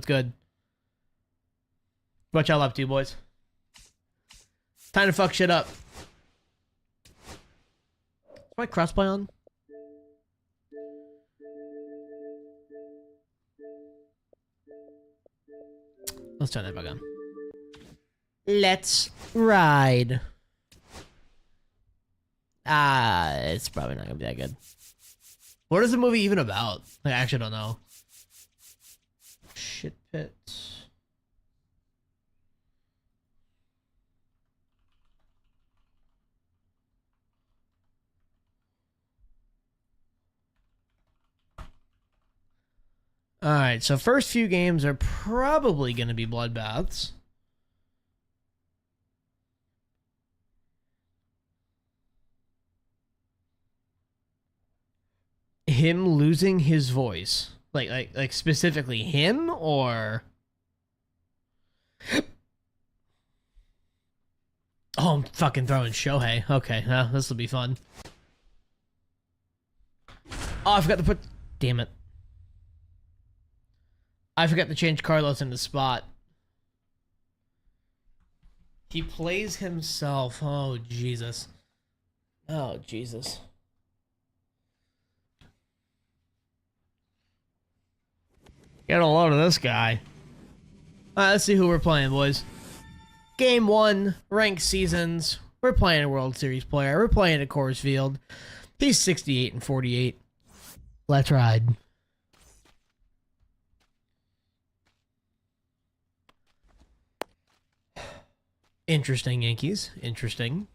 It's good. What y'all up to, boys? Time to fuck shit up. Is my crossplay on? Let's turn that back on. Let's ride. It's probably not gonna be that good. What is the movie even about? Like, I actually don't know. Shit pits. Alright, so first few games are probably going to be bloodbaths. Him losing his voice. Like specifically him, or... Oh, I'm fucking throwing Shohei. Okay, this will be fun. Oh, I forgot to put... Damn it. I forgot to change Carlos in the spot. He plays himself. Oh, Jesus. Oh, Jesus. Get a load of this guy. Alright, let's see who we're playing, boys. Game 1, ranked seasons. We're playing a World Series player. We're playing at Coors Field. He's 68 and 48. Let's ride. Interesting, Yankees. Interesting.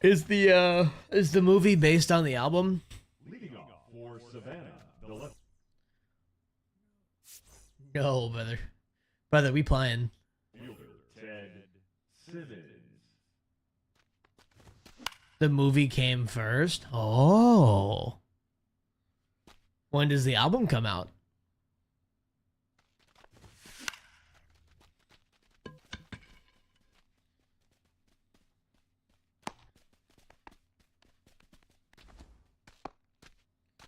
Is the movie based on the album? Leading off for Savannah, the left No, brother. Brother, we playing. fielder, Ted Simmons. The movie came first? Oh. When does the album come out?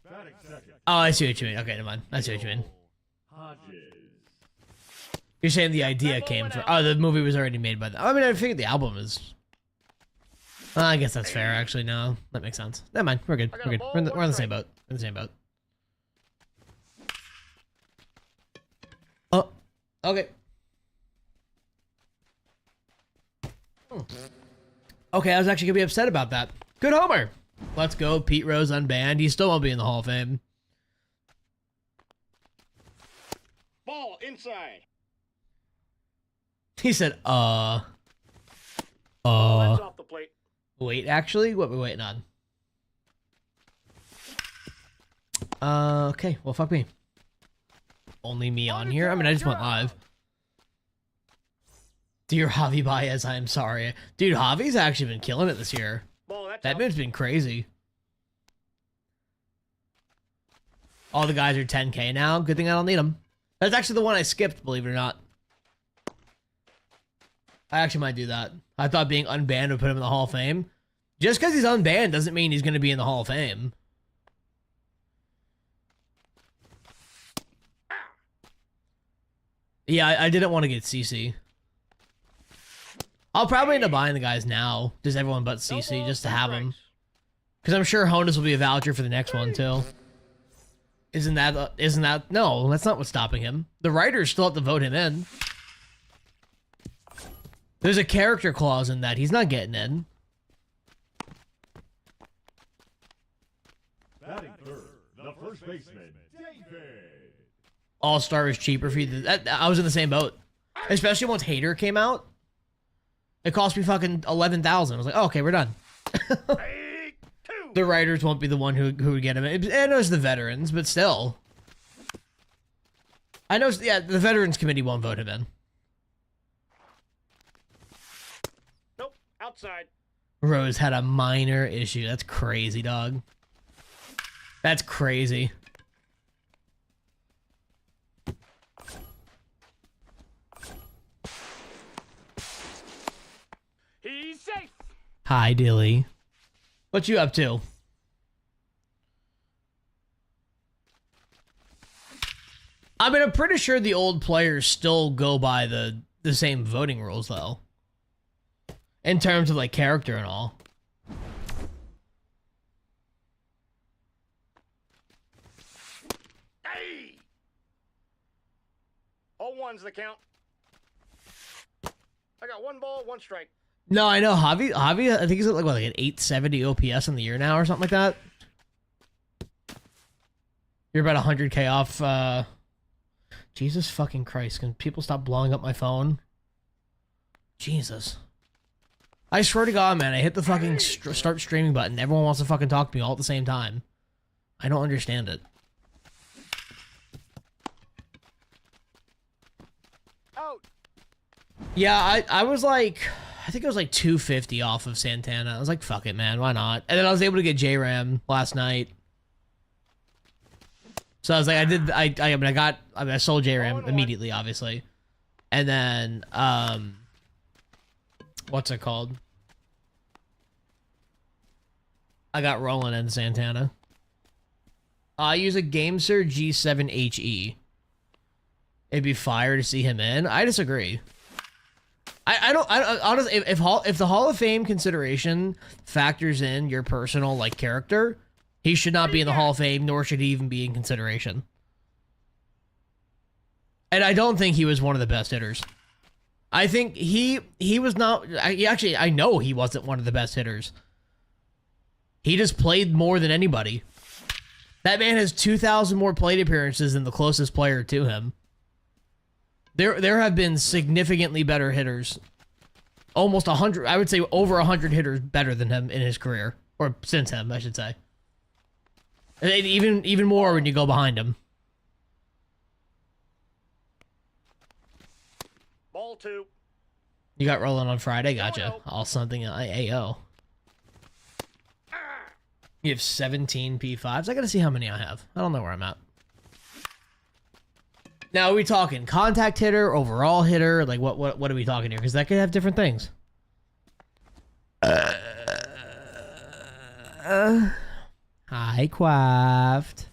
Batting second, Oh, I see what you mean. Okay, never mind. I see what you mean. Hodges. You're saying the idea came from... Oh, the movie was already made by the... I mean, I figured the album is... I guess that's fair, actually. No, that makes sense. Never mind. We're good. We're good. We're on the same boat. We're in the same boat. Oh, okay. Okay, I was actually going to be upset about that. Good homer. Let's go. Pete Rose unbanned. He still won't be in the Hall of Fame. Ball inside. He said, Ball that's off the plate. Wait, actually? What are we waiting on? Okay. Well, fuck me. Only me on here? I mean, I just went live. Dear Javi Baez, I'm sorry. Dude, Javi's actually been killing it this year. Ball that's That off. man's been crazy. All the guys are 10K now. Good thing I don't need them. That's actually the one I skipped, believe it or not. I actually might do that. I thought being unbanned would put him in the Hall of Fame. Just because he's unbanned doesn't mean he's going to be in the Hall of Fame. Yeah, I didn't want to get CC. I'll probably end up buying the guys now. Just everyone but CC, just to have them. Because I'm sure Honus will be a voucher for the next one, too. Isn't that... No, that's not what's stopping him. The writers still have to vote him in. There's a character clause in that. He's not getting in. Batting third, the first baseman, David. All-Star is cheaper for you. I was in the same boat. Especially once Hater came out. It cost me fucking $11,000. I was like, oh, okay, we're done. The writers won't be the one who would get him. I know it's the veterans, but still. I know, yeah, the Veterans Committee won't vote him in. Nope, outside. Rose had a minor issue. That's crazy, dog. That's crazy. He's safe. Hi, Dilly. What you up to? I mean, I'm pretty sure the old players still go by the same voting rules, though. In terms of, like, character and all. Hey! All one's the count. I got 1 ball, 1 strike. No, I know. Javi, I think he's at, like, what, like an 870 OPS in the year now or something like that. You're about 100K off, Jesus fucking Christ. Can people stop blowing up my phone? Jesus. I swear to God, man, I hit the fucking start streaming button. Everyone wants to fucking talk to me all at the same time. I don't understand it. Out. Yeah, I was like, I think it was like 250 off of Santana. I was like, fuck it, man, why not? And then I was able to get J-Ram last night. So I was like, I sold J-Ram immediately, obviously. And then, what's it called? I got Roland and Santana. I use a GameSir G7HE. It'd be fire to see him in. I disagree. I honestly, if the Hall of Fame consideration factors in your personal, like, character, he should not be in the Hall of Fame, nor should he even be in consideration. And I don't think he was one of the best hitters. I think he was not... Actually, I know he wasn't one of the best hitters. He just played more than anybody. That man has 2,000 more plate appearances than the closest player to him. There have been significantly better hitters. Almost 100... I would say over 100 hitters better than him in his career. Or since him, I should say. And even more when you go behind him. Ball 2. You got rolling on Friday, gotcha. All something AO. You have 17 P5s. I gotta see how many I have. I don't know where I'm at. Now, are we talking contact hitter, overall hitter? Like, what are we talking here? Because that could have different things. Hi, Quaft.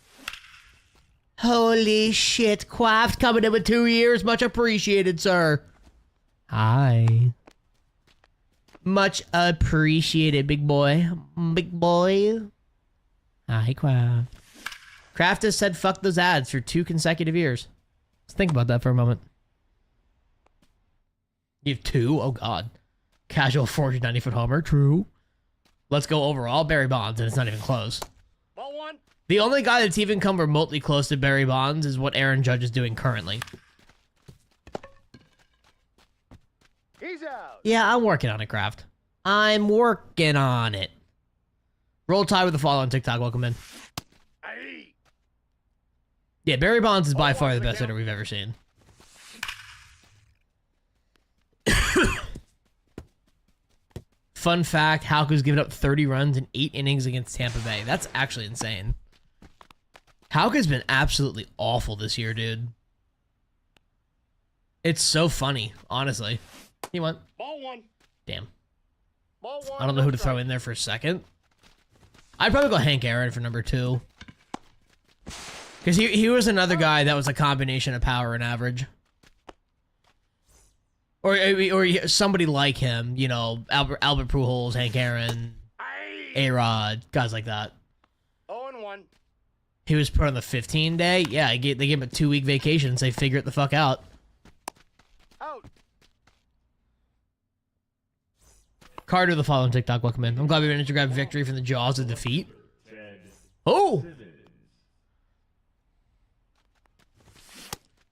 Holy shit, Quaft coming in with 2 years. Much appreciated, sir. Hi. Much appreciated, big boy. Big boy. Hi, Quaft. Kraft has said fuck those ads for 2 consecutive years. Let's think about that for a moment. You have 2? Oh, God. Casual 490-foot homer. True. Let's go overall. Barry Bonds, and it's not even close. Ball 1. The only guy that's even come remotely close to Barry Bonds is what Aaron Judge is doing currently. He's out. Yeah, I'm working on it, Kraft. I'm working on it. Roll Tide with the follow on TikTok. Welcome in. Hey. Yeah, Barry Bonds is by far the best hitter we've ever seen. Fun fact, Houka's given up 30 runs in 8 innings against Tampa Bay. That's actually insane. Houka's been absolutely awful this year, dude. It's so funny, honestly. He went. Ball 1. Damn. Ball 1. I don't know who to throw in there for a second. I'd probably go Hank Aaron for number 2. Because he was another guy that was a combination of power and average. Or somebody like him, you know, Albert Pujols, Hank Aaron, A-Rod, guys like that. 0-1. He was put on the 15-day. Yeah, they gave him a 2-week vacation and say figure it the fuck out. Out. Carter, the following TikTok, welcome in. I'm glad we managed to grab victory from the jaws of defeat. Oh!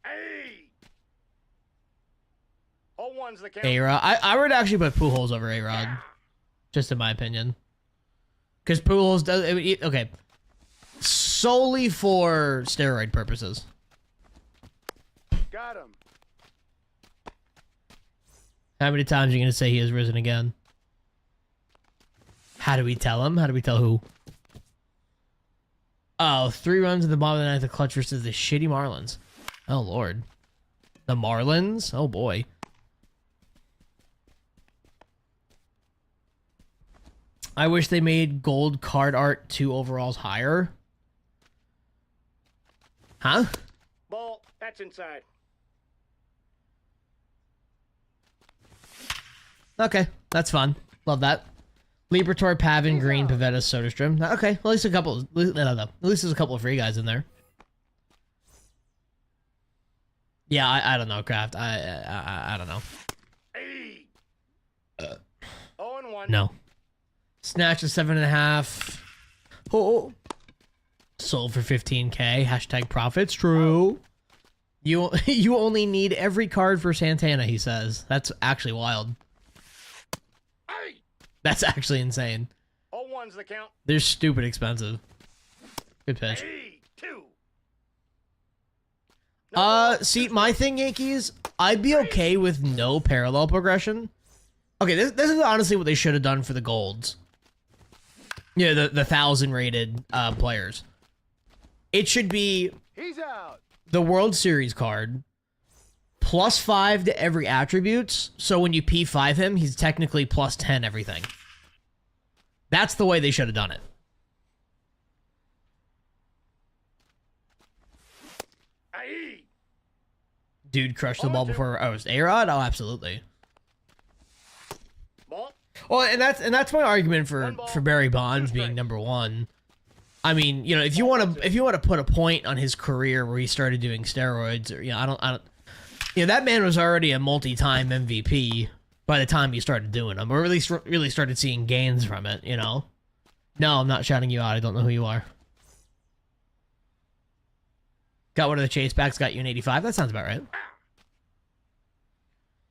Hey. 0-1's the count. A-Rod. I would actually put Pujols over A-Rod. Just in my opinion. Because Pujols does... Okay. Solely for steroid purposes. Got him. How many times are you going to say he has risen again? How do we tell him? How do we tell who? Oh, 3 runs in the bottom of the ninth, the clutch versus the shitty Marlins. Oh, Lord. The Marlins? Oh, boy. I wish they made gold card art 2 overalls higher. Huh? Ball. That's inside. Okay, that's fun. Love that. Libertor, Pavin, Green, Pavetta, Soderstrom. Okay, well, at least a couple. At least there's a couple of free guys in there. Yeah, I don't know, Kraft. I don't know. Hey. 0-1. No. Snatch is 7.5. Oh. Sold for 15K. Hashtag profits. True. You only need every card for Santana, he says. That's actually wild. Hey. That's actually insane. 0-1's the count. They're stupid expensive. Good pitch. Hey. 2. See, my thing, Yankees, I'd be okay with no parallel progression. Okay, this is honestly what they should have done for the golds. Yeah, the 1,000 rated players. It should be He's out. the World Series card +5 to every attributes. So when you P5 him, he's technically +10 everything. That's the way they should have done it. Hey. Dude crushed the ball before I was A-Rod? Oh, absolutely. Ball. Well, and that's my argument for Barry Bonds being #1. I mean, you know, if you want to put a point on his career where he started doing steroids, or I don't, you know, that man was already a multi-time MVP by the time he started doing them, or at least really started seeing gains from it. You know. No, I'm not shouting you out. I don't know who you are. Got one of the chase backs. Got you an 85. That sounds about right.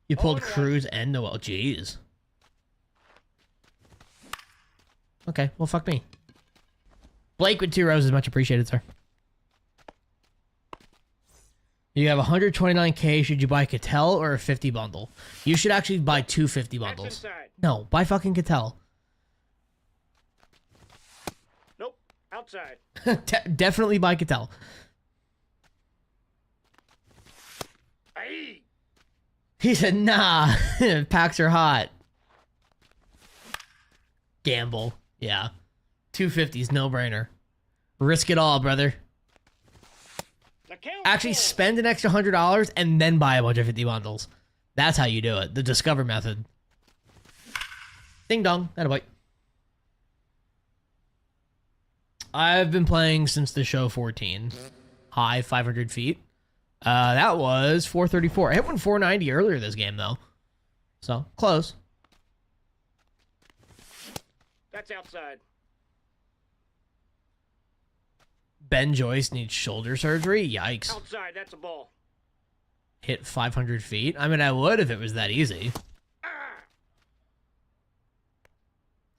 You pulled Cruz and Noel. Jeez. Okay, well, fuck me. Blake with 2 roses, much appreciated, sir. You have 129K. Should you buy Cattell or a 50 bundle? You should actually buy 2 50 bundles. That's inside. No, buy fucking Cattell. Nope. Outside. Definitely buy Cattell. Hey. He said, nah, packs are hot. Gamble. Yeah. 250's no-brainer. Risk it all, brother. The count. Actually, spend an extra $100 and then buy a bunch of 50 bundles. That's how you do it. The Discover method. Ding dong. Attaboy. I've been playing since the show 14. High 500 feet. That was 434. I hit one 490 earlier this game, though. So, close. That's outside. Ben Joyce needs shoulder surgery? Yikes. Outside. That's a ball. Hit 500 feet? I mean, I would if it was that easy. Ah.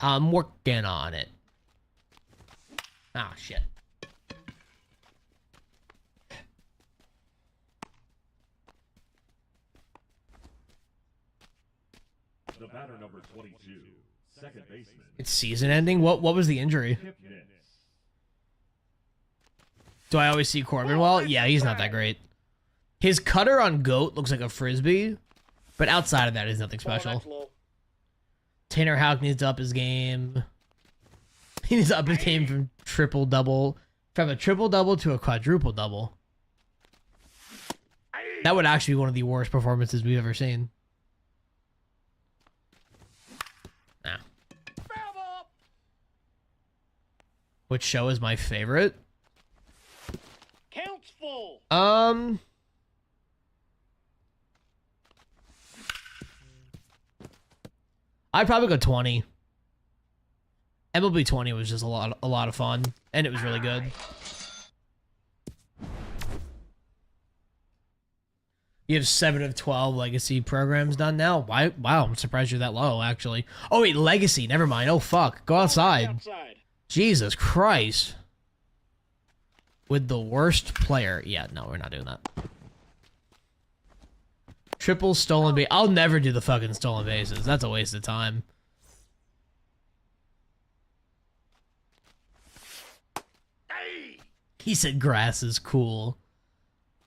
I'm working on it. Ah, shit. The batter number 22, second baseman. It's season ending? What was the injury? Hip miss. Do I always see Corbin well? Yeah, he's not that great. His cutter on GOAT looks like a frisbee, but outside of that, is nothing Ball, special. that's low. Tanner Houck needs to up his game. He needs to up his game from a triple double to a quadruple double. Hey. That would actually be one of the worst performances we've ever seen. Nah. Foul ball. Which show is my favorite? Counts full. I'd probably go 20. MLB 20 was just a lot of fun, and it was really good. You have 7 of 12 legacy programs done now. Why? Wow, I'm surprised you're that low, actually. Oh wait, legacy. Never mind. Oh fuck, go outside. Outside. Jesus Christ. With the worst player. Yeah, no, we're not doing that. Triple stolen base. I'll never do the fucking stolen bases. That's a waste of time. Hey. He said grass is cool.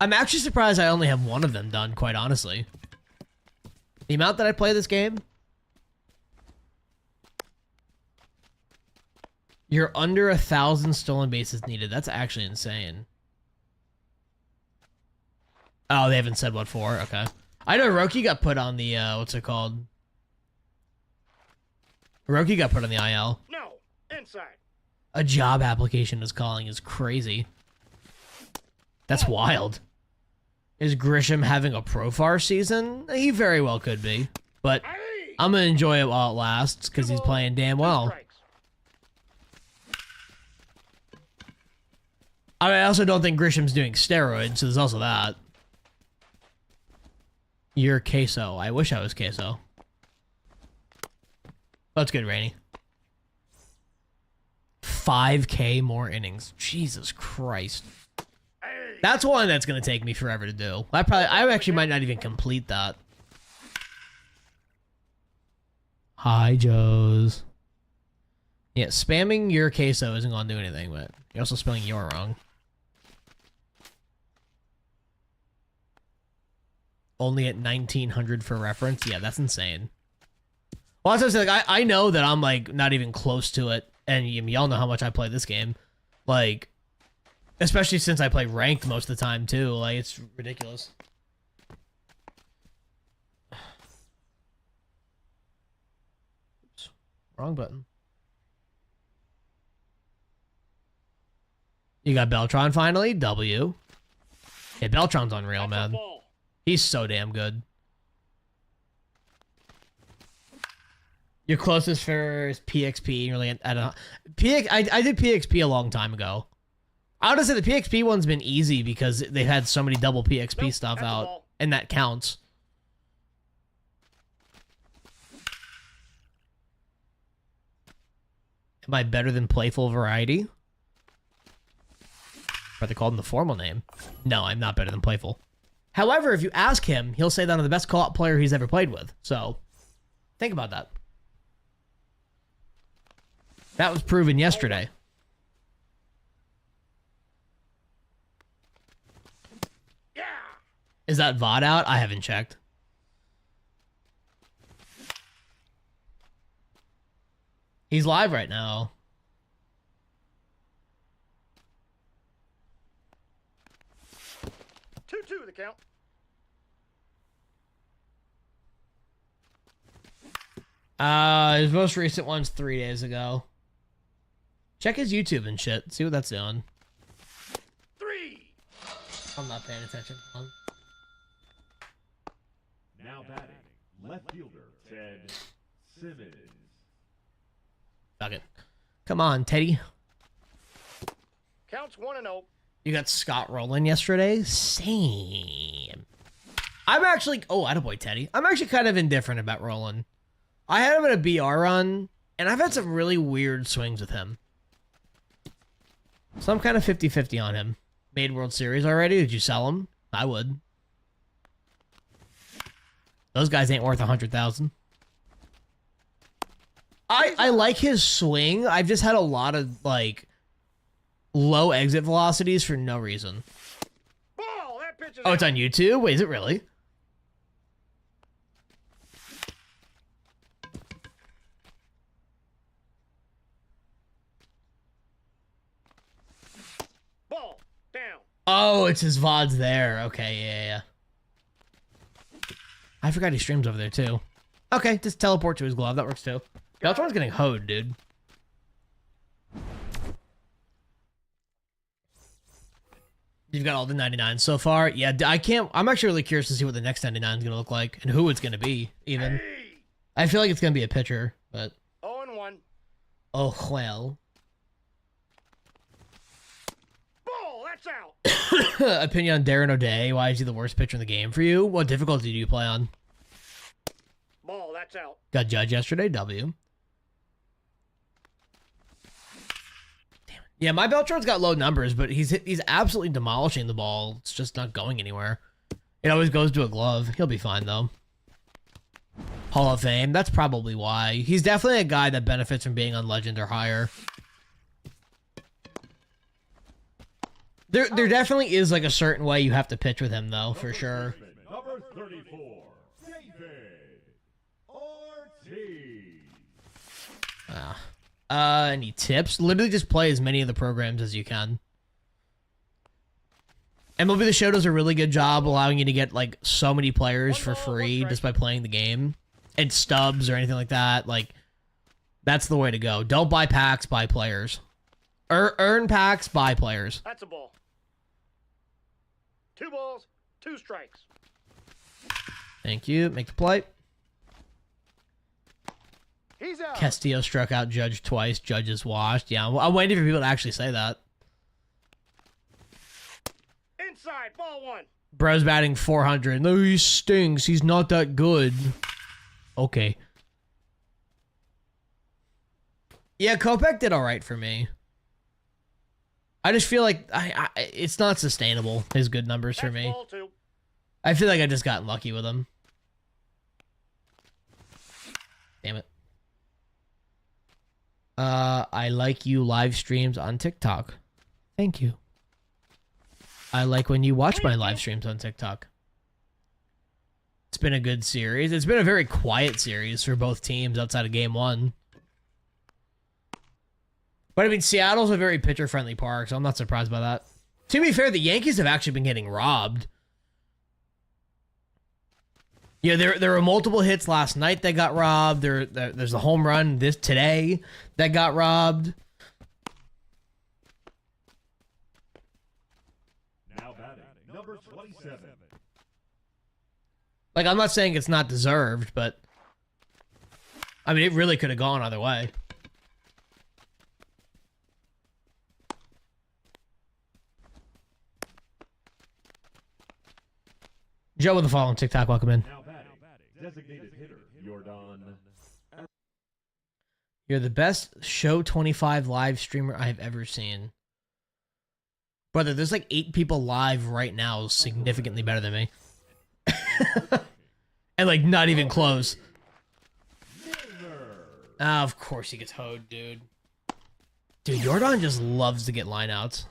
I'm actually surprised I only have one of them done, quite honestly. The amount that I play this game, you're under 1,000 stolen bases needed. That's actually insane. Oh, they haven't said what for. Okay. I know Roki got put on the, what's it called? Roki got put on the IL. No, inside. A job application is calling is crazy. That's wild. Is Grisham having a Profar season? He very well could be. But Hey! I'm going to enjoy it while it lasts because he's playing damn well. Strikes. I also don't think Grisham's doing steroids, so there's also that. You're Queso. I wish I was Queso. That's good, Rainey. 5K more innings. Jesus Christ. Hey! That's one that's going to take me forever to do. I actually might not even complete that. Hi, Joes. Yeah, spamming your Queso isn't going to do anything, but you're also spelling your wrong. Only at 1900 for reference? Yeah, that's insane. Well, that's what I'm saying. Like, I know that I'm, like, not even close to it. And y'all know how much I play this game. Like, especially since I play ranked most of the time, too. Like, it's ridiculous. Oops. Wrong button. You got Beltron finally. W. Yeah, Beltron's unreal, That's a man. ball. He's so damn good. Your closest for is PXP. You're like, I don't know. I did PXP a long time ago. Honestly, the PXP one's been easy because they've had so many double PXP Nope, stuff that's a out, ball. and that counts. Am I better than Playful Variety? Or they called him the formal name. No, I'm not better than Playful. However, if you ask him, he'll say that I'm the best co-op player he's ever played with. So, think about that. That was proven yesterday. Yeah. Is that VOD out? I haven't checked. He's live right now. 2-2 the count. His most recent one's 3 days ago. Check his YouTube and shit. See what that's doing. 3. I'm not paying attention. Hold on. Now batting, left fielder Ted Simmons. Fuck it. Come on, Teddy. Counts 1-0. You got Scott Rowland yesterday? Same. I'm actually... Oh, attaboy, Teddy. I'm actually kind of indifferent about Rowland. I had him in a BR run, and I've had some really weird swings with him. So I'm kind of 50-50 on him. Made World Series already? Did you sell him? I would. Those guys ain't worth 100,000. I like his swing. I've just had a lot of, like, low exit velocities for no reason. Ball. That pitch is Oh, out. it's on YouTube? Wait, is it really? Ball. Down. Oh, it's his VODs there. Okay, yeah. I forgot he streams over there, too. Okay, just teleport to his glove. That works, too. Beltron's getting hoed, dude. You've got all the 99s so far? Yeah, I can't... I'm actually really curious to see what the next 99 is going to look like and who it's going to be, even. Hey. I feel like it's going to be a pitcher, but... 0-1. Oh, well. Ball. That's out. Opinion on Darren O'Day. Why is he the worst pitcher in the game for you? What difficulty do you play on? Ball. That's out. Got Judge yesterday, W. Yeah, my Beltron's got low numbers, but he's absolutely demolishing the ball. It's just not going anywhere. It always goes to a glove. He'll be fine, though. Hall of Fame. That's probably why. He's definitely a guy that benefits from being on Legend or higher. There definitely is, like, a certain way you have to pitch with him, though, for sure. Number 34, David Ortiz. Any tips? Literally just play as many of the programs as you can. MLB The Show does a really good job allowing you to get like so many players for free just by playing the game, and stubs or anything like that. Like, that's the way to go. Don't buy packs, buy players. Earn packs, buy players. That's a ball. 2 balls, 2 strikes. Thank you. Make the play. He's out. Castillo struck out Judge twice. Judge is washed. Yeah, I'm waiting for people to actually say that. Inside, ball 1. Bro's batting 400. No, he stinks. He's not that good. Okay. Yeah, Kopech did all right for me. I just feel like it's not sustainable, his good numbers for me. Ball 2. I feel like I just got lucky with him. Damn it. I like you live streams on TikTok. Thank you. I like when you watch my live streams on TikTok. It's been a good series. It's been a very quiet series for both teams outside of game 1. But I mean, Seattle's a very pitcher-friendly park, so I'm not surprised by that. To be fair, the Yankees have actually been getting robbed. Yeah, there were multiple hits last night that got robbed. There's a home run today that got robbed. Now batting, number 27. Like, I'm not saying it's not deserved, but I mean, it really could have gone either way. Joe with the following TikTok, welcome in. Now batting, designated hitter, Jordan. You're the best Show 25 live streamer I've ever seen. Brother, there's like 8 people live right now significantly better than me. And like not even close. Ah, of course he gets hoed, dude. Dude, Jordan just loves to get lineouts.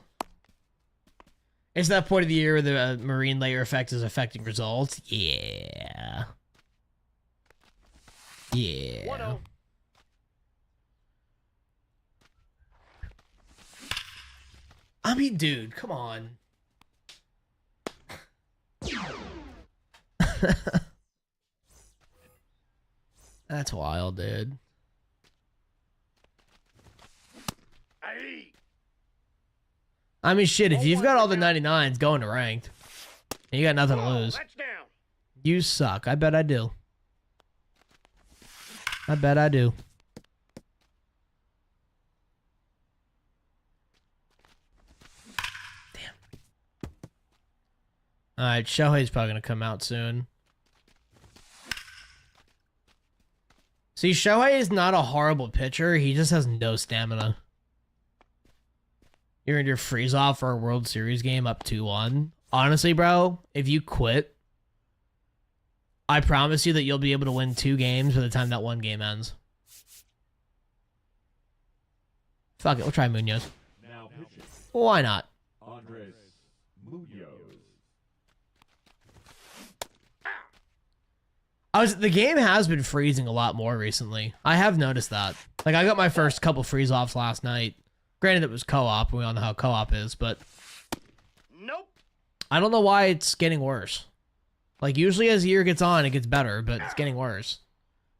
It's that point of the year where the marine layer effect is affecting results. Yeah. Yeah. 1-0. I mean, dude, come on. That's wild, dude. Aye. I mean, shit, if you've got all the 99s going to ranked, and you got nothing to lose, That's down. you suck. I bet I do. I bet I do. Damn. Alright, Shohei's probably going to come out soon. See, Shohei is not a horrible pitcher. He just has no stamina. You're in your freeze off for a World Series game up 2-1. Honestly, bro, if you quit, I promise you that you'll be able to win 2 games by the time that 1 game ends. Fuck it, we'll try Munoz. Now pitching, Why not? Andres Munoz. The game has been freezing a lot more recently. I have noticed that. Like, I got my first couple freeze offs last night. Granted, it was co-op. We all know how co-op is, but Nope. I don't know why it's getting worse. Like, usually as the year gets on, it gets better, but it's getting worse.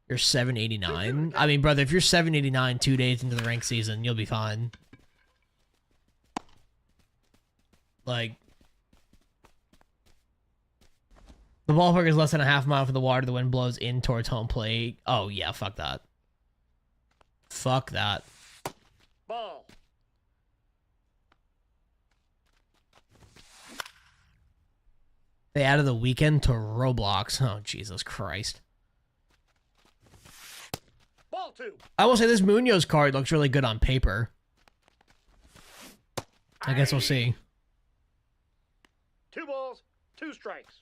You're 789. I mean, brother, if you're 789 2 days into the ranked season, you'll be fine. Like, the ballpark is less than a half mile from the water. The wind blows in towards home plate. Oh, yeah, fuck that. Fuck that. Ball. They added the weekend to Roblox. Oh, Jesus Christ. Ball 2. I will say this Munoz card looks really good on paper. I guess we'll see. 2 balls, 2 strikes.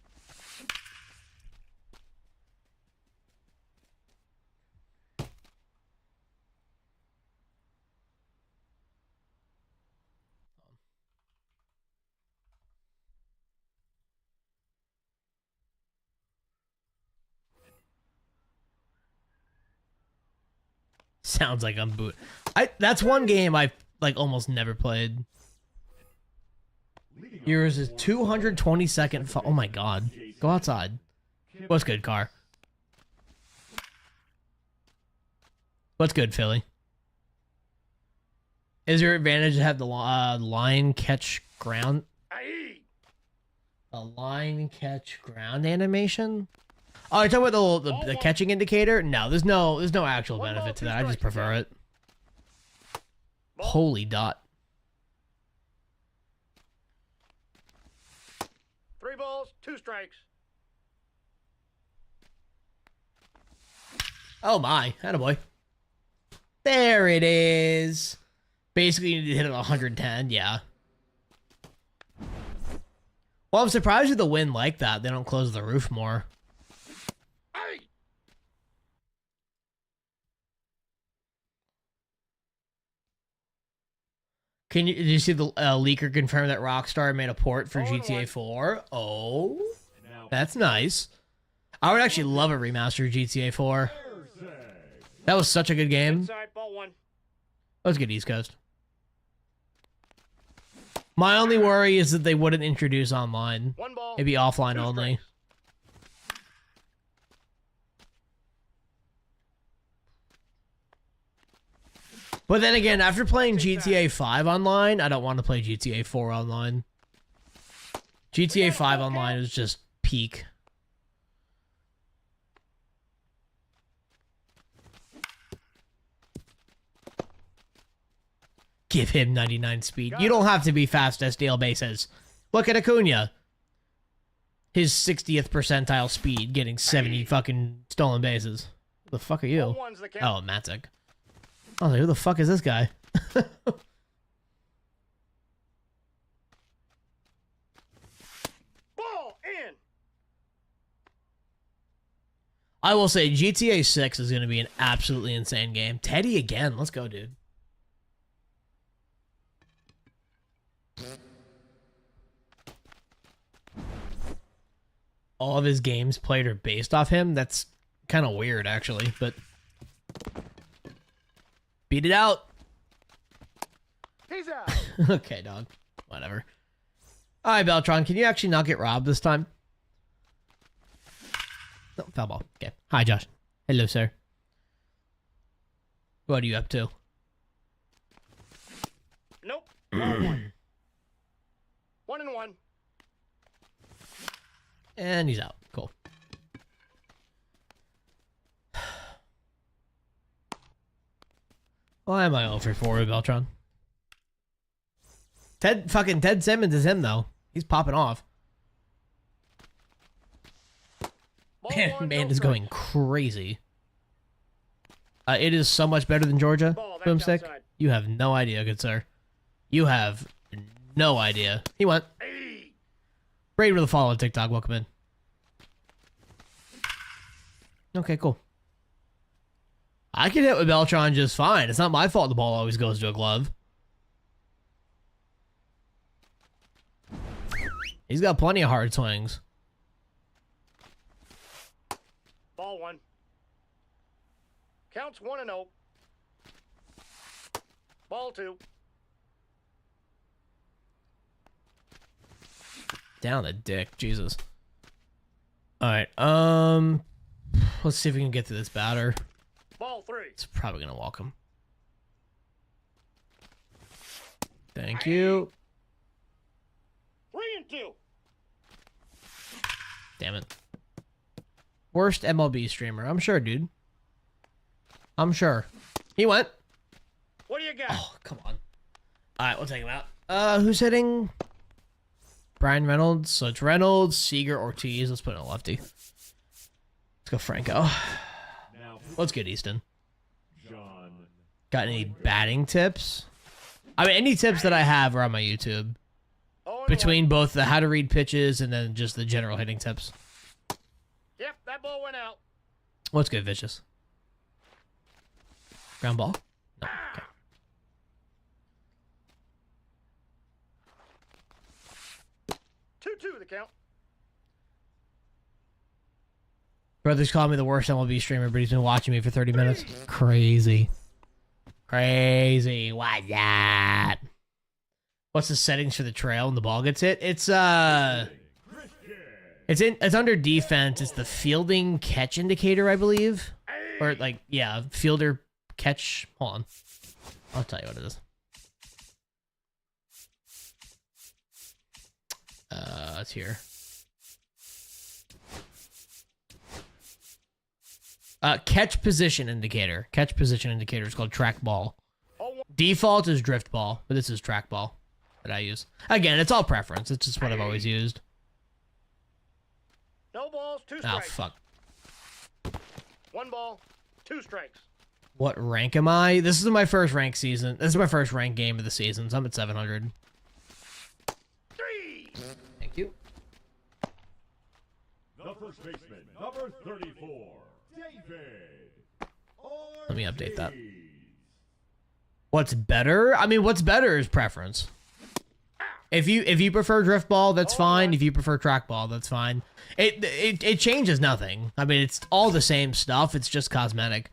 Sounds like I'm boot. That's one game I like almost never played. Yours is 222nd. Oh my god. Go outside. What's good, car? What's good, Philly? Is your advantage to have the line catch ground? The line catch ground animation? Oh, you're talking about the catching indicator? No, there's no actual benefit to that. I just prefer it. Holy dot. 3 balls, 2 strikes. Oh my, attaboy. There it is. Basically, you need to hit it 110, yeah. Well, I'm surprised with the wind like that. They don't close the roof more. Did you see the leaker confirm that Rockstar made a port for GTA 4? Oh, that's nice. I would actually love a remaster of GTA 4. That was such a good game. Inside, ball 1. That was good, East Coast. My only worry is that they wouldn't introduce online. 1 ball. Maybe offline 2 only. strikes. But then again, after playing GTA 5 online, I don't want to play GTA 4 online. GTA 5 online is just peak. Give him 99 speed. You don't have to be fast as Dale Bay says. Look at Acuna. His 60th percentile speed getting 70 fucking stolen bases. The fuck are you? Ball 1's the count. Oh, Matic. I was like, who the fuck is this guy? Ball in. I will say GTA 6 is going to be an absolutely insane game. Teddy again. Let's go, dude. All of his games played are based off him. That's kind of weird, actually, but beat it out. He's out. Okay, dog. Whatever. All right, Beltron, can you actually not get robbed this time? No, foul ball. Okay. Hi, Josh. Hello, sir. What are you up to? Nope. Ball 1. 1 and 1. And he's out. Cool. Why am I 0 for 4 with Beltron? Ted Simmons is him, though. He's popping off. Ball Man, 1, man no is strikes. going crazy. It is so much better than Georgia, Ball, that's Boomstick. outside. You have no idea, good sir. You have no idea. He went. Hey. Braid with a follow on TikTok. Welcome in. Okay, cool. I can hit with Beltron just fine. It's not my fault the ball always goes to a glove. He's got plenty of hard swings. Ball 1. Counts 1 and 0. Ball 2. Down the dick. Jesus. Alright, let's see if we can get to this batter. Ball 3. It's probably gonna walk him. Thank you. 3 and 2. Damn it. Worst MLB streamer. I'm sure, dude. I'm sure. He went. What do you got? Oh, come on. Alright, we'll take him out. Who's hitting? Brian Reynolds. So it's Reynolds, Seager, Ortiz. Let's put in a lefty. Let's go Franco. Now, What's good, Easton? John. Got any batting tips? I mean, any tips that I have are on my YouTube. 0 and Between both the how to read pitches and then just the general hitting tips. 1. Yep, that ball went out. What's good, Vicious? Ground ball? No. Okay. Two the count. Brother's called me the worst MLB streamer, but he's been watching me for 30 minutes. Crazy. Crazy. Why that? What's the settings for the trail when the ball gets hit? It's it's under defense. It's the fielding catch indicator, I believe. Or like, yeah, fielder catch. Hold on. I'll tell you what it is. It's here. Catch position indicator. Catch position indicator is called trackball. Default is drift ball, but this is trackball that I use. Again, it's all preference. It's just what I've always used. No balls, 2 Oh, strikes. fuck. 1 ball, 2 strikes. What rank am I? This is my first rank season. This is my first rank game of the season, so I'm at 700. 3. Thank you. The first baseman, number 34, David. Let me update that. Ortiz. What's better? I mean, what's better is preference. If you prefer drift ball, that's fine. If you prefer trackball, that's fine. It changes nothing. I mean, it's all the same stuff. It's just cosmetic.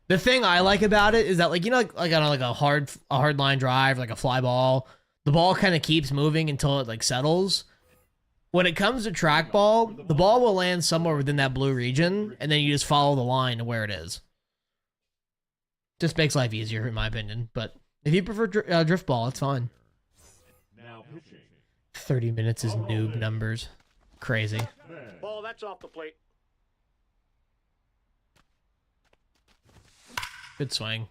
The thing I like about it is that, like, you know, like on like a hard line drive, like a fly ball, the ball kind of keeps moving until it like settles. When it comes to trackball, the ball will land somewhere within that blue region, and then you just follow the line to where it is. Just makes life easier, in my opinion. But if you prefer drift ball, it's fine. Now pitching. 30 minutes is noob numbers. Crazy. Ball, that's off the plate. Good swing.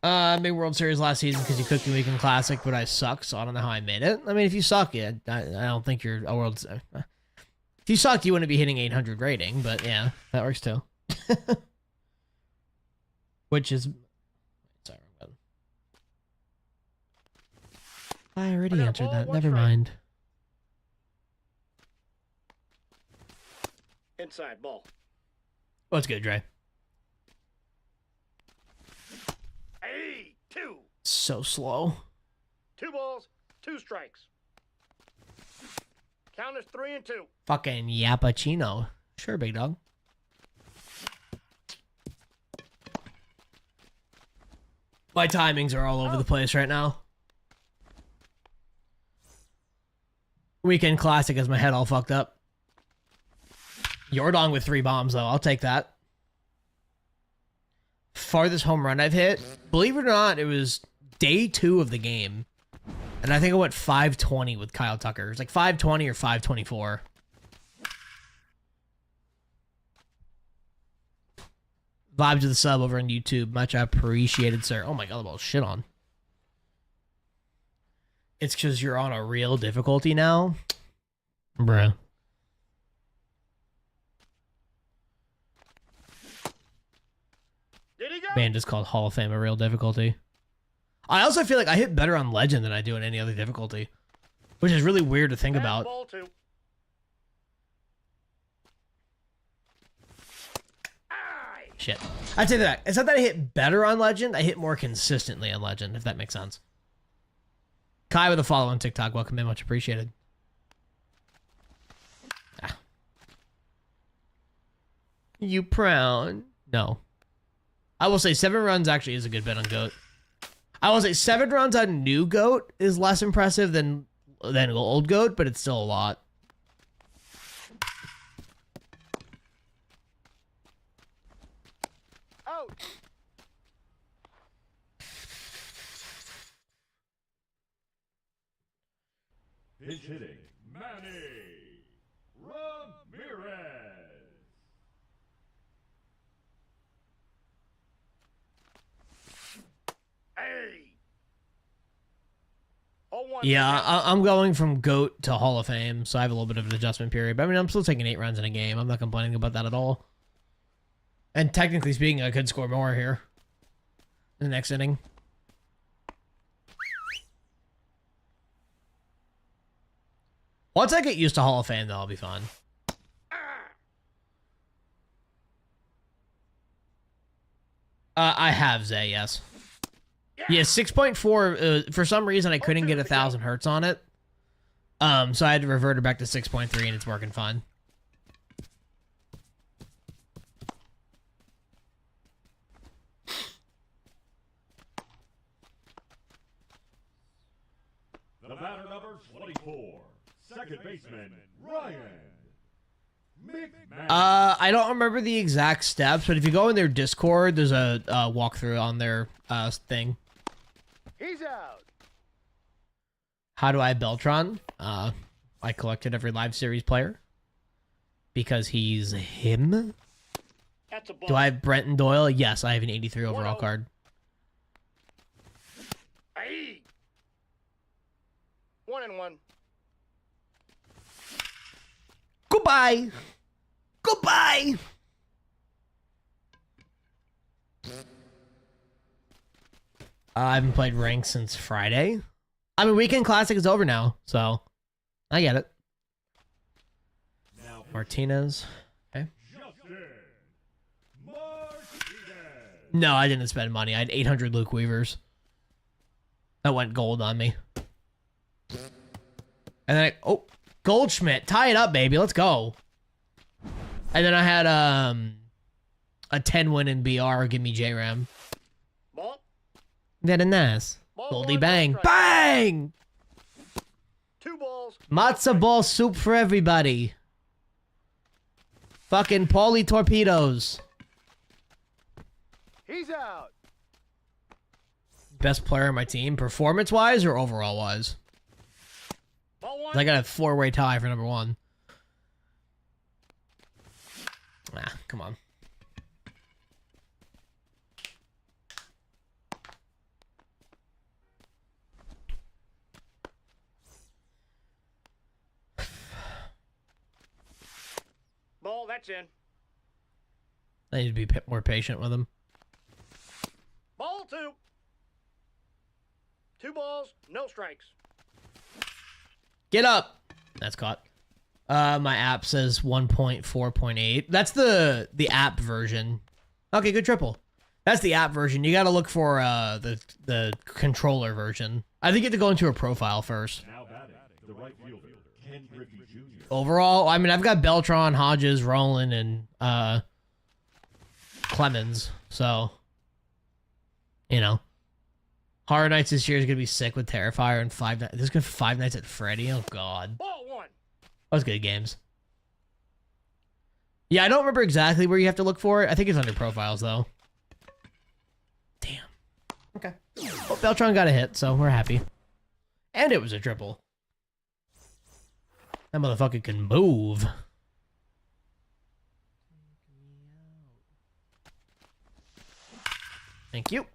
I made World Series last season because you cooked the Weekend Classic, but I suck, so I don't know how I made it. I mean, if you suck, I don't think you're a World Series. If you sucked, you wouldn't be hitting 800 rating, but yeah, that works too. Which is... Sorry, I already answered that. Never mind. Inside ball. What's good, Dre? Hey, 2. So slow. 2 balls, 2 strikes. Count is 3 and 2. Fucking Yappuccino. Sure, big dog. My timings are all over the place right now. Weekend Classic has my head all fucked up. Yordong with 3 bombs, though. I'll take that. Farthest home run I've hit. Believe it or not, it was day 2 of the game. And I think I went 520 with Kyle Tucker. It was like 520 or 524. Vibes of the sub over on YouTube. Much appreciated, sir. Oh my god, the ball's shit on. It's because you're on a real difficulty now? Bruh. Did he go? Man just called Hall of Fame a real difficulty. I also feel like I hit better on Legend than I do in any other difficulty. Which is really weird to think about. Ball 2. Shit. I'd say that. It's not that I hit better on Legend, I hit more consistently on Legend, if that makes sense. Kai with a follow on TikTok. Welcome in. Much appreciated. Ah. You proud? No. I will say 7 runs actually is a good bet on GOAT. I will say 7 runs on new GOAT is less impressive than old GOAT, but it's still a lot. Out. Pitch hitting, Manny Ramirez. Hey. 0-1. Yeah, I'm going from GOAT to Hall of Fame, so I have a little bit of an adjustment period. But I mean, I'm still taking 8 runs in a game. I'm not complaining about that at all. And technically speaking, I could score more here in the next inning. Once I get used to Hall of Fame, though, I'll be fine. I have Zay, yes. Yeah, 6.4. For some reason, I couldn't get 1,000 hertz on it. So I had to revert it back to 6.3, and it's working fine. The batter number 24, second baseman Ryan McMahon. I don't remember the exact steps, but if you go in their Discord, there's a walkthrough on their thing. He's out. How do I have Beltron? I collected every live series player because he's him. That's a ball. Do I have Brenton Doyle? Yes, I have an 83 overall card. Aye. 1-1. Goodbye. Goodbye. I haven't played ranked since Friday. I mean, Weekend Classic is over now, so I get it. Now Martinez. Okay. Justin Martinez. No, I didn't spend money. I had 800 Luke Weavers. That went gold on me. And then Goldschmidt, tie it up, baby. Let's go. And then I had a 10 win in BR. Give me JRAM. Ball. Very nice. Ball Goldie one, bang. strike. Bang! 2 balls. Matzo ball soup for everybody. Fucking Paulie torpedoes. He's out. Best player on my team, performance-wise or overall-wise? Ball 1. I got a 4-way tie for number 1. Ah, come on. Ball, that's in. I need to be more patient with him. Ball 2. 2 balls, no strikes. Get up. That's caught. My app says 1.4.8. That's the app version. Okay, good triple. That's the app version. You got to look for the controller version. I think you have to go into a profile first. Now batting, the right fielder Ken Griffey Jr. Overall, I mean, I've got Beltron, Hodges, Roland, and Clemens. So, you know, Horror Nights this year is gonna be sick with Terrifier and Five Nights. There's gonna be Five Nights at Freddy. Oh God, Ball 1. those good games. Yeah, I don't remember exactly where you have to look for it. I think it's under profiles though. Damn. Okay. Well, Beltron got a hit, so we're happy. And it was a triple. That motherfucker can move. Thank you.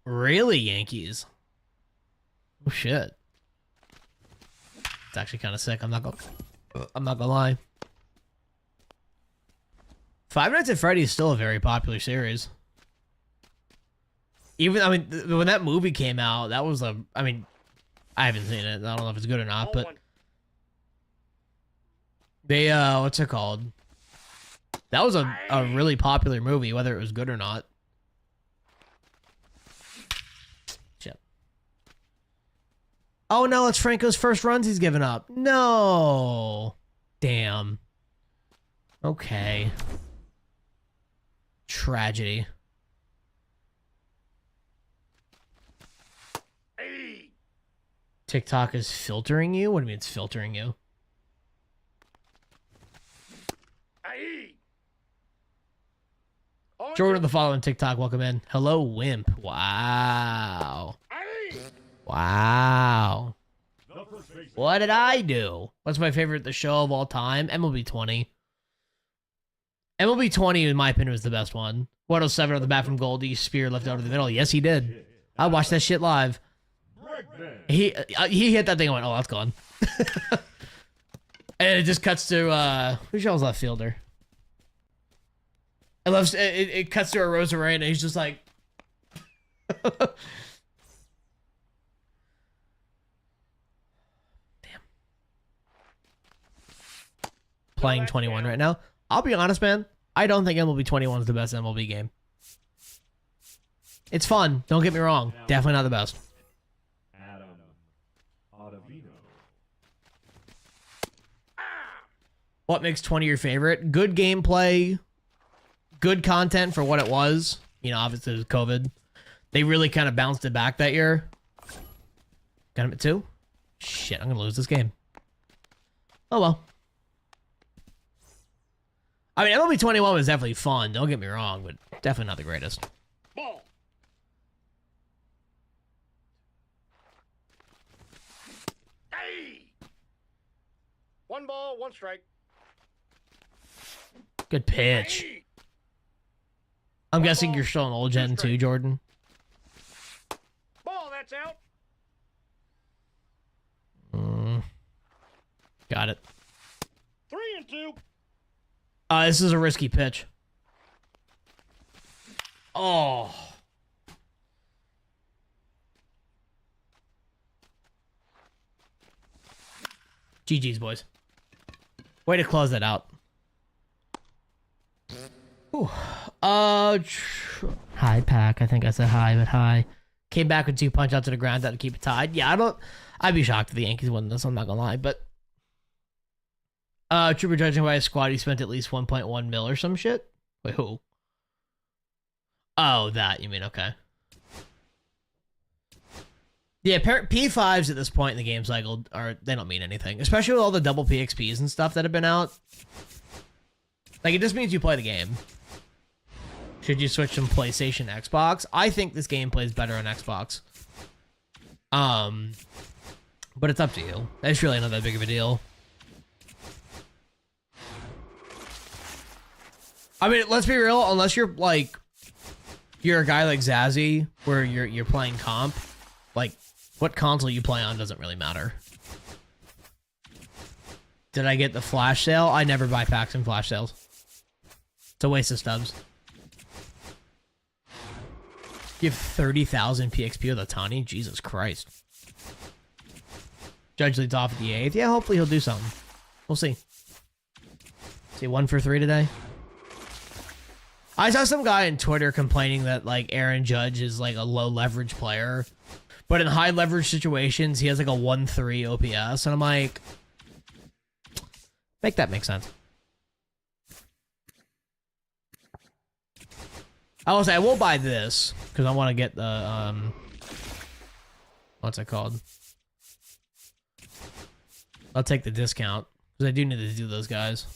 Really, Yankees? Oh shit. It's actually kind of sick. I'm not gonna lie. Five Nights at Freddy's is still a very popular series. Even, I mean, when that movie came out, that was I mean, I haven't seen it. I don't know if it's good or not, Ball but 1. they, what's it called? That was a really popular movie, whether it was good or not. Shit. Oh no, it's Franco's first runs he's given up. No. Damn. Okay. Tragedy. Aye. TikTok is filtering you? What do you mean it's filtering you? Aye. On Jordan to- the following TikTok, welcome in. Hello, Wimp. Wow. Aye. The Wow. first baseman What did I do? What's my favorite the show of all time? MLB 20. MLB 20, in my opinion, was the best one. 107 on the bat from Goldie. Spear left out of the middle. Yes, he did. I watched that shit live. Bregman. He hit that thing and went, oh, that's gone. And it just cuts to, who's y'all's left fielder? It cuts to a Rosaray and he's just like... Damn. Playing 21 right now. I'll be honest, man. I don't think MLB 21 is the best MLB game. It's fun. Don't get me wrong. Definitely not the best. Adam Ottavino. What makes 20 your favorite? Good gameplay. Good content for what it was. You know, obviously it was COVID. They really kind of bounced it back that year. Got him at 2. Shit, I'm gonna lose this game. Oh well. I mean, MLB 21 was definitely fun. Don't get me wrong, but definitely not the greatest. Ball. Hey! 1 ball, 1 strike. Good pitch. Hey! I'm guessing you're still an old gen too, Jordan. Ball, that's out. Got it. 3-2. This is a risky pitch. Oh. GG's, boys. Way to close that out. Ooh. Hi, Pack. I think I said hi, but hi. Came back with 2 punch outs to the ground out to keep it tied. Yeah, I'd be shocked if the Yankees won this. I'm not gonna lie, but Trooper judging by a squad, he spent at least 1.1 mil or some shit. Wait, who? Oh, that you mean? Okay. Yeah, P5s at this point in the game cycle they don't mean anything, especially with all the double PXPs and stuff that have been out. Like, it just means you play the game. Should you switch from PlayStation to Xbox? I think this game plays better on Xbox. But it's up to you. It's really not that big of a deal. I mean, let's be real. Unless you're like, you're a guy like Zazzy, where you're playing comp, like what console you play on doesn't really matter. Did I get the flash sale? I never buy packs in flash sales. It's a waste of stubs. You have 30,000 PXP with Ohtani? Jesus Christ. Judge leads off at the 8th. Yeah, hopefully he'll do something. We'll see. See, 1 for 3 today. I saw some guy on Twitter complaining that, like, Aaron Judge is, like, a low-leverage player. But in high-leverage situations, he has, like, a 1-3 OPS. And I'm like, make that make sense. I will say, I will buy this, because I want to get the, what's it called? I'll take the discount, because I do need to do those guys.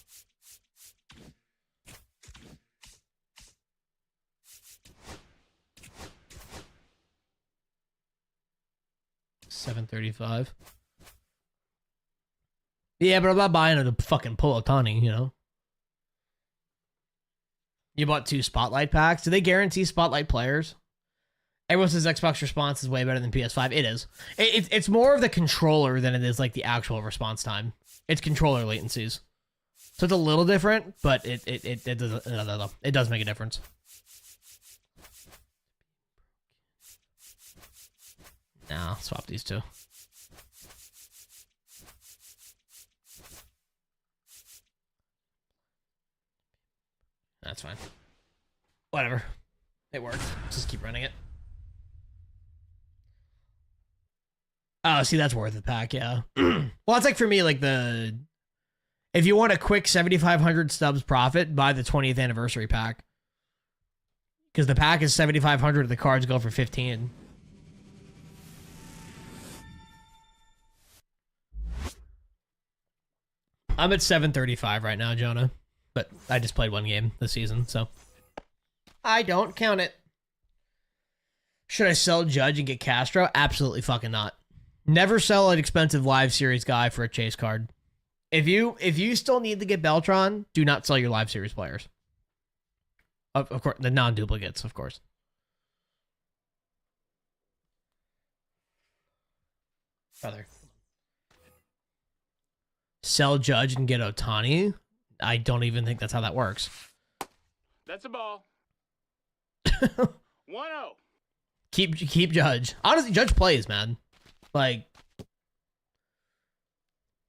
$735. Yeah, but I'm not buying a fucking pull Ohtani, you know? You bought 2 Spotlight packs. Do they guarantee Spotlight players? Everyone says Xbox response is way better than PS5. It is. It's more of the controller than it is like the actual response time. It's controller latencies. So it's a little different, but it does make a difference. Nah, I'll swap these 2. That's fine. Whatever. It worked. Just keep running it. Oh, see, that's worth it, pack, yeah. Well, it's like for me, like if you want a quick 7,500 stubs profit, buy the 20th anniversary pack. Because the pack is 7,500, the cards go for 15. I'm at 735 right now, Jonah. But I just played 1 game this season, so I don't count it. Should I sell Judge and get Castro? Absolutely fucking not. Never sell an expensive live series guy for a chase card. If you still need to get Beltron, do not sell your live series players. Of course, the non-duplicates, of course. Brother. Sell Judge and get Ohtani? I don't even think that's how that works. That's a ball. 1-0. Keep Judge. Honestly, Judge plays, man. Like,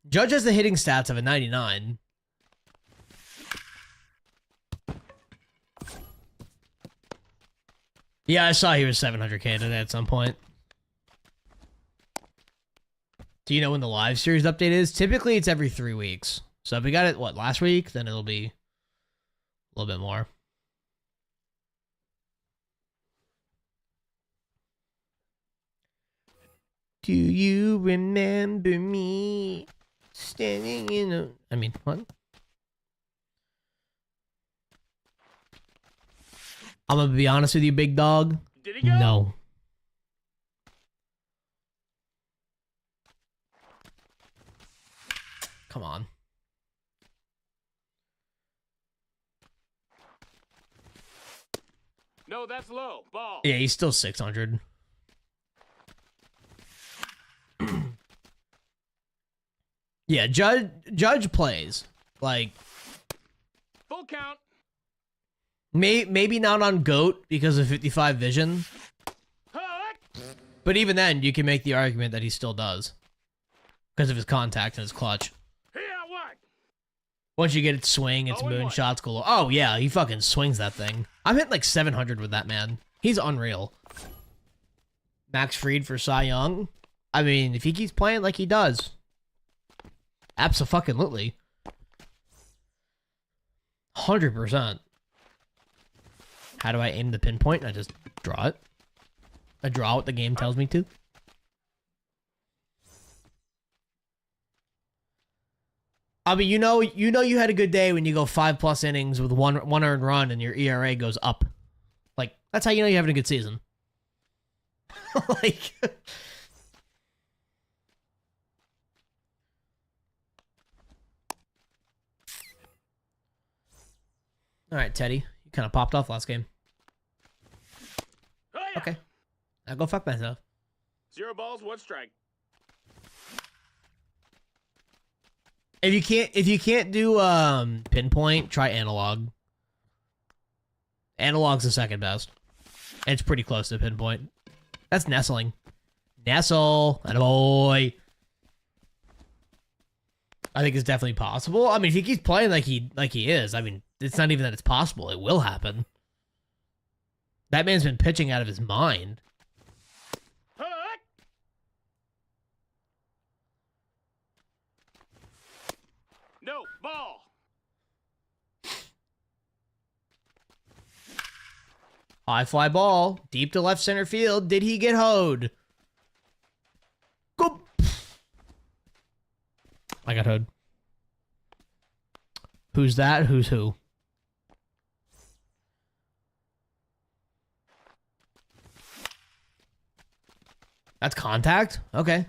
Judge has the hitting stats of a 99. Yeah, I saw he was 700k today at some point. Do you know when the live series update is? Typically, it's every 3 weeks. So if we got it, what, last week? Then it'll be a little bit more. Do you remember me standing in a... I mean, what? I'm gonna be honest with you, big dog. Did he go? No. Come on. No, that's low. Ball. Yeah, he's still 600. Yeah, Judge plays. Like, Full count. maybe not on GOAT because of 55 vision. Hook. But even then, you can make the argument that he still does. Because of his contact and his clutch. Here, what? Once you get it swing, its 0-1. moonshots galore. Oh, yeah, he fucking swings that thing. I'm hitting like 700 with that man. He's unreal. Max Fried for Cy Young. I mean, if he keeps playing like he does. Abso-fucking-lutely. 100%. How do I aim the pinpoint? I just draw it. I draw what the game tells me to. I mean, you know you had a good day when you go 5+ innings with one earned run and your ERA goes up. Like, that's how you know you're having a good season. Like, all right, Teddy, you kind of popped off last game. Oh, yeah. Okay, I'll go fuck myself. 0 balls, 1 strike. If you can't do pinpoint, try analog. Analog's the second best. And it's pretty close to pinpoint. That's nestling. Nestle, attaboy. I think it's definitely possible. I mean, if he keeps playing like he is, I mean, it's not even that it's possible. It will happen. That man's been pitching out of his mind. Hook. No, ball. High fly ball, deep to left center field. Did he get hoed? Go. I got hoed. Who's that? Who's who? That's contact? Okay.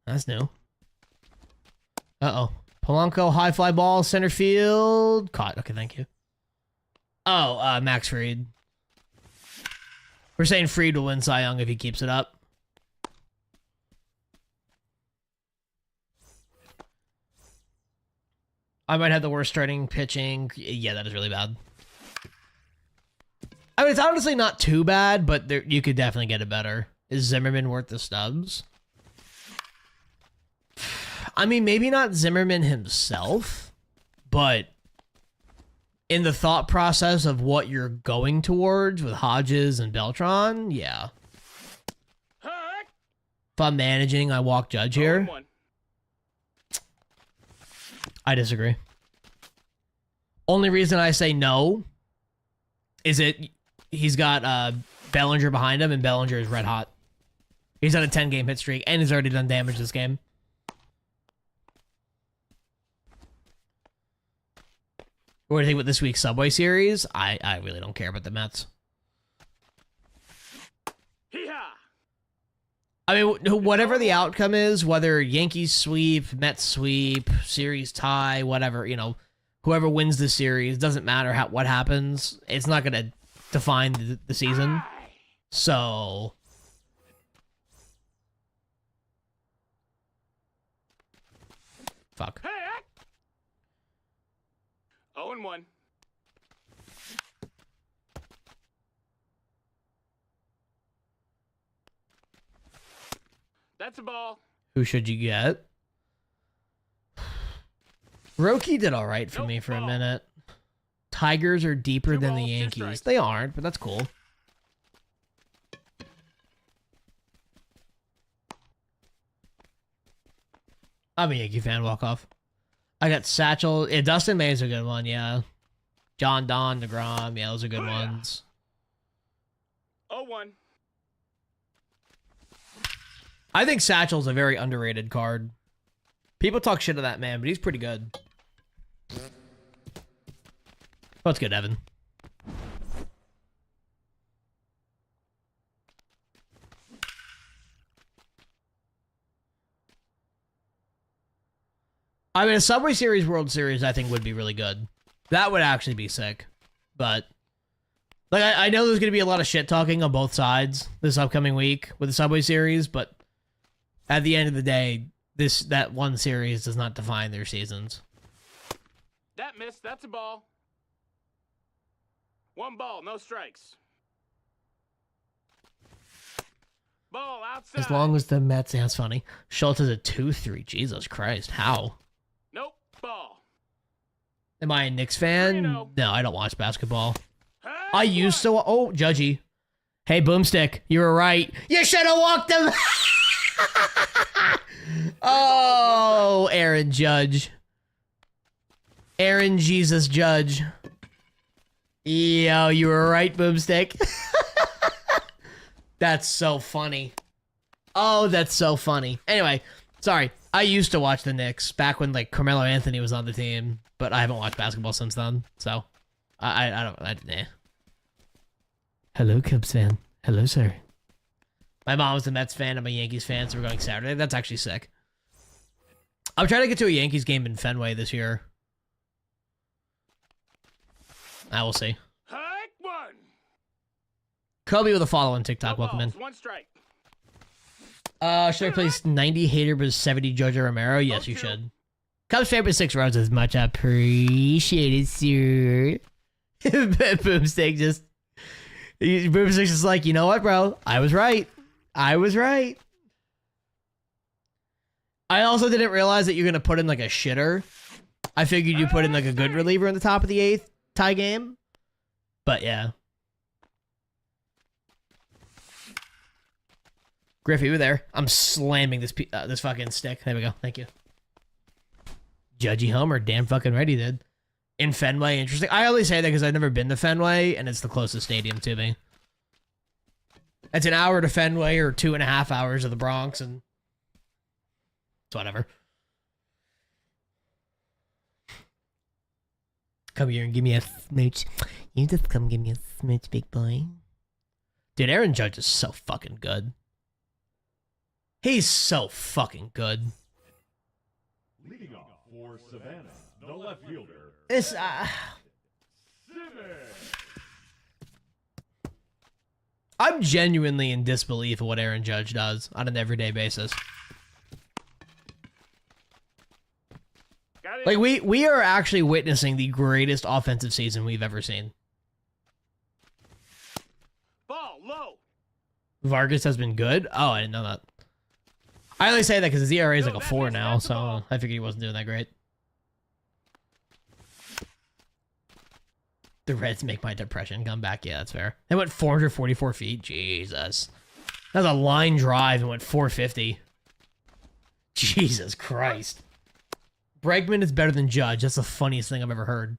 That's new. Uh-oh. Polanco, high fly ball, center field. Caught. Okay, thank you. Oh, Max Fried. We're saying Fried will win Cy Young if he keeps it up. I might have the worst starting pitching. Yeah, that is really bad. I mean, it's honestly not too bad, but there, you could definitely get it better. Is Zimmerman worth the stubs? I mean, maybe not Zimmerman himself, but in the thought process of what you're going towards with Hodges and Beltran, yeah. Hook. If I'm managing, I walk Judge here. 0-1. I disagree. Only reason I say no is he's got Bellinger behind him, and Bellinger is red hot. He's on a 10-game hit streak, and he's already done damage this game. What do you think with this week's Subway Series? I really don't care about the Mets. Hee-haw. I mean, whatever the outcome is, whether Yankees sweep, Mets sweep, series tie, whatever, you know, whoever wins the series, doesn't matter what happens. It's not going to define the season. So, fuck. Hey, 0-1. That's a ball. Who should you get? Roki did all right for Nope, me for a ball. minute. Tigers are deeper 2 than the balls, 2 Yankees. strikes. They aren't, but that's cool. I'm a Yankee fan, walk off. I got Satchel. Yeah, Dustin May's a good one, yeah. John Don, DeGrom, yeah, those are good Oh, yeah. ones. 0-1. I think Satchel's a very underrated card. People talk shit of that man, but he's pretty good. Oh, it's good, Evan. I mean, a Subway Series World Series, I think, would be really good. That would actually be sick. But, like, I know there's going to be a lot of shit talking on both sides this upcoming week with the Subway Series, but at the end of the day, that one series does not define their seasons. That missed. That's a ball. 1 ball, no strikes. Ball outside. As long as the Mets, that's funny. Schultz is a 2-3. Jesus Christ. How? Nope. Ball. Am I a Knicks fan? 3-0. No, I don't watch basketball. Hey, I used to. Oh, Judgy. Hey, Boomstick, you were right. You should have walked him. Oh, Aaron Judge. Aaron Jesus Judge. Yo, you were right, Boomstick. That's so funny. Oh, that's so funny. Anyway, sorry. I used to watch the Knicks back when, like, Carmelo Anthony was on the team, but I haven't watched basketball since then, so nah. Hello, Cubs fan. Hello, sir. My mom was a Mets fan. I'm a Yankees fan, so we're going Saturday. That's actually sick. I'm trying to get to a Yankees game in Fenway this year. I will see. Hike 1. Kobe with a follow on TikTok. No Welcome in. balls, 1 strike. Should I place 90 hater but 70 Jojo Romero? Yes, you should. Cubs favorite 6 roses. Much appreciated, sir. Boomstick Boomstick's just like, you know what, bro? I was right. I was right. I also didn't realize that you're going to put in like a shitter. I figured you put in like a good reliever in the top of the 8th tie game. But yeah. Griffey, you were there. I'm slamming this this fucking stick. There we go. Thank you. Judgy Homer, damn fucking ready, dude. In Fenway, interesting. I only say that because I've never been to Fenway, and it's the closest stadium to me. It's an hour to Fenway or 2.5 hours to the Bronx, and it's whatever. Come here and give me a smooch. You just come give me a smooch, big boy. Dude, Aaron Judge is so fucking good. He's so fucking good. Leading off for Savannah, the left fielder. It's I'm genuinely in disbelief of what Aaron Judge does on an everyday basis. Got it. Like we are actually witnessing the greatest offensive season we've ever seen. Ball low. Vargas has been good. Oh, I didn't know that. I only say that because his ERA is like a 4 now, so I figured he wasn't doing that great. The Reds make my depression come back. Yeah, that's fair. They went 444 feet. Jesus. That was a line drive and went 450. Jesus Christ. Bregman is better than Judge. That's the funniest thing I've ever heard.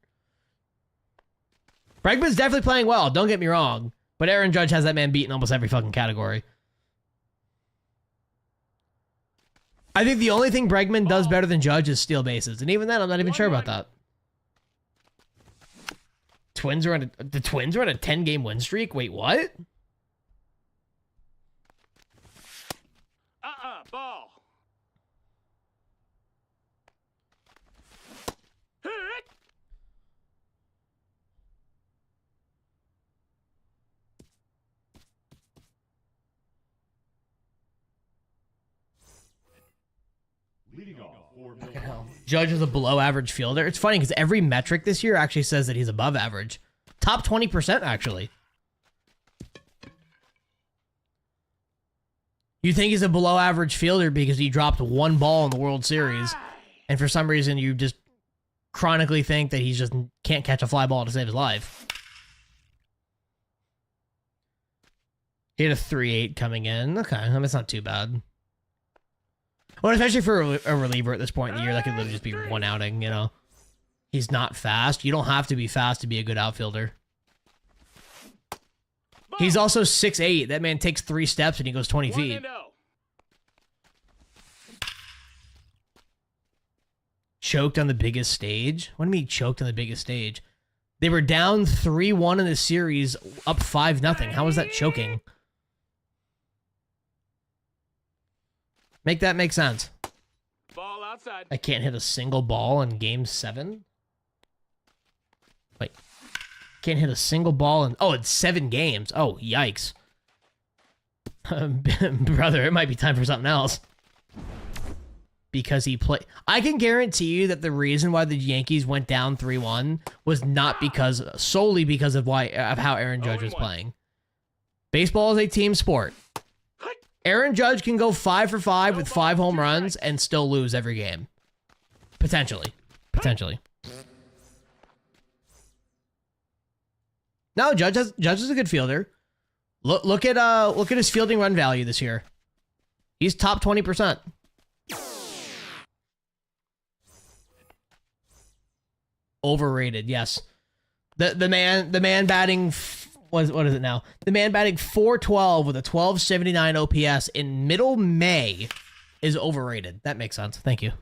Bregman's definitely playing well. Don't get me wrong. But Aaron Judge has that man beat in almost every fucking category. I think the only thing Bregman does better than Judge is steal bases. And even then, I'm not even sure about that. The Twins are on a 10-game win streak? Wait, what? Ball. Hit. Leading off for Milwaukee. Judge is a below average fielder. It's funny because every metric this year actually says that he's above average. Top 20%, actually. You think he's a below average fielder because he dropped 1 ball in the World Series, and for some reason you just chronically think that he just can't catch a fly ball to save his life. He had a 3.8 coming in. Okay, I mean, it's not too bad. Well, especially for a reliever at this point in the year, that could literally just be 1 outing, you know? He's not fast. You don't have to be fast to be a good outfielder. He's also 6'8". That man takes 3 steps and he goes 20 feet. 1-0. choked on the biggest stage. What do you mean choked on the biggest stage? They were down 3-1 in the series, up 5-0. How is that choking? Make that make sense. Ball outside. I can't hit a single ball in Game 7? Wait. Can't hit a single ball in... Oh, it's 7 games. Oh, yikes. Brother, it might be time for something else. Because he played... I can guarantee you that the reason why the Yankees went down 3-1 was not solely because of how Aaron Judge was playing. Baseball is a team sport. Aaron Judge can go 5 for 5 with 5 home runs and still lose every game. Potentially. No, Judge is a good fielder. Look at his fielding run value this year. He's top 20%. Overrated, yes. The man batting what is it now? The man batting 412 with a 1279 OPS in middle May is overrated. That makes sense. Thank you.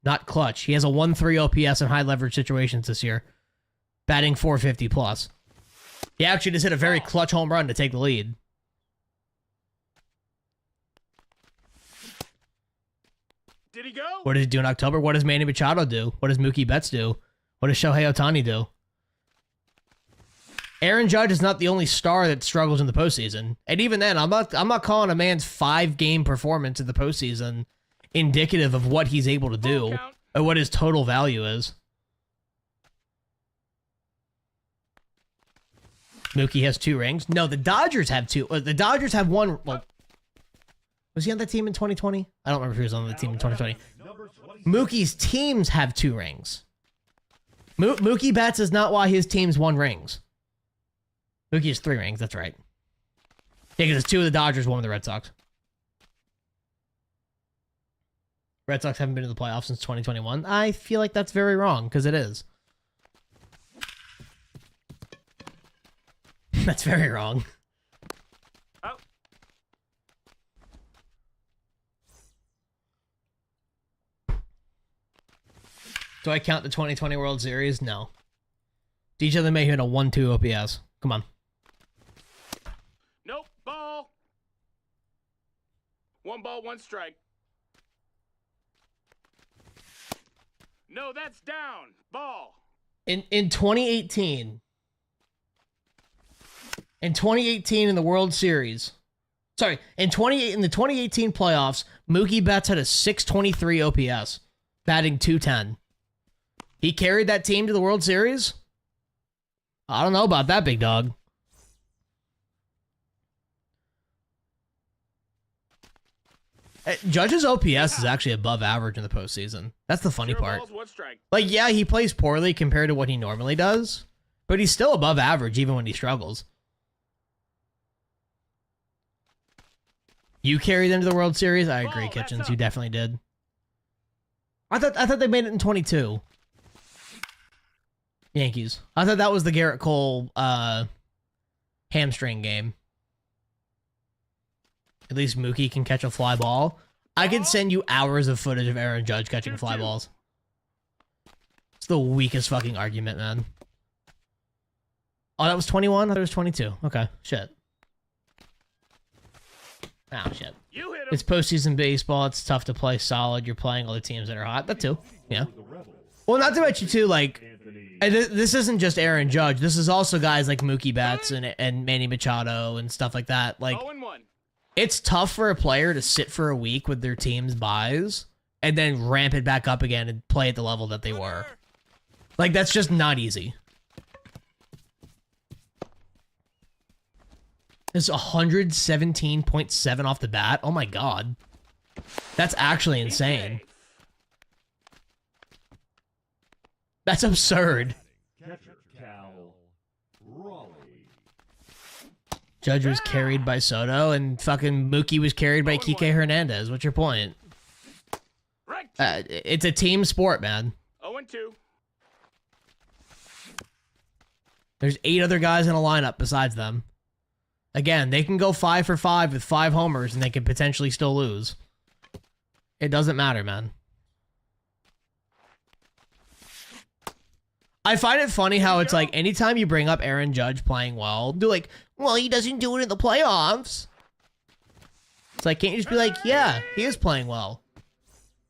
Not clutch. He has a 1-3 OPS in high leverage situations this year. Batting 450 plus. He actually just hit a very clutch home run to take the lead. Did he go? What did he do in October? What does Manny Machado do? What does Mookie Betts do? What does Shohei Ohtani do? Aaron Judge is not the only star that struggles in the postseason. And even then, I'm not calling a man's 5-game performance in the postseason indicative of what he's able to do or what his total value is. Mookie has 2 rings. No, the Dodgers have 2. The Dodgers have 1. Well, was he on that team in 2020? I don't remember if he was on the team in 2020. Mookie's teams have 2 rings. Mookie Betts is not why his teams won rings. Mookie has 3 rings. That's right. Yeah, because it's 2 of the Dodgers, 1 of the Red Sox. Red Sox haven't been to the playoffs since 2021. I feel like that's very wrong, because it is. That's very wrong. Oh. Do I count the 2020 World Series? No. DJ LeMahieu hit a 1-2 OPS. Come on. Nope. Ball. 1 ball, 1 strike. No, that's down. Ball. In 2018... In 2018 in the World Series, sorry, in the 2018 playoffs, Mookie Betts had a 623 OPS, batting 210. He carried that team to the World Series? I don't know about that, big dog. Judge's OPS is actually above average in the postseason. That's the funny 0 part. balls, 1 strike. Like, yeah, he plays poorly compared to what he normally does, but he's still above average even when he struggles. You carried them to the World Series? I agree, Kitchens. You definitely did. I thought they made it in 22. Yankees. I thought that was the Garrett Cole hamstring game. At least Mookie can catch a fly ball. I could send you hours of footage of Aaron Judge catching fly balls. It's the weakest fucking argument, man. Oh, that was 21? I thought it was 22. Okay, shit. Oh, shit. You hit him. It's postseason baseball. It's tough to play solid. You're playing all the teams that are hot. That too. Yeah. Well, not to mention, too, like, and this isn't just Aaron Judge. This is also guys like Mookie Betts and Manny Machado and stuff like that. Like, 0-1. it's tough for a player to sit for a week with their team's buys and then ramp it back up again and play at the level that they were. Like, that's just not easy. It's 117.7 off the bat. Oh my god. That's actually insane. That's absurd. Catcher Cal Raleigh. Judge was carried by Soto, and fucking Mookie was carried by Kike Hernandez. What's your point? Right. It's a team sport, man. 0-2. There's 8 other guys in a lineup besides them. Again, they can go 5 for 5 with 5 homers, and they can potentially still lose. It doesn't matter, man. I find it funny how it's like anytime you bring up Aaron Judge playing well, they're like, well, he doesn't do it in the playoffs. It's like, can't you just be like, yeah, he is playing well.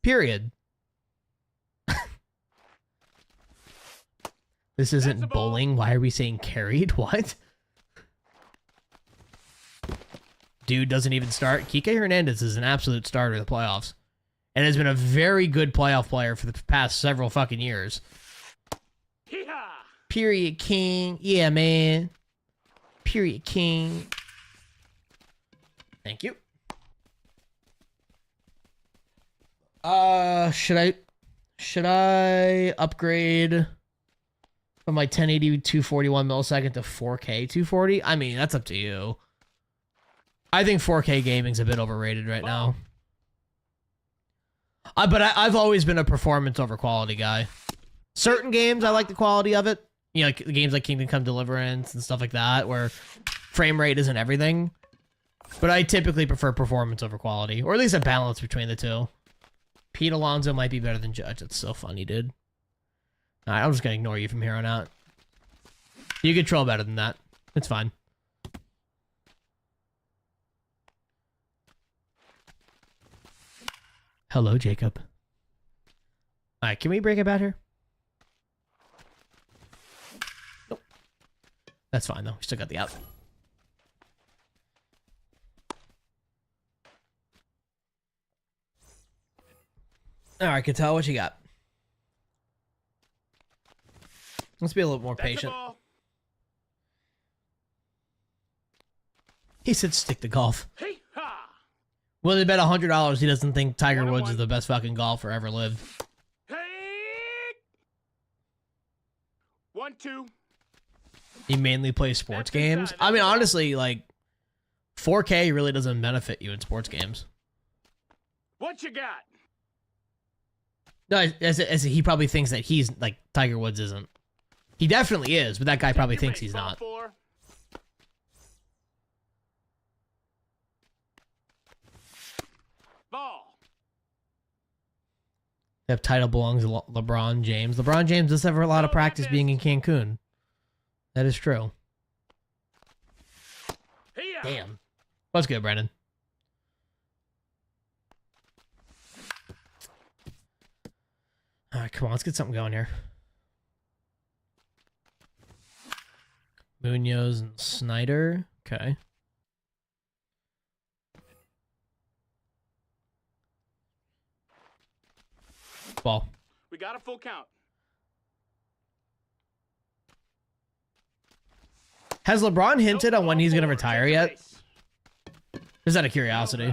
Period. This isn't bowling. Why are we saying carried? What? Dude doesn't even start. Kike Hernandez is an absolute starter in the playoffs. And has been a very good playoff player for the past several fucking years. Period king. Yeah, man. Period king. Thank you. Should I upgrade from my 1080 241 millisecond to 4K 240? I mean, that's up to you. I think 4K gaming's a bit overrated right now. But I've always been a performance over quality guy. Certain games, I like the quality of it. You know, like the games like Kingdom Come Deliverance and stuff like that, where frame rate isn't everything. But I typically prefer performance over quality, or at least a balance between the two. Pete Alonso might be better than Judge. That's so funny, dude. Alright, I'm just gonna ignore you from here on out. You control better than that. It's fine. Hello, Jacob. Alright, can we break it out here? Nope. That's fine, though. We still got the out. Alright, Cattell, what you got? Let's be a little more patient. He said stick to golf. Well, they bet $100 he doesn't think Tiger Woods is the best fucking golfer ever lived. 1-2. He mainly plays sports games. I mean, honestly, like, 4K really doesn't benefit you in sports games. What you got? No, as he probably thinks that he's, like, Tiger Woods isn't. He definitely is, but that guy probably thinks he's not. Ball. That title belongs to LeBron James. LeBron James does have a lot of practice being in Cancun. That is true. Damn. What's good, Brendan? All right, come on, let's get something going here. Munoz and Snyder. Okay. Ball. We got a full count. Has LeBron hinted on when he's going to retire yet? Just out of curiosity.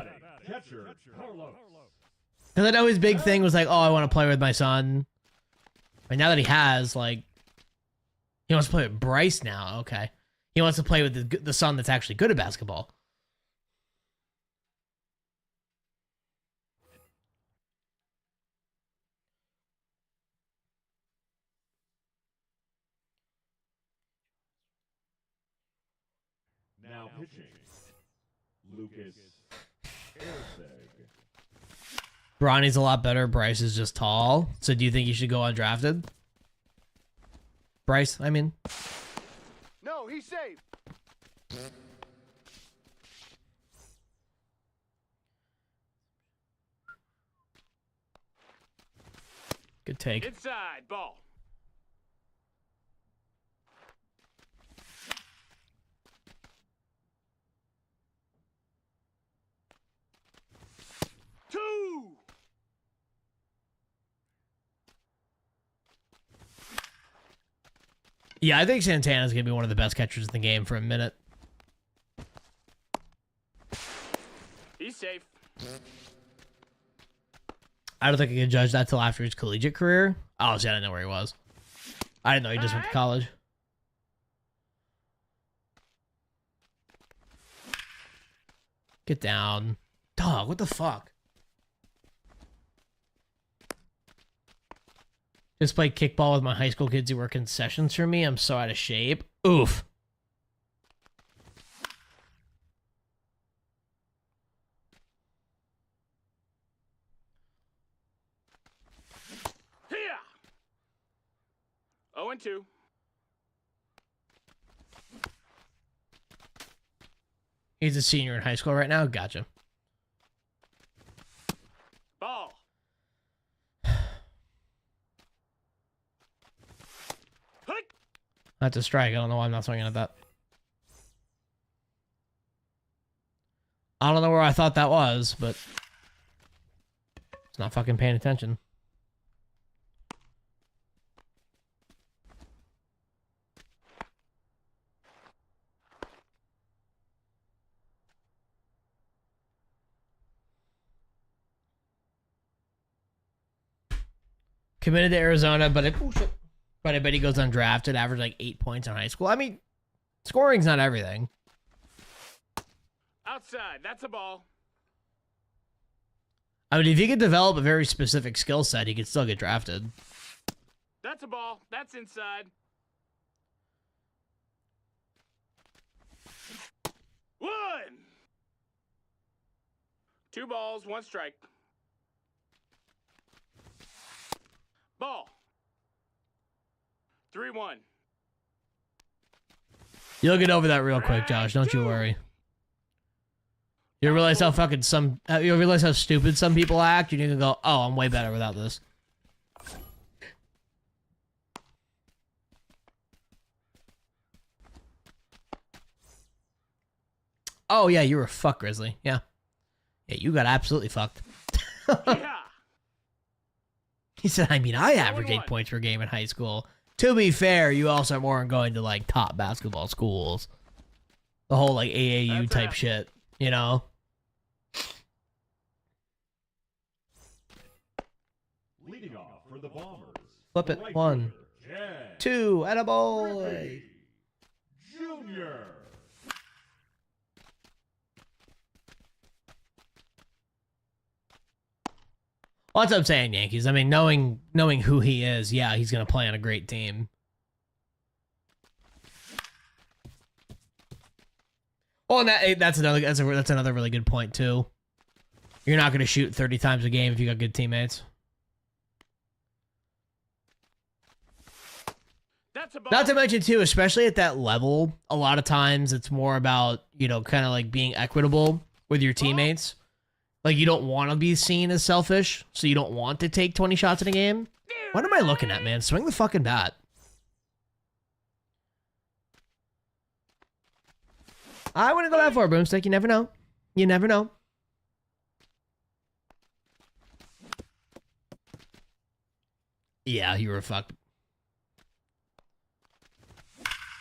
Because I know his big thing was like, oh, I want to play with my son. And now that he has, like, he wants to play with Bryce now. Okay. He wants to play with the son that's actually good at basketball. Now pitching, Lucas Erceg. Bronny's a lot better. Bryce is just tall. So do you think he should go undrafted? Bryce, I mean. No, he's safe. Good take. Inside ball. Two. Yeah, I think Santana's going to be one of the best catchers in the game for a minute. He's safe. I don't think I can judge that till after his collegiate career. Oh, see, I didn't know where he was. I didn't know he just went to college. Get down. Dog, what the fuck? Just play kickball with my high school kids who work concessions for me. I'm so out of shape. Oof. Here. 1-2. He's a senior in high school right now. Gotcha. Ball. Hut. That's a strike. I don't know why I'm not swinging at that. I don't know where I thought that was, but it's not fucking paying attention. Committed to Arizona, but I bet he goes undrafted, averaged like 8 points in high school. I mean, scoring's not everything. Outside. That's a ball. I mean, if he could develop a very specific skill set, he could still get drafted. That's a ball. That's inside. One. 2 balls, 1 strike. Ball. 3-1. You'll get over that real quick, Josh. Don't you worry. You'll realize how you'll realize how stupid some people act. You can go, oh, I'm way better without this. Oh yeah, you were fucked, Grizzly. Yeah. Yeah, you got absolutely fucked. Yeah. He said, I mean, I averaged 8 1-1. points per game in high school. To be fair, you also weren't going to, like, top basketball schools. The whole, like, AAU That's type it. shit, you know? Leading off for the Bombers. Flip the it. right 1, fielder, Jen 2, attaboy. Griffey Jr. Well, that's what I'm saying, Yankees. I mean, knowing who he is, yeah, he's going to play on a great team. Oh, and that's another really good point, too. You're not going to shoot 30 times a game if you got good teammates. That's a ball. Not to mention, too, especially at that level, a lot of times it's more about, you know, kind of like being equitable with your teammates. Like, you don't want to be seen as selfish, so you don't want to take 20 shots in a game. What am I looking at, man? Swing the fucking bat. I wouldn't go that far, Boomstick. You never know. You never know. Yeah, you were fucked.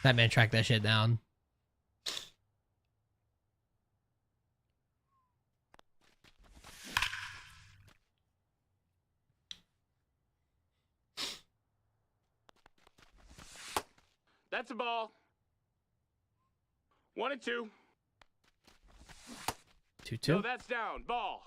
That man tracked that shit down. That's a ball. 1-2. 2-2. No, that's down. Ball.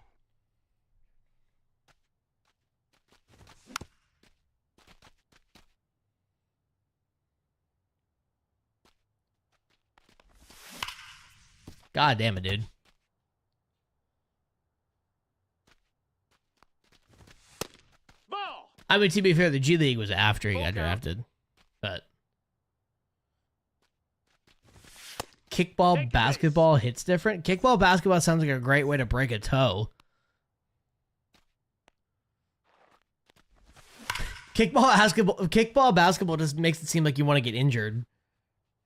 God damn it, dude. Ball. I mean, to be fair, the G League was after he Full got count. drafted. But kickball, Take your basketball hits different. Kickball, basketball sounds like a great way to break a toe. Kickball, basketball just makes it seem like you want to get injured.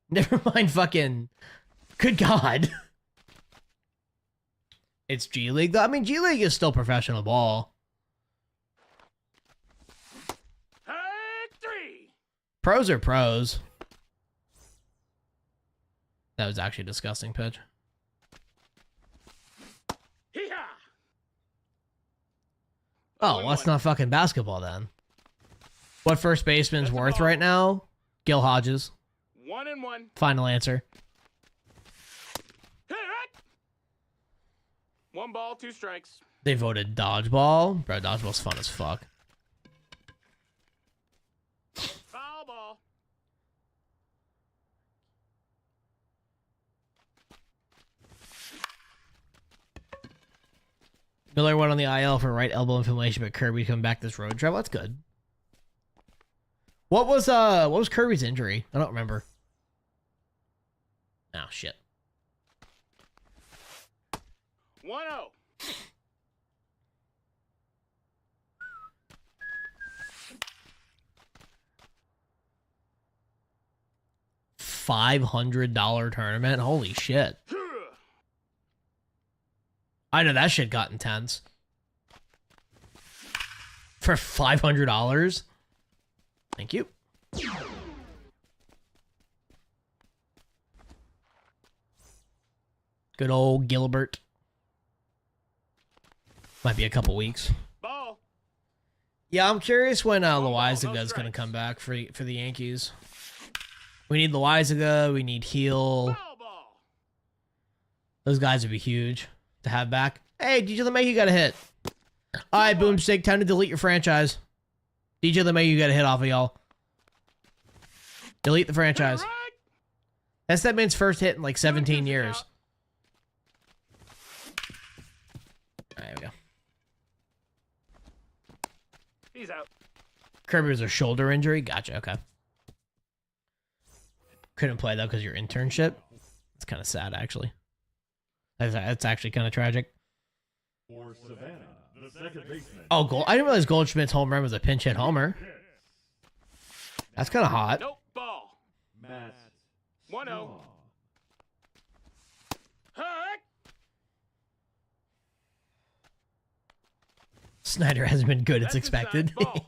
Never mind fucking... Good God. It's G League, though. I mean, G League is still professional ball. Hey, 3. Pros are pros. That was actually a disgusting pitch. Hee-haw. Oh, well, that's 0-1. not fucking basketball then. What first baseman's That's a worth ball. right now? Gil Hodges. 1-1. Final answer. Hit it. 1 ball, 2 strikes. They voted dodgeball. Bro, dodgeball's fun as fuck. Foul ball. Miller went on the IL for right elbow inflammation, but Kirby coming back this road travel. That's good. What was Kirby's injury? I don't remember. Oh shit. 1-0. $500 tournament. Holy shit. I know that shit got intense. For $500? Thank you. Good old Gilbert. Might be a couple weeks. Ball. Yeah, I'm curious when ball, Loizaga is going to come back for the Yankees. We need Loizaga. We need Heel. Ball. Those guys would be huge to have back. Hey, DJ LeMahieu got a hit. All right, Boomstick, time to delete your franchise. DJ LeMahieu got a hit off of y'all. Delete the franchise. Right. That's that man's first hit in like 17 years. There we go. He's out. Kirby was a shoulder injury. Gotcha. Okay. Couldn't play though because of your internship. It's kind of sad, actually. That's actually kind of tragic. For Savannah, the second baseman. Oh, I didn't realize Goldschmidt's home run was a pinch hit homer. That's kind of hot. Nope. Ball. Matt 1-0. Straw. Heck. Snyder hasn't been good as That's expected. inside ball.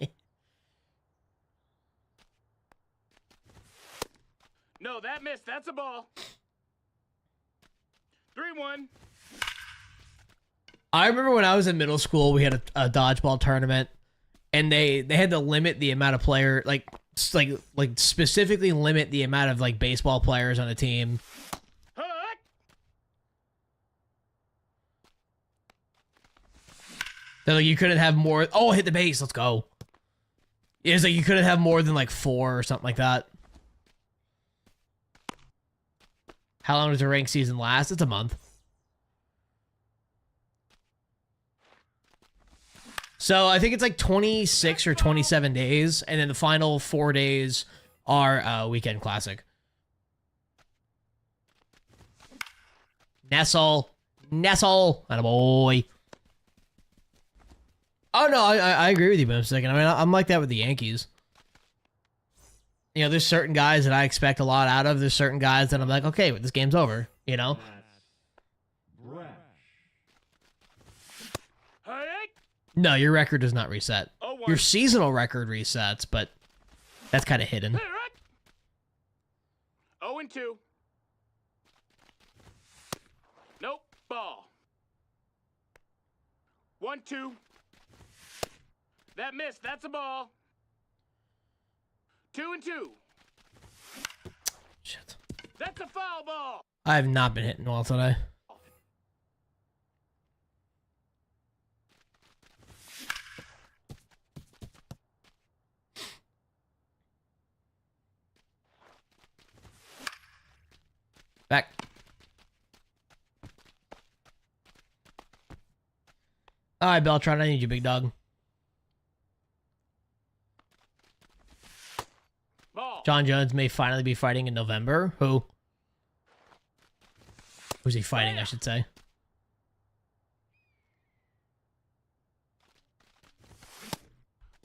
No, that missed. That's a ball. 3-1. I remember when I was in middle school, we had a dodgeball tournament, and they had to limit the amount of player, like specifically limit the amount of like baseball players on a team. Heck. They're like, you couldn't have more. Oh, hit the base. Let's go. It's like you couldn't have more than like 4 or something like that. How long does the rank season last? It's a month. So I think it's like 26 or 27 days, and then the final 4 days are Weekend Classic. Nestle, attaboy. Oh no, I agree with you, Boomstick. I mean, I'm like that with the Yankees. You know, there's certain guys that I expect a lot out of. There's certain guys that I'm like, okay, this game's over. You know. Brash. Heck. No, your record does not reset. 0-1. Your seasonal record resets, but that's kind of hidden. Heck. 0-2. Nope. Ball. 1-2. That missed. That's a ball. 2-2. Shit. That's a foul ball. I have not been hitting well today. Back. All right, Beltron, I need you, big dog. Ball. John Jones may finally be fighting in November. Who? Who's he fighting, I should say?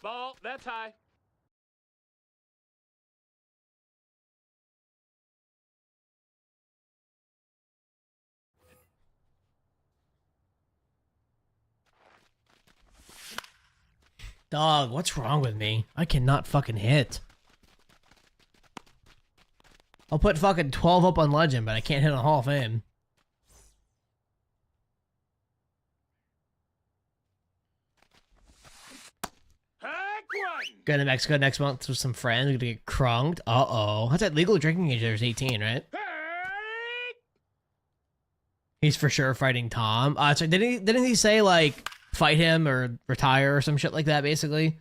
Ball. That's high. Dog, what's wrong with me? I cannot fucking hit. I'll put fucking 12 up on Legend, but I can't hit on Hall of Fame. Heck one. Going to Mexico next month with some friends. We're gonna get crunked. Uh-oh. That's that legal drinking age? There's 18, right? Heck. He's for sure fighting Tom. So didn't he say, like, fight him or retire or some shit like that, basically?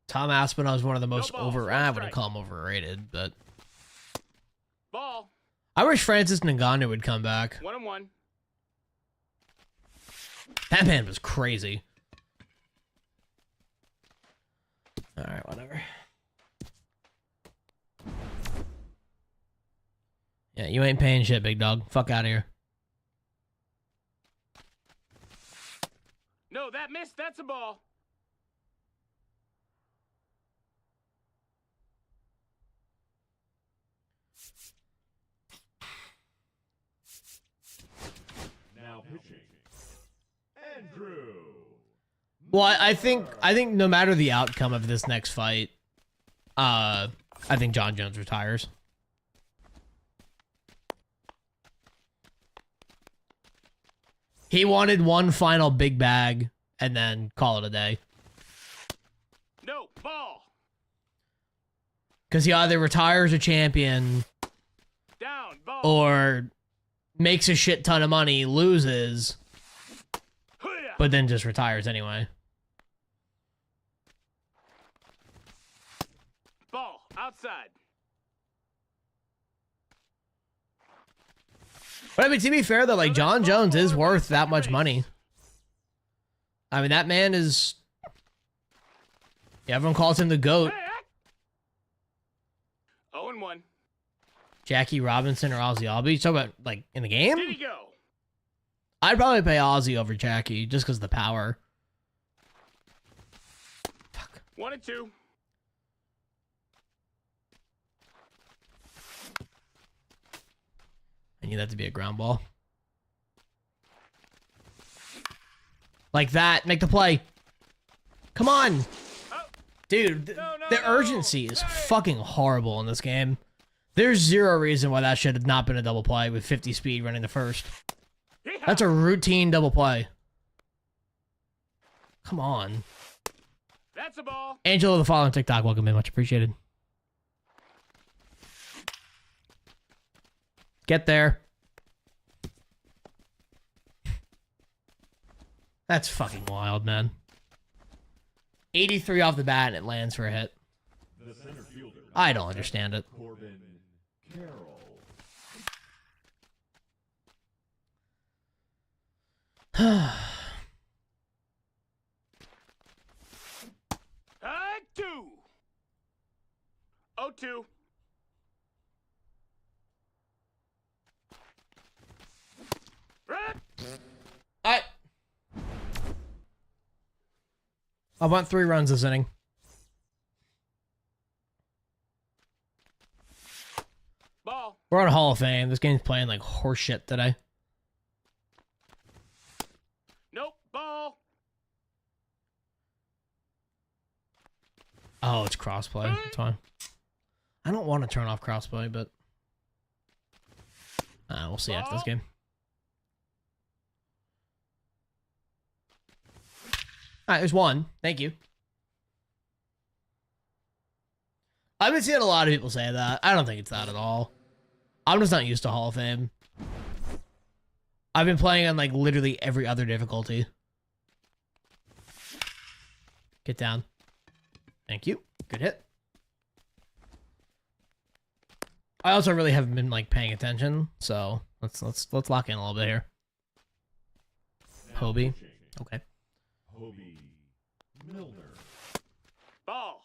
Tom Aspinall is one of the most balls, I one wouldn't strike. call him overrated, but Ball. I wish Francis Ngannou would come back. 1-1. That man was crazy. All right, whatever. Yeah, you ain't paying shit, big dog. Fuck out of here. No, that missed. That's a ball. Now pitching. Andrew. Well, I think no matter the outcome of this next fight, I think John Jones retires. He wanted one final big bag and then call it a day. No, ball. Because he either retires a champion Down, ball. or makes a shit ton of money, loses, Hoo-yah. but then just retires anyway. Ball, outside. But I mean, to be fair though, like John Jones is worth that much money. I mean, that man is. Yeah, everyone calls him the GOAT. Hey, 0-1. Jackie Robinson or Ozzy Albies. You talk about like in the game? Did he go? I'd probably pay Ozzy over Jackie just because of the power. Fuck. 1-2. I need that to be a ground ball. Like that. Make the play. Come on. Oh, Dude, the urgency is fucking horrible in this game. There's zero reason why that should have not been a double play with 50 speed running the first. Yeehaw. That's a routine double play. Come on. That's a ball. Angelo the following TikTok, welcome in, much appreciated. Get there. That's fucking wild, man. 83 off the bat and it lands for a hit. The center fielder. I don't understand it. Corbin Carroll. Two. 0-2. I want 3 runs this inning. Ball. We're on Hall of Fame. This game's playing like horseshit today. Nope. Ball. Oh, it's crossplay. That's fine. I don't want to turn off crossplay, but we'll see after this game. All right, there's one. Thank you. I've been seeing a lot of people say that. I don't think it's that at all. I'm just not used to Hall of Fame. I've been playing on like literally every other difficulty. Get down. Thank you. Good hit. I also really haven't been like paying attention, so let's lock in a little bit here. Now Hobie. pitching. Okay. Hobie Milner. Ball.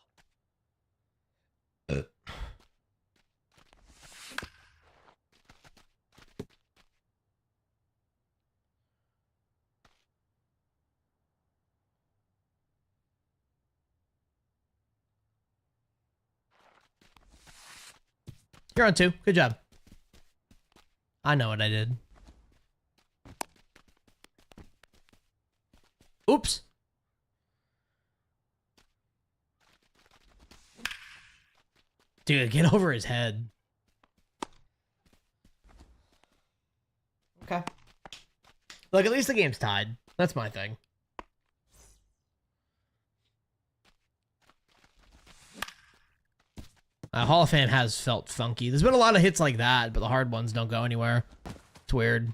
You're on 2. Good job. I know what I did. Oops. Dude, get over his head. Okay. Look, at least the game's tied. That's my thing. Hall of Fame has felt funky. There's been a lot of hits like that, but the hard ones don't go anywhere. It's weird.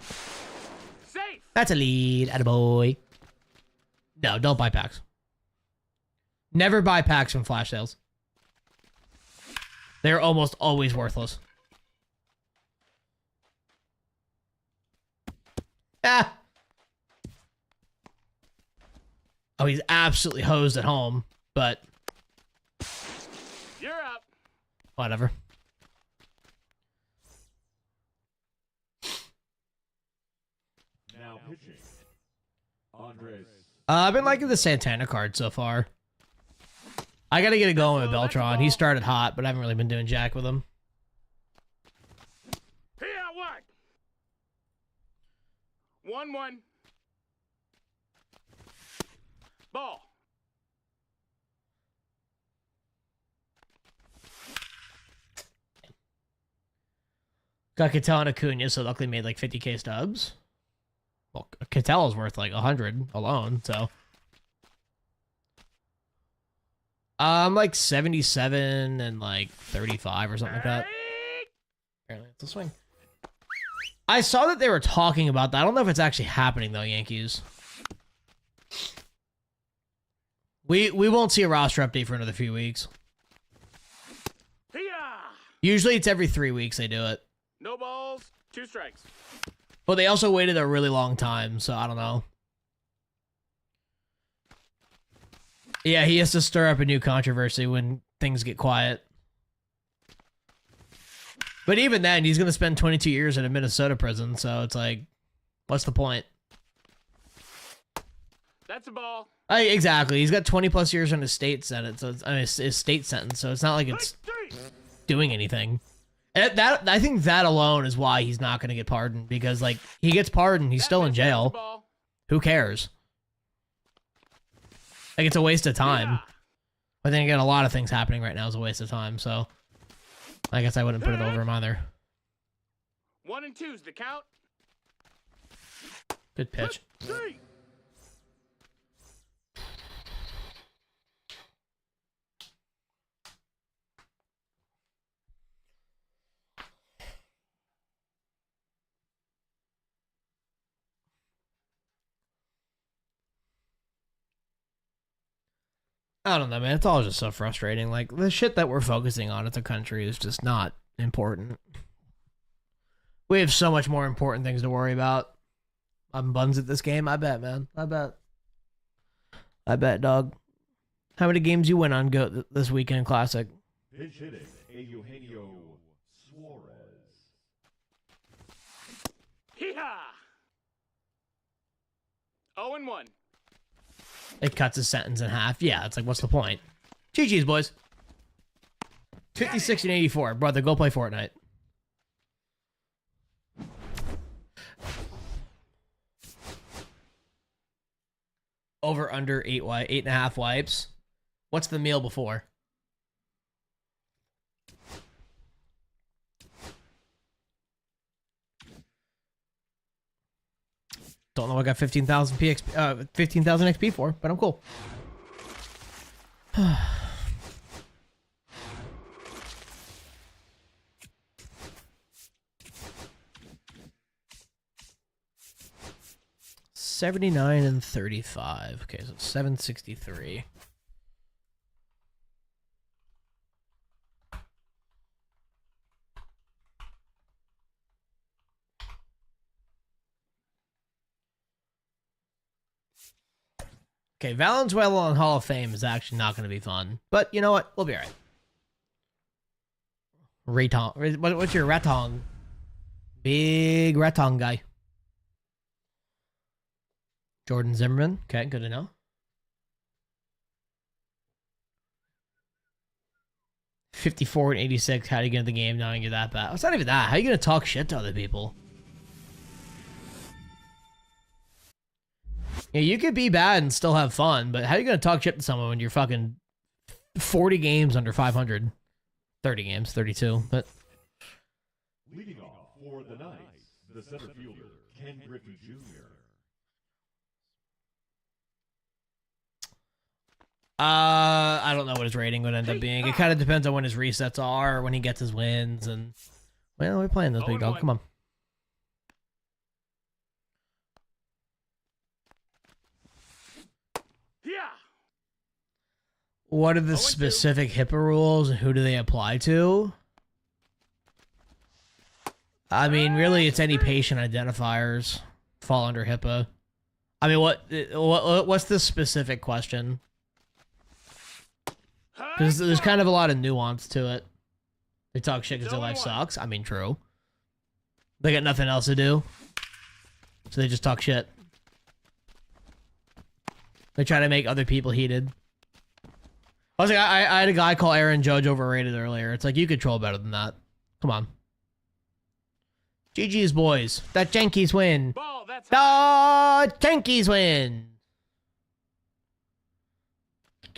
Safe. That's a lead. Attaboy. No, don't buy packs. Never buy packs from flash sales. They're almost always worthless. Ah. Oh, he's absolutely hosed at home, but You're up. whatever. Now pitching. Andres. I've been liking the Santana card so far. I gotta get it going with Beltron. He started hot, but I haven't really been doing jack with him. Here, what? 1-1. Ball. Got Cattell and Acuna, so luckily made like 50k stubs. Well, Cattell is worth like 100 alone, so. I'm like 77 and like 35 or something like that. Apparently it's a swing. I saw that they were talking about that. I don't know if it's actually happening though, Yankees. We won't see a roster update for another few weeks. Here. Usually it's every 3 weeks they do it. No balls, 2 strikes. But they also waited a really long time, so I don't know. Yeah, he has to stir up a new controversy when things get quiet. But even then, he's going to spend 22 years in a Minnesota prison, so it's like, what's the point? That's a ball. Exactly. He's got 20 plus years on his state sentence, so his state sentence, so it's not like it's doing anything. And that I think that alone is why he's not going to get pardoned, because like he gets pardoned, he's still in jail. Who cares? Like it's a waste of time. But then again, a lot of things happening right now is a waste of time, so I guess I wouldn't put it over him either. 1 and 2's the count. Good pitch. 3. I don't know, man. It's all just so frustrating. Like, the shit that we're focusing on as a country is just not important. We have so much more important things to worry about. I'm buns at this game. I bet, man. I bet, dog. How many games you win on Go this weekend Classic? Pitch hitting. Eugenio Suarez. Hee-haw. 0 and 1. It cuts his sentence in half. Yeah, it's like, what's the point? GG's, boys. 56 and 84. Brother, go play Fortnite. Over, under, 8.5 wipes. What's the meal before? Don't know what I got 15,000 PXP, 15,000 XP for, but I'm cool. $79 and $35. Okay, so $763. Okay, Valenzuela on Hall of Fame is actually not going to be fun. But you know what? We'll be alright. Ratong. What's your Ratong? Big Ratong guy. Jordan Zimmerman. Okay, good to know. 54 and 86. How do you get in the game knowing you're that bad? It's not even that. How are you going to talk shit to other people? Yeah, you could be bad and still have fun, but how are you going to talk shit to someone when you're fucking 40 games under 500? 30 games, 32, but... Leading off for the Knights, the center fielder, Ken Griffey Jr. I don't know what his rating would end up being. It kind of depends on when his resets are, when he gets his wins, and... Well, we're playing this big dog. Come on. what are the 0-2. specific HIPAA rules and who do they apply to? I mean, really, it's any patient identifiers fall under HIPAA. I mean, what's the specific question? Because there's kind of a lot of nuance to it. They talk shit because their life sucks. I mean, true. They got nothing else to do, so they just talk shit. They try to make other people heated. I was like, I had a guy call Aaron Judge overrated earlier. It's like, you control better than that. Come on. GG's, boys. That Yankees win. Ball, that's The Yankees win.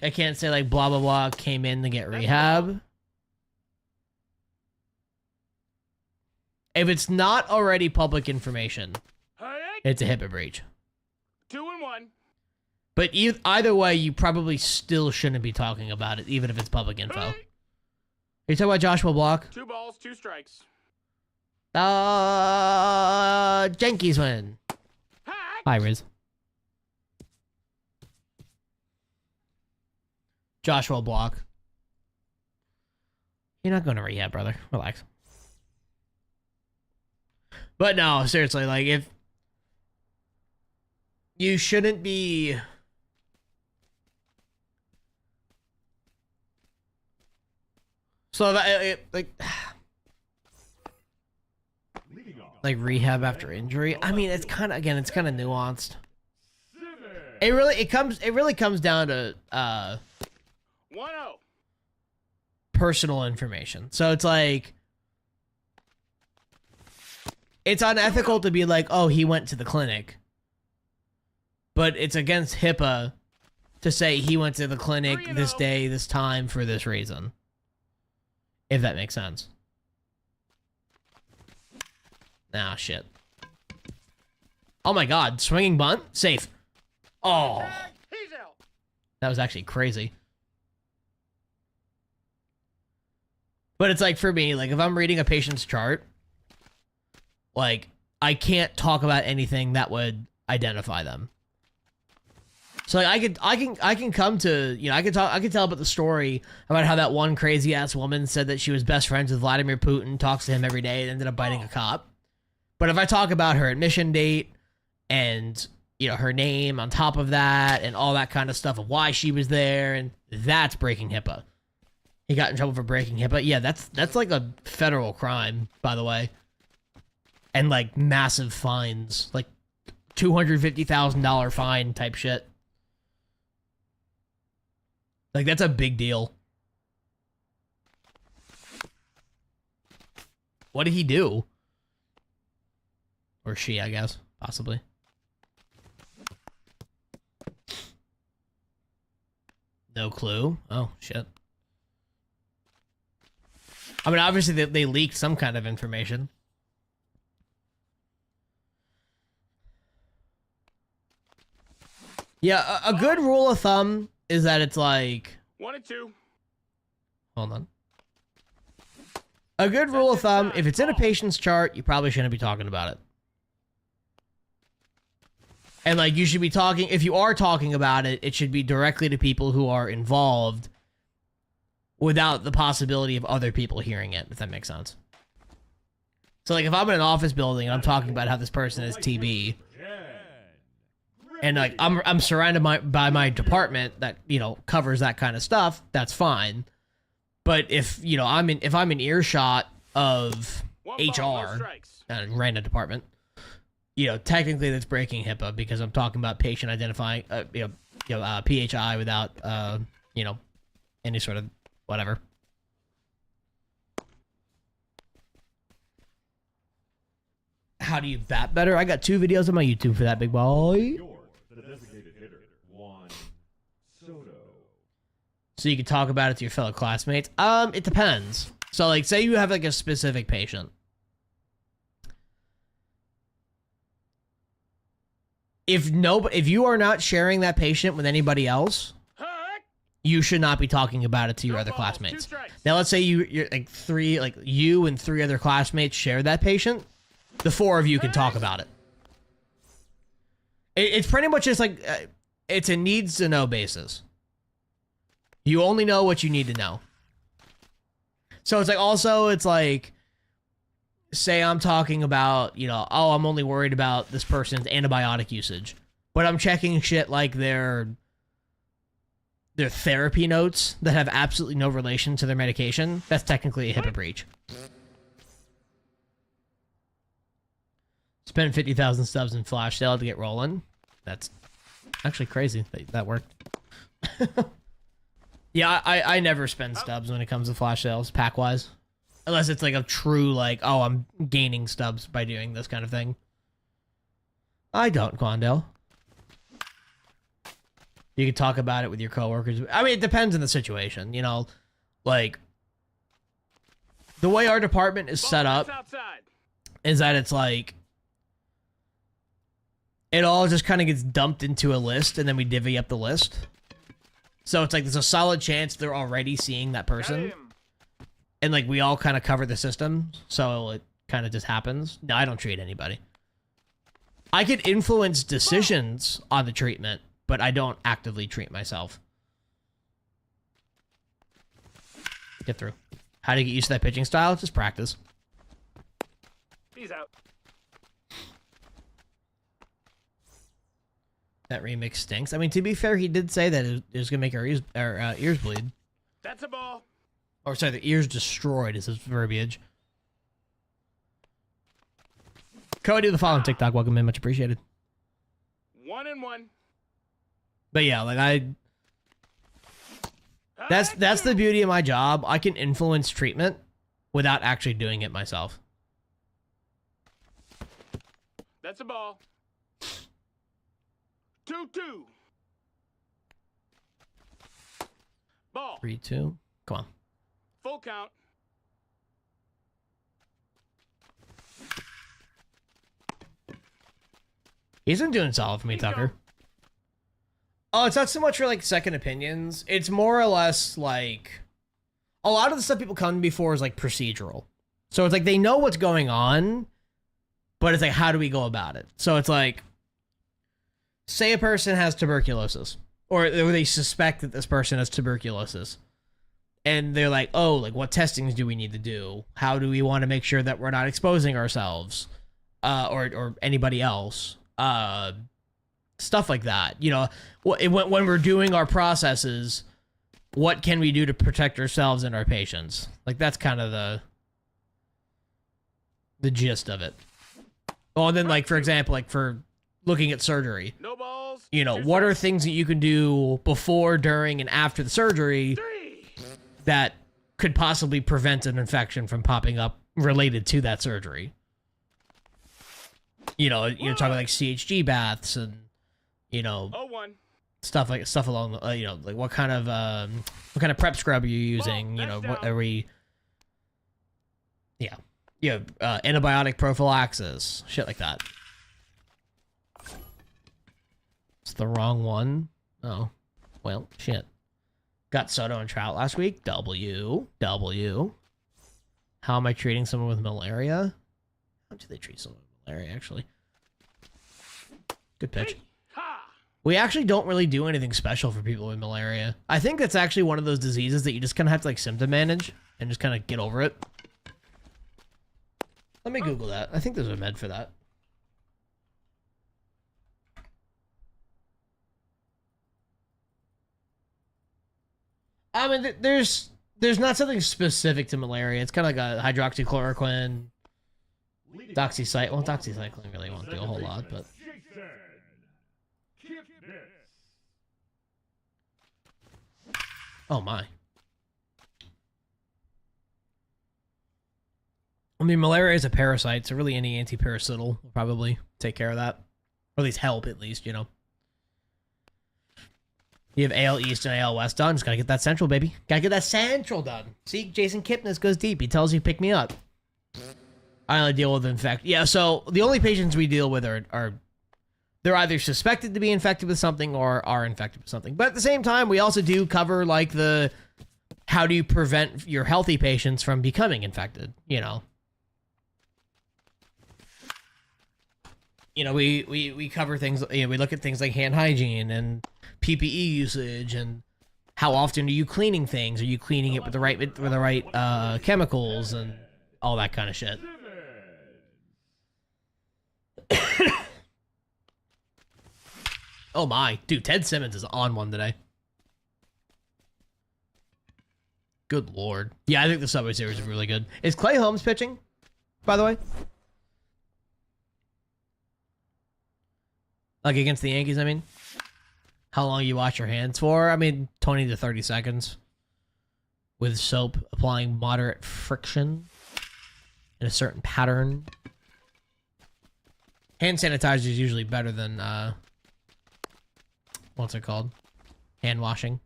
I can't say like blah blah blah came in to get rehab. If it's not already public information, it's a HIPAA breach. 2-1. But either way, you probably still shouldn't be talking about it, even if it's public info. Are you talking about Joshua Block? 2 balls, 2 strikes. Yankees win. Hi, Riz. Joshua Block. You're not going to rehab, brother. Relax. But no, seriously, like, if you shouldn't be so that like rehab after injury. I mean, it's kind of, again, it's kind of nuanced. It really comes down to 1-0. personal information. So it's like, it's unethical to be like, oh, he went to the clinic, but it's against HIPAA to say he went to the clinic this day, this time, for this reason. If that makes sense. Nah, shit. Oh my god, swinging bunt? Safe. Oh. He's out. That was actually crazy. But it's like, for me, like, if I'm reading a patient's chart, like, I can't talk about anything that would identify them. So like, I can come to, you know, I can tell about the story about how that one crazy ass woman said that she was best friends with Vladimir Putin, talks to him every day, and ended up biting a cop. But if I talk about her admission date and, you know, her name on top of that and all that kind of stuff of why she was there, and that's breaking HIPAA. He got in trouble for breaking HIPAA. Yeah, that's like a federal crime, by the way. And like massive fines, like $250,000 fine type shit. Like, that's a big deal. What did he do? Or she, I guess, possibly. No clue. Oh, shit. I mean, obviously they leaked some kind of information. Yeah, a good rule of thumb is that it's like... 1-2. Hold on. A good rule of thumb, if it's in a patient's chart, you probably shouldn't be talking about it. And, like, you should be talking... If you are talking about it, it should be directly to people who are involved without the possibility of other people hearing it, if that makes sense. So, like, if I'm in an office building and I'm talking about how this person has TB... and like I'm surrounded by my department that, you know, covers that kind of stuff, that's fine. But if, you know, if I'm in earshot of HR, random department, you know, technically that's breaking HIPAA because I'm talking about patient identifying, PHI without, you know, any sort of whatever. How do you bat better? I got 2 videos on my YouTube for that, big boy. The designated hitter, Juan Soto. So you can talk about it to your fellow classmates. It depends. So, like, say you have, like, a specific patient. If you are not sharing that patient with anybody else, you should not be talking about it to your other classmates. Now, let's say you're like you and 3 other classmates share that patient. The 4 of you can talk about it. It's pretty much just like, it's a needs to know basis. You only know what you need to know. So it's like, also, it's like, say I'm talking about, you know, oh, I'm only worried about this person's antibiotic usage, but I'm checking shit like their therapy notes that have absolutely no relation to their medication. That's technically a HIPAA breach. Spend 50,000 stubs in flash sale to get rolling. That's actually crazy that worked. Yeah, I never spend stubs when it comes to flash sales, pack-wise. Unless it's like a true, like, oh, I'm gaining stubs by doing this kind of thing. I don't, Quandale. You can talk about it with your coworkers. I mean, it depends on the situation, you know? Like, the way our department is set up is that it's like, it all just kind of gets dumped into a list, and then we divvy up the list. So it's like there's a solid chance they're already seeing that person. And like we all kind of cover the system, so it kind of just happens. No, I don't treat anybody. I can influence decisions on the treatment, but I don't actively treat myself. Get through. How do you get used to that pitching style? Just practice. Peace out. That remix stinks. I mean, to be fair, he did say that it was gonna make our ears bleed. That's a ball. Or sorry, the ears destroyed is his verbiage. Cody, the following TikTok, welcome in, much appreciated. 1-1. But yeah, like that's the beauty of my job. I can influence treatment without actually doing it myself. That's a ball. 2-2. Ball. 3-2. Come on. Full count. He's been doing solid for me, Tucker. Oh, it's not so much for like second opinions. It's more or less like a lot of the stuff people come to me for is like procedural. So it's like they know what's going on, but it's like, how do we go about it? So it's like, say a person has tuberculosis, or they suspect that this person has tuberculosis. And they're like, oh, like what testings do we need to do? How do we want to make sure that we're not exposing ourselves or anybody else? Stuff like that. You know, when we're doing our processes, what can we do to protect ourselves and our patients? Like that's kind of the gist of it. Oh, and then like, for example, like for looking at surgery, No balls. you know, what are things that you can do before, during, and after the surgery that could possibly prevent an infection from popping up related to that surgery? You know, you're talking like CHG baths and, you know, 0-1. stuff along the, you know, like what kind of prep scrub are you using? You know, what are we? Yeah, antibiotic prophylaxis, shit like that. It's the wrong one. Oh, well, shit. Got Soto and Trout last week. W. How am I treating someone with malaria? How do they treat someone with malaria, actually? Good pitch. Ha! We actually don't really do anything special for people with malaria. I think that's actually one of those diseases that you just kind of have to like symptom manage and just kind of get over it. Let me Google that. I think there's a med for that. I mean, there's not something specific to malaria. It's kind of like a hydroxychloroquine, doxycycline. Well, doxycycline really won't do a whole lot, but. Oh my. I mean, malaria is a parasite, so really any antiparasital will probably take care of that. Or at least help, at least, you know. You have AL East and AL West done. Just gotta get that Central, baby. Gotta get that Central done. See, Jason Kipnis goes deep. He tells you, pick me up. I only deal with infect. Yeah, so the only patients we deal with are they're either suspected to be infected with something or are infected with something. But at the same time, we also do cover, like, the how do you prevent your healthy patients from becoming infected, you know? You know, we cover things, you know, we look at things like hand hygiene and PPE usage and how often are you cleaning things? Are you cleaning it with the right chemicals and all that kind of shit? Oh my, dude, Ted Simmons is on one today. Good lord. Yeah, I think the Subway Series is really good. Is Clay Holmes pitching, by the way? Like against the Yankees, I mean? How long you wash your hands for? I mean, 20 to 30 seconds. With soap, applying moderate friction in a certain pattern. Hand sanitizer is usually better than, what's it called? Hand washing.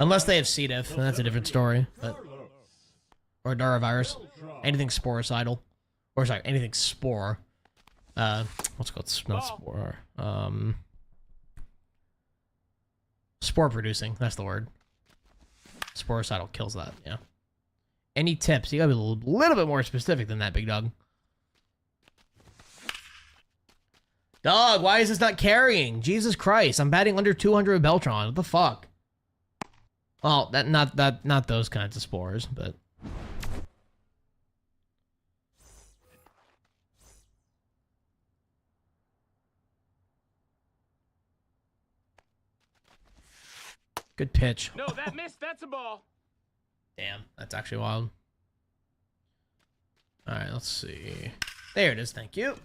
Unless they have C. diff, then that's a different story. But, or Daravirus. Anything sporicidal. Or sorry, anything spore. What's it called? Not spore. Spore producing. That's the word. Sporicidal kills that, yeah. Any tips? You gotta be a little bit more specific than that, big dog. Dog, why is this not carrying? Jesus Christ, I'm batting under 200 with Beltron. What the fuck? Well, not those kinds of spores, but good pitch. No, that missed. That's a ball. Damn, that's actually wild. All right, let's see. There it is. Thank you.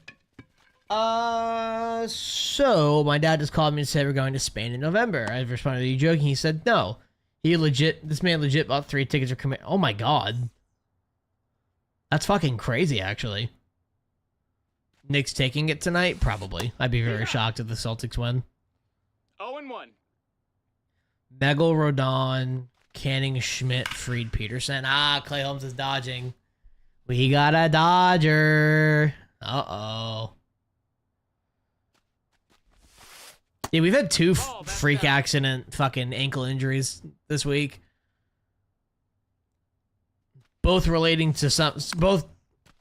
So my dad just called me and said we're going to Spain in November. I responded, "Are you joking?" He said, "No." This man legit bought 3 tickets for commit. Oh my god. That's fucking crazy, actually. Knicks taking it tonight? Probably. I'd be very shocked if the Celtics win. 0-1. Megel, Rodon, Canning, Schmidt, Fried, Peterson. Ah, Clay Holmes is dodging. We got a Dodger. Uh-oh. Yeah, we've had 2 freak accident fucking ankle injuries this week. Both relating to both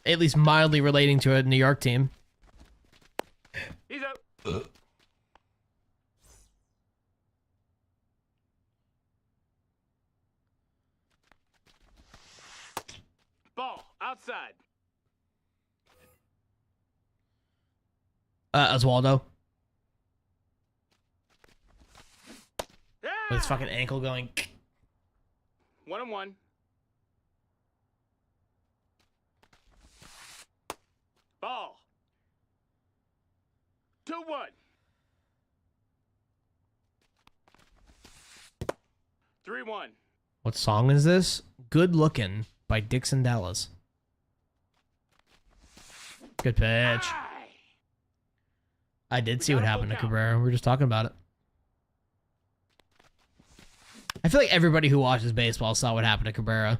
at least mildly relating to a New York team. He's out. Ball outside. Oswaldo. Yeah! With his fucking ankle going. 1-1. Ball. 2-1. 3-1. What song is this? Good Lookin' by Dixon Dallas. Good pitch. Aye. I did see what happened to Cabrera. We were just talking about it. I feel like everybody who watches baseball saw what happened to Cabrera.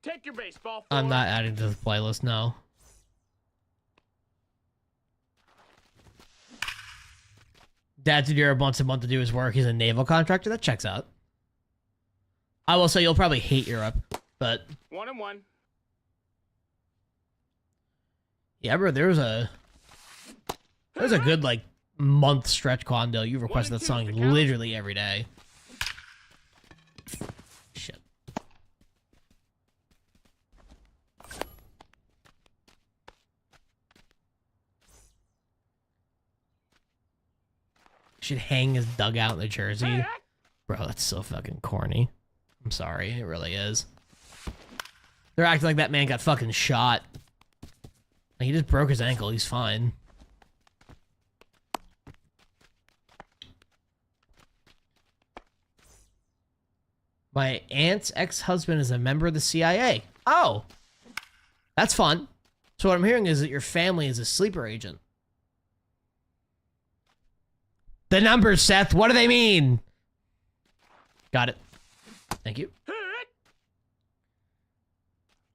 Take your baseball. I'm not adding to the playlist, no. Dad's in Europe once a month to do his work. He's a naval contractor. That checks out. I will say you'll probably hate Europe, but 1-1. yeah, bro, there was a good like month stretch, Quando. You requested that song literally every day. Shit. Should hang his dugout in the jersey. Bro, that's so fucking corny. I'm sorry, it really is. They're acting like that man got fucking shot. Like, he just broke his ankle, he's fine. My aunt's ex-husband is a member of the CIA. Oh! That's fun. So what I'm hearing is that your family is a sleeper agent. The numbers, Seth, what do they mean? Got it. Thank you.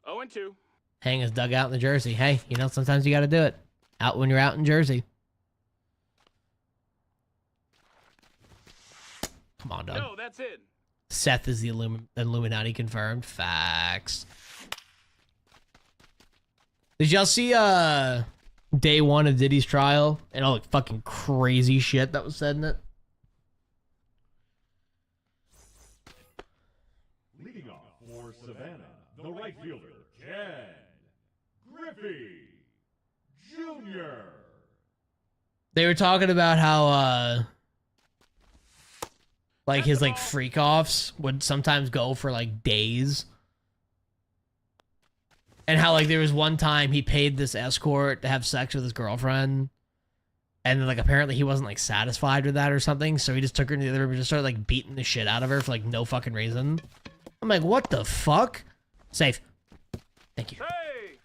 0-2. Hang his dugout in the jersey. Hey, you know, sometimes you gotta do it. Out when you're out in Jersey. Come on, dog. No, that's it. Seth is the Illuminati confirmed. Facts. Did y'all see, day one of Diddy's trial and all the fucking crazy shit that was said in it. Leading off for Savannah, the right fielder, Ken Griffey Jr. They were talking about how, like, his, like, freak-offs would sometimes go for, like, days. And how, like, there was one time he paid this escort to have sex with his girlfriend. And then, like, apparently he wasn't, like, satisfied with that or something. So he just took her into the other room and just started, like, beating the shit out of her for, like, no fucking reason. I'm like, what the fuck? Safe. Thank you. Hey!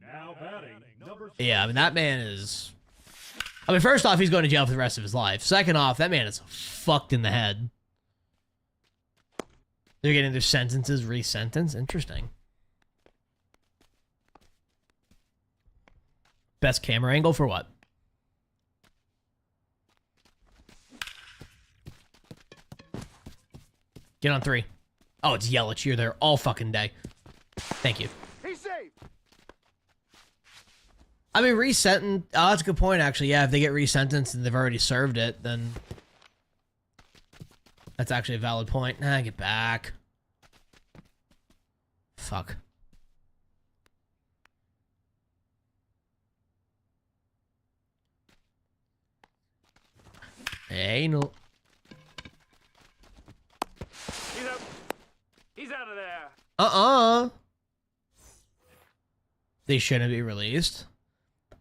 Now batting, number Yeah, I mean, that man is... I mean, first off, he's going to jail for the rest of his life. Second off, that man is fucked in the head. They're getting their sentences resentenced. Interesting. Best camera angle for what? Get on 3. Oh, it's Yelich. You're there all fucking day. Thank you. He's safe. I mean, resentence. Oh, that's a good point, actually. Yeah, if they get resentenced and they've already served it, then that's actually a valid point. Nah, get back. Fuck. Hey, no. He's out. He's out of there. They shouldn't be released.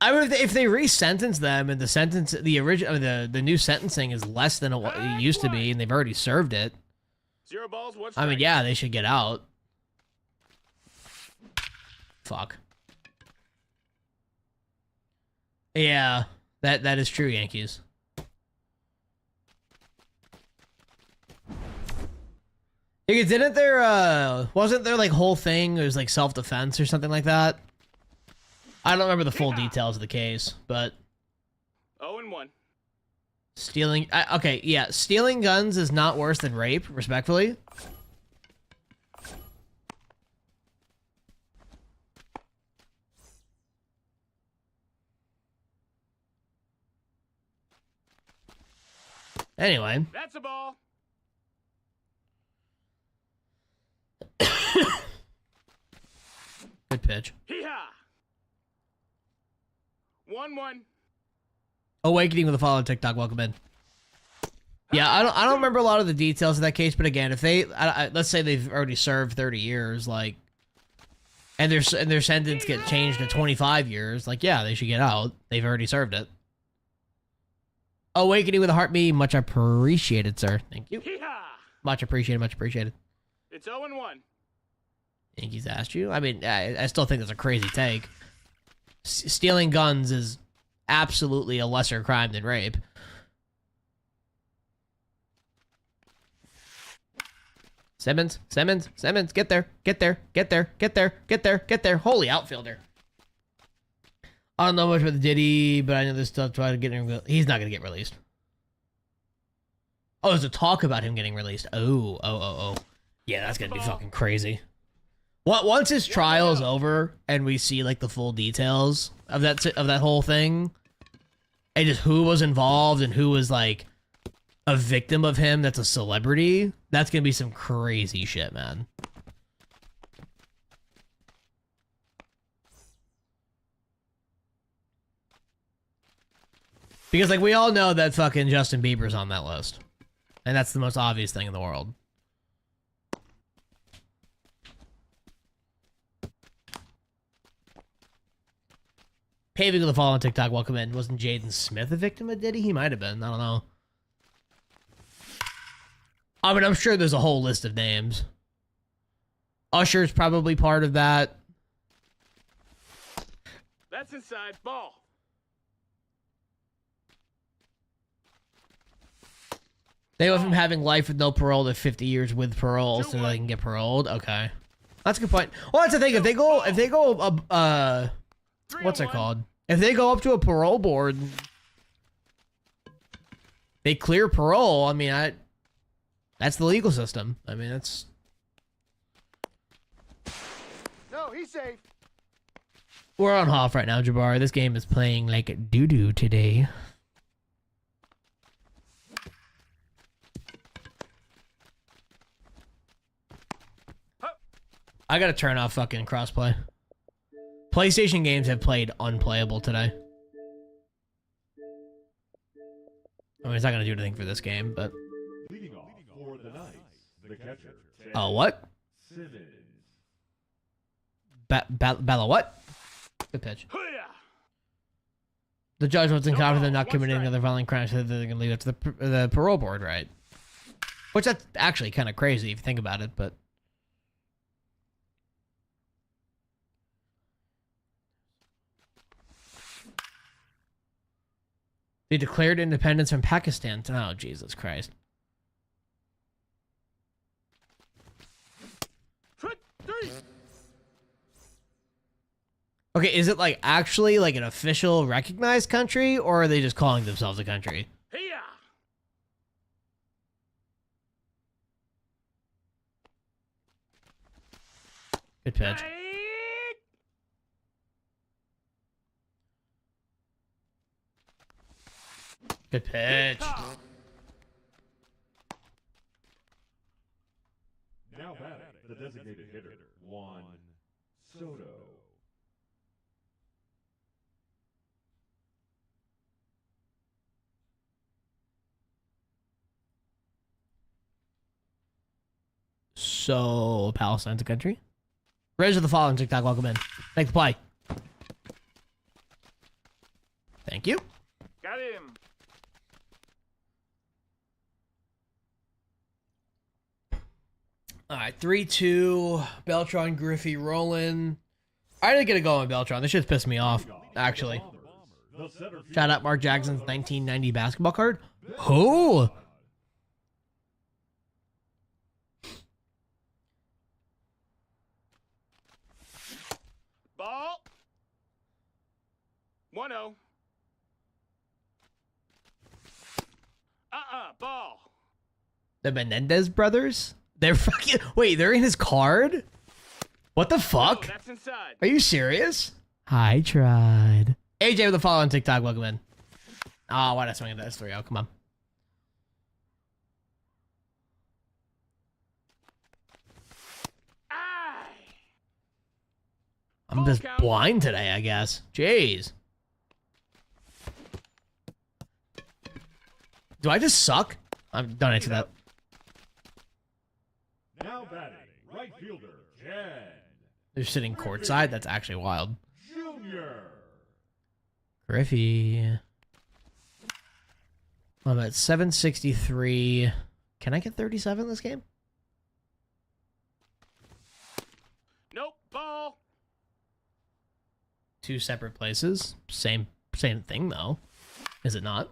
I mean, if they resentence them and the sentence, the original, the new sentencing is less than it used to be, and they've already served it. 0 balls, 1 I strike. mean, yeah, they should get out. Fuck. Yeah, that is true, Yankees. Because didn't there, wasn't there, like, whole thing, it was, like, self-defense or something like that? I don't remember the full details of the case, but... 0-1. Stealing... okay, yeah, stealing guns is not worse than rape, respectfully. Anyway. That's a ball. Good pitch. Hee-haw. 1-1. Awakening with a follow on TikTok. Welcome in. Yeah, I don't remember a lot of the details of that case, but again, if they let's say they've already served 30 years, like, and their sentence get changed to 25 years, like, yeah, they should get out. They've already served it. Awakening with a heartbeat, much appreciated, sir. Thank you. Hee-haw. Much appreciated. Much appreciated. It's 0-1. Yankees asked you. I mean, I still think that's a crazy take. Stealing guns is absolutely a lesser crime than rape. Simmons, get there. Holy outfielder. I don't know much about the Diddy, but I know this stuff. Try to get him. He's not gonna get released. Oh, there's a talk about him getting released. Oh. Yeah, that's gonna be fucking crazy. Once his trial is over and we see like the full details of that whole thing, and just who was involved and who was like a victim of him that's a celebrity, that's gonna be some crazy shit, man. Because like we all know that fucking Justin Bieber's on that list, and that's the most obvious thing in the world. Paving with the fall on TikTok, welcome in. Wasn't Jaden Smith a victim of Diddy? He might have been. I don't know. I mean, I'm sure there's a whole list of names. Usher's probably part of that. That's inside. Ball. They went from having life with no parole to 50 years with parole so they can get paroled. Okay. That's a good point. Well, that's the thing. If they go, what's it called? If they go up to a parole board, they clear parole. I mean, that's the legal system. I mean, Be safe. We're on Hoff right now, Jabbar. This game is playing like doo-doo today. I gotta turn off fucking crossplay. PlayStation games have played unplayable today. I mean, it's not gonna do anything for this game, but... Leading off for the Knights, the catcher. Oh, what? Simmons. Bella what? Good pitch. Hoo-yah! The judge wasn't No confident ball, not one committing strike. another violent crime, so they're gonna leave it to the parole board, right? Which that's actually kind of crazy if you think about it, but... They declared independence from Pakistan. Oh, Jesus Christ. Three. Okay, is it like actually like an official recognized country, or are they just calling themselves a country? Hiya! Good pitch. Hey! Good pitch. Toss. Now batting, the designated hitter, Juan Soto. So, Palestine's a country? Raise of the following TikTok, welcome in. Make the play. Thank you. Got him. All right, 3-2. Beltron, Griffey, rolling. I didn't get a go on Beltron. This shit's pissed me off, actually. The center fielder, Shout out Mark Jackson's 1990 basketball card. Who? Ball. 1-0. Ball. The Menendez brothers? They're fucking... Wait, they're in his card? What the Oh, fuck? that's inside. Are you serious? I tried. AJ with the follow on TikTok, welcome in. Oh, why did I swing at that? That's 3-0, come on. Aye. I'm Full just count. blind today, I guess. Jeez. Do I just suck? Don't answer that. now batting, right fielder, Ken They're sitting courtside? That's actually wild. Jr. Griffey. I'm at 763. Can I get 37 this game? Nope. Ball. Two separate places. Same thing, though. Is it not?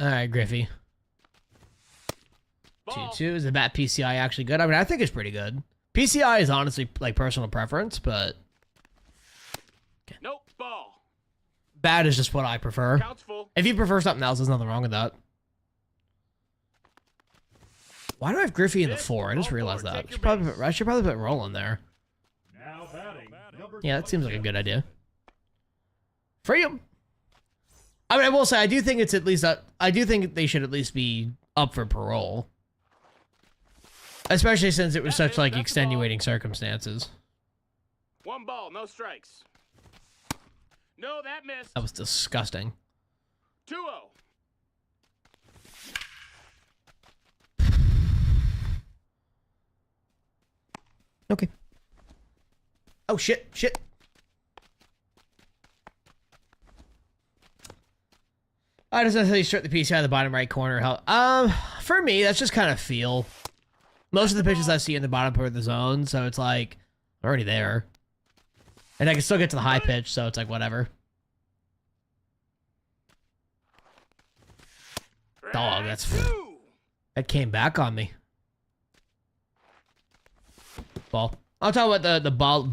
Alright, Griffey. Ball. 2-2. Is the bat PCI actually good? I mean, I think it's pretty good. PCI is honestly, like, personal preference, but Nope. Ball. bat is just what I prefer. Counts full. If you prefer something else, there's nothing wrong with that. Why do I have Griffey in the 4? I just realized that. I should probably put Roland there. Now batting, number Yeah, that seems like a good idea. Free him. I mean, I will say, I do think it's at least I do think they should at least be up for parole, especially since it was such like extenuating circumstances. 1 ball. No strikes. No, that missed. That was disgusting. 2-0. Okay. Oh shit! Shit. I just necessarily start the PCI in the bottom right corner. For me, that's just kind of feel. Most of the pitches I see in the bottom part of the zone, so it's like I'm already there, and I can still get to the high pitch, so it's like whatever. Dog, that's that came back on me. Ball. I'll talk about the ball.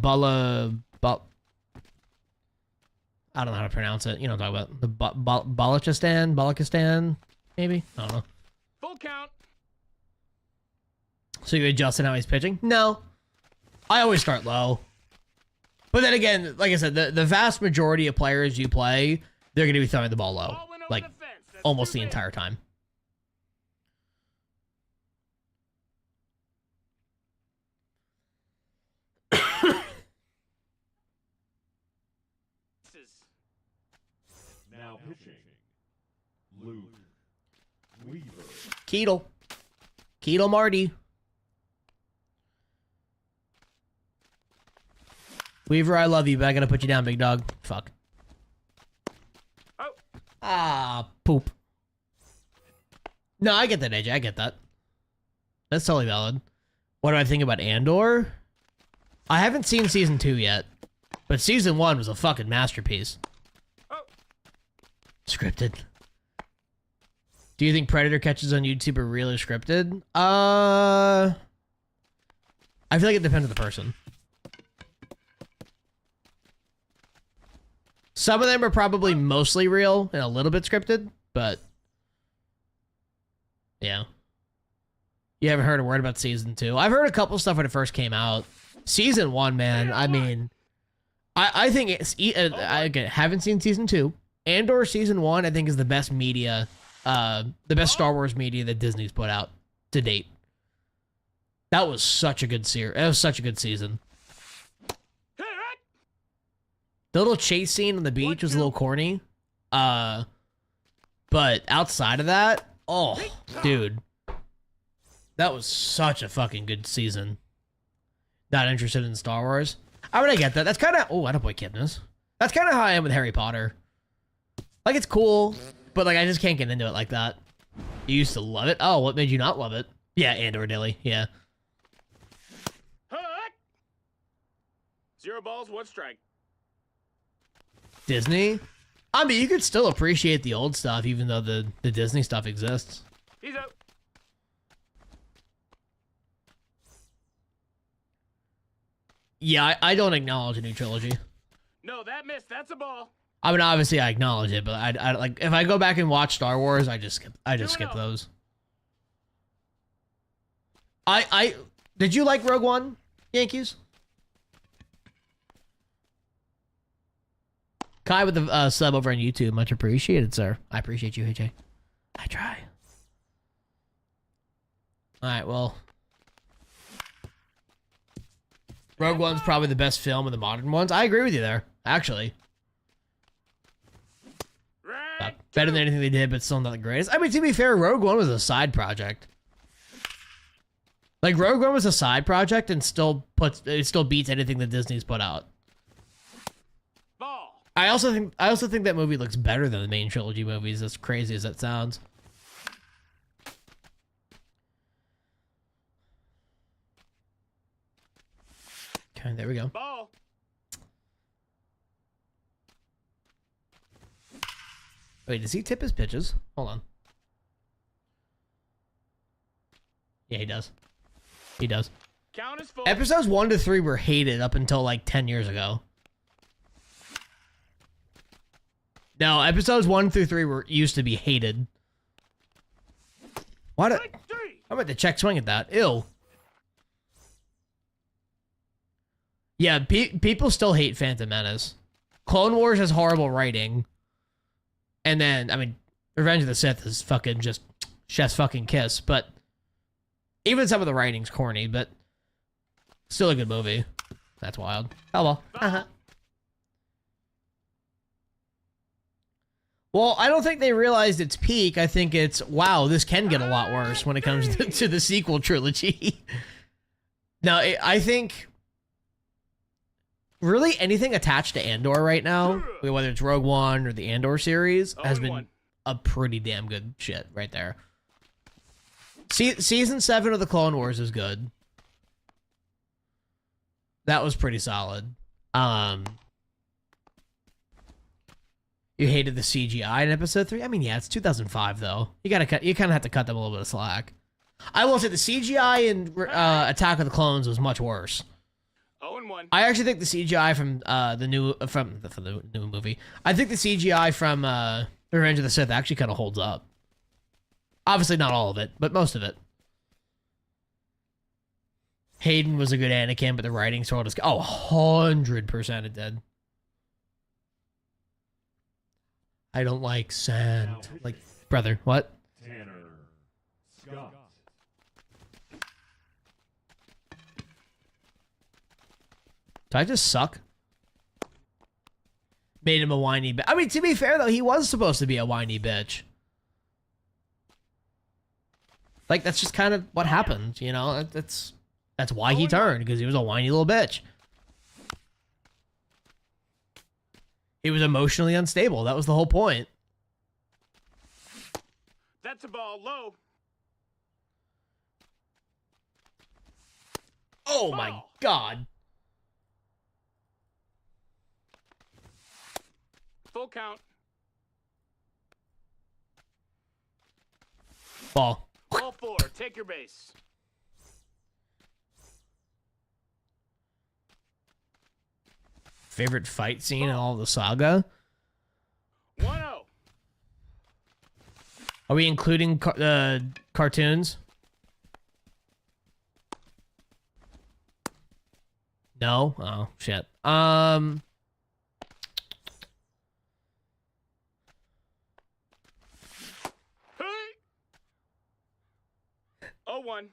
I don't know how to pronounce it. You know what I'm talking about. The Balochistan, maybe? I don't know. Full count. So you adjusted how he's pitching? No. I always start low. But then again, like I said, the vast majority of players you play, they're going to be throwing the ball low. Ball went over Like, the fence. That's almost two the men. entire time. Now pitching. Luke Weaver. Ketel. Ketel Marty. Weaver, I love you, but I gotta put you down, big dog. Fuck. Oh. Ah, poop. No, I get that, AJ. I get that. That's totally valid. What do I think about Andor? I haven't seen season 2 yet, but season 1 was a fucking masterpiece. Oh. Scripted. Do you think Predator catches on YouTube are really scripted? I feel like it depends on the person. Some of them are probably mostly real and a little bit scripted, but yeah. You haven't heard a word about season 2. I've heard a couple stuff when it first came out. Season 1, man, I mean, I think it's, I again, haven't seen season 2. Andor season 1, I think, is the best media, the best Star Wars media that Disney's put out to date. That was such a good series. That was such a good season. The little chase scene on the beach was a little corny. But outside of that, oh, dude. That was such a fucking good season. Not interested in Star Wars. I mean, I get that. That's kind of... Oh, I don't play Kidness. That's kind of how I am with Harry Potter. Like, it's cool, but, like, I just can't get into it like that. You used to love it? Oh, what made you not love it? Yeah, Andor Dilly. Yeah. 0 balls, 1 strike. Disney? I mean, you could still appreciate the old stuff, even though the Disney stuff exists. He's out. Yeah, I don't acknowledge a new trilogy. No, that missed. That's a ball. I mean, obviously, I acknowledge it, but I like if I go back and watch Star Wars, I just skip those. I did you like Rogue One, Yankees? Kai with the sub over on YouTube, much appreciated, sir. I appreciate you, AJ. I try. All right, well, Rogue One's probably the best film of the modern ones. I agree with you there, actually. Right. Better than anything they did, but still not the greatest. I mean, to be fair, Rogue One was a side project. Like, Rogue One was a side project and still beats anything that Disney's put out. Ball. I also think that movie looks better than the main trilogy movies, as crazy as that sounds. Okay, there we go. Ball. Wait, does he tip his pitches? Hold on. Yeah, he does. He does. Count is full. Episodes 1 to 3 were hated up until like 10 years ago. No, episodes 1 through 3 used to be hated. What? Strike 3. I'm about to check swing at that. Ew. Yeah, people still hate Phantom Menace. Clone Wars has horrible writing. And then, I mean, Revenge of the Sith is fucking just chef's fucking kiss. But even some of the writing's corny, but still a good movie. That's wild. Oh well. Uh-huh. Well, I don't think they realized its peak. I think it's, wow, this can get a lot worse when it comes to the sequel trilogy. Now, I think really anything attached to Andor right now, whether it's Rogue One or the Andor series, has been a pretty damn good shit right there. Season 7 of the Clone Wars is good. That was pretty solid. You hated the CGI in episode 3? I mean, yeah, it's 2005 though. You kind of have to cut them a little bit of slack. I will say the CGI in Attack of the Clones was much worse. 0-1. I actually think the CGI from the new movie. I think the CGI from Revenge of the Sith actually kind of holds up. Obviously not all of it, but most of it. Hayden was a good Anakin, but the writing told us, 100% it did. I don't like sand. Like, brother, what? Tanner Scott. Did I just suck? Made him a whiny bitch. I mean, to be fair, though, he was supposed to be a whiny bitch. Like, that's just kind of what happened, you know? That's why he turned, because he was a whiny little bitch. He was emotionally unstable. That was the whole point. That's a ball low. Oh, my God. Full count. Ball. Ball 4. Take your base. Favorite fight scene in all of the saga? 1-0. Are we including cartoons? No? Oh, shit. Hey. 0-1.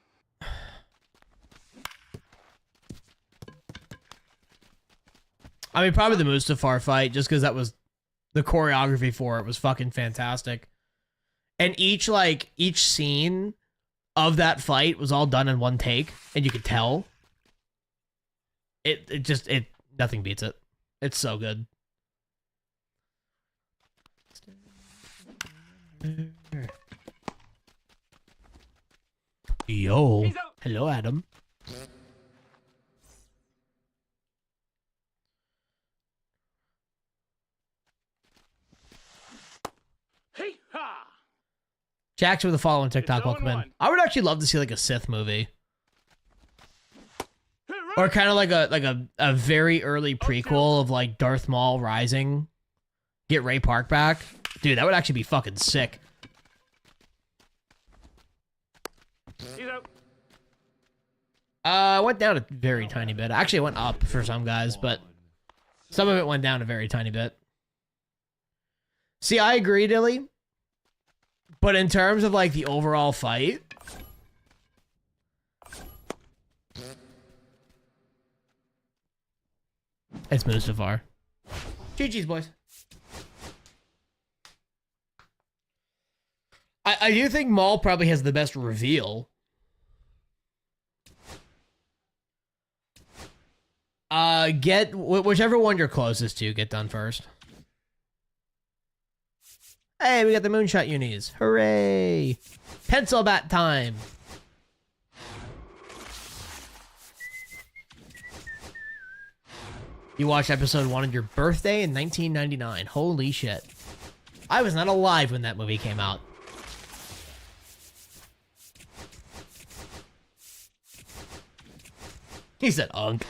I mean, probably the Mustafar fight, just because that was the choreography for it was fucking fantastic. And each scene of that fight was all done in one take, and you could tell. It nothing beats it. It's so good. Yo. He's out. Hello, Adam. Hey ha. Jackson with the following TikTok. It's Welcome in. 0-1. I would actually love to see like a Sith movie. Hey, Or right. kind of like a very early prequel of like Darth Maul rising. Get Ray Park back. Dude, that would actually be fucking sick. He's out. Went down a very tiny bit. Actually, it went up for some guys, but some of it went down a very tiny bit. See, I agree, Dilly. But in terms of like the overall fight, it's Mustafar. GG's, boys. I do think Maul probably has the best reveal. Get whichever one you're closest to, get done first. Hey, we got the moonshot unis. Hooray! Pencil bat time. You watched episode 1 on your birthday in 1999. Holy shit. I was not alive when that movie came out. He said, "Unk."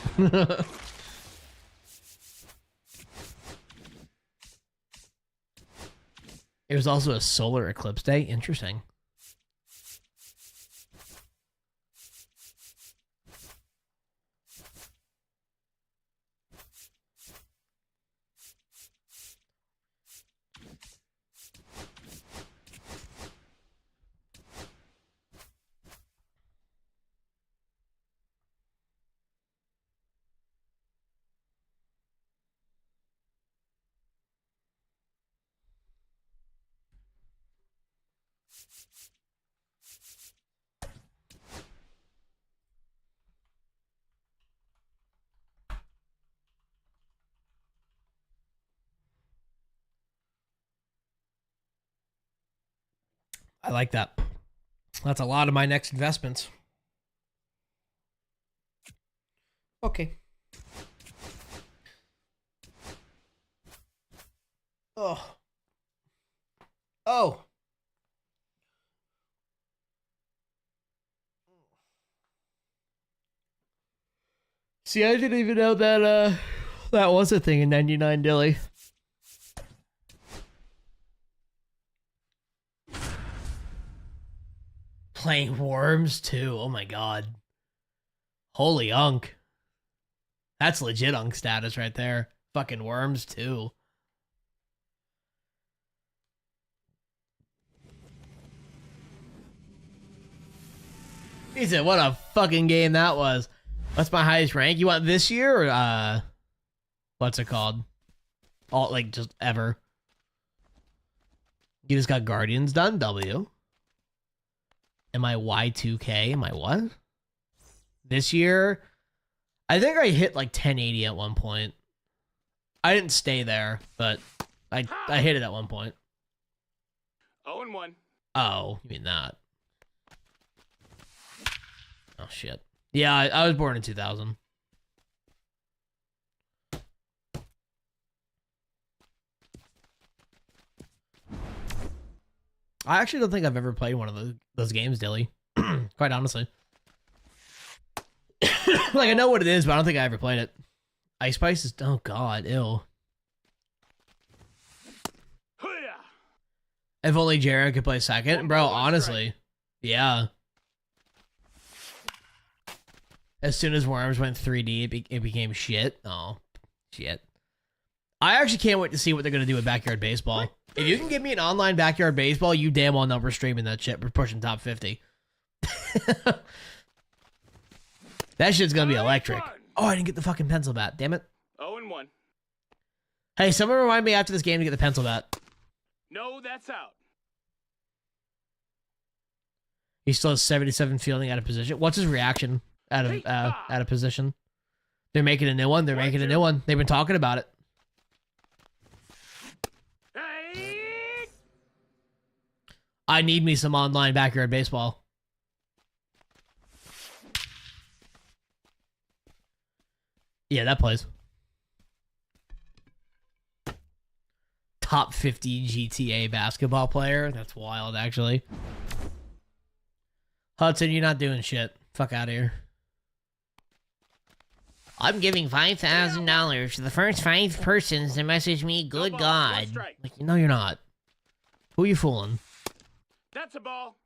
It was also a solar eclipse day. Interesting. I like that. That's a lot of my next investments. Okay. Oh. Oh. See, I didn't even know that that was a thing in 99, Dilly. Playing Worms too. Oh my god. Holy unk. That's legit unk status right there. Fucking worms, too. He said, what a fucking game that was. What's my highest rank? You want this year or, what's it called? All, like, just ever. You just got Guardians done, W. Am I Y2K? Am I what? This year, I think I hit like 1080 at one point. I didn't stay there, but I hit it at one point. 0-1. Oh, you mean that? Oh shit. Yeah, I was born in 2000. I actually don't think I've ever played one of those games, Dilly. Quite honestly. Like, I know what it is, but I don't think I ever played it. Ice Spice is... Oh, God. Ew. Hoo-yah! If only Jared could play second. Bro, honestly. Yeah. As soon as Worms went 3D, it became shit. Oh, shit. I actually can't wait to see what they're going to do with Backyard Baseball. If you can give me an online Backyard Baseball, you damn well know we're streaming that shit. We're pushing top 50. That shit's going to be electric. Oh, I didn't get the fucking pencil bat. Damn it. 0-1. Hey, someone remind me after this game to get the pencil bat. No, that's out. He still has 77 fielding out of position. What's his reaction out of position? They're making a new one. They're making a new one. They've been talking about it. Hey! I need me some online Backyard Baseball. Yeah, that plays. Top 50 GTA basketball player. That's wild, actually. Hudson, you're not doing shit. Fuck out of here. I'm giving $5,000 to the first 5 persons to message me, good ball, God. one strike. Like, no, you're not. Who are you fooling? That's a ball.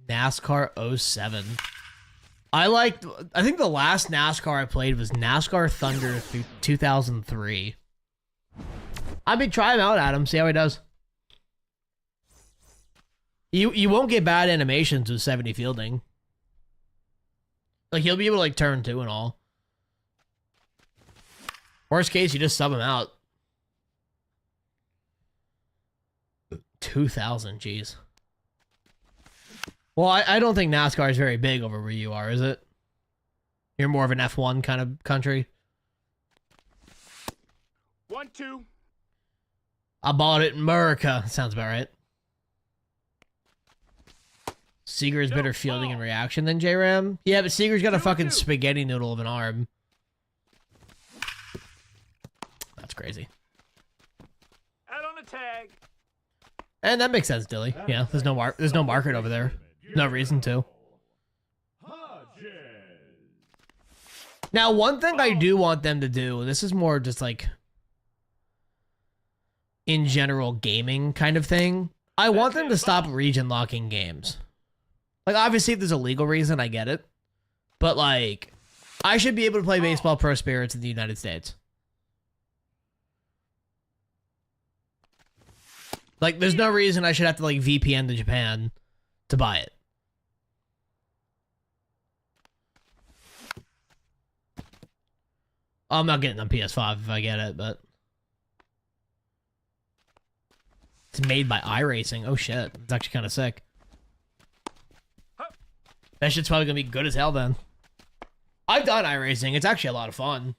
NASCAR 07. I think the last NASCAR I played was NASCAR Thunder through 2003. I mean, try him out, Adam. See how he does. You won't get bad animations with 70 fielding. Like, he'll be able to, like, turn two and all. Worst case, you just sub him out. 2000, jeez. Well, I don't think NASCAR is very big over where you are, is it? You're more of an F1 kind of country. 1-2. I bought it in America. Sounds about right. Seager is better fielding and reaction than J-Ram. Yeah, but Seager's got a fucking spaghetti noodle of an arm. That's crazy. Out on a tag. And that makes sense, Dilly. Yeah, there's no market over there. No reason to. Now, one thing I do want them to do, and this is more just like in general gaming kind of thing, I want them to stop region locking games. Like, obviously, if there's a legal reason, I get it. But, like, I should be able to play Baseball Pro Spirits in the United States. Like, there's no reason I should have to, like, VPN to Japan to buy it. I'm not getting it on PS5 if I get it, but... It's made by iRacing. Oh, shit. It's actually kind of sick. That shit's probably going to be good as hell, then. I've done iRacing. It's actually a lot of fun.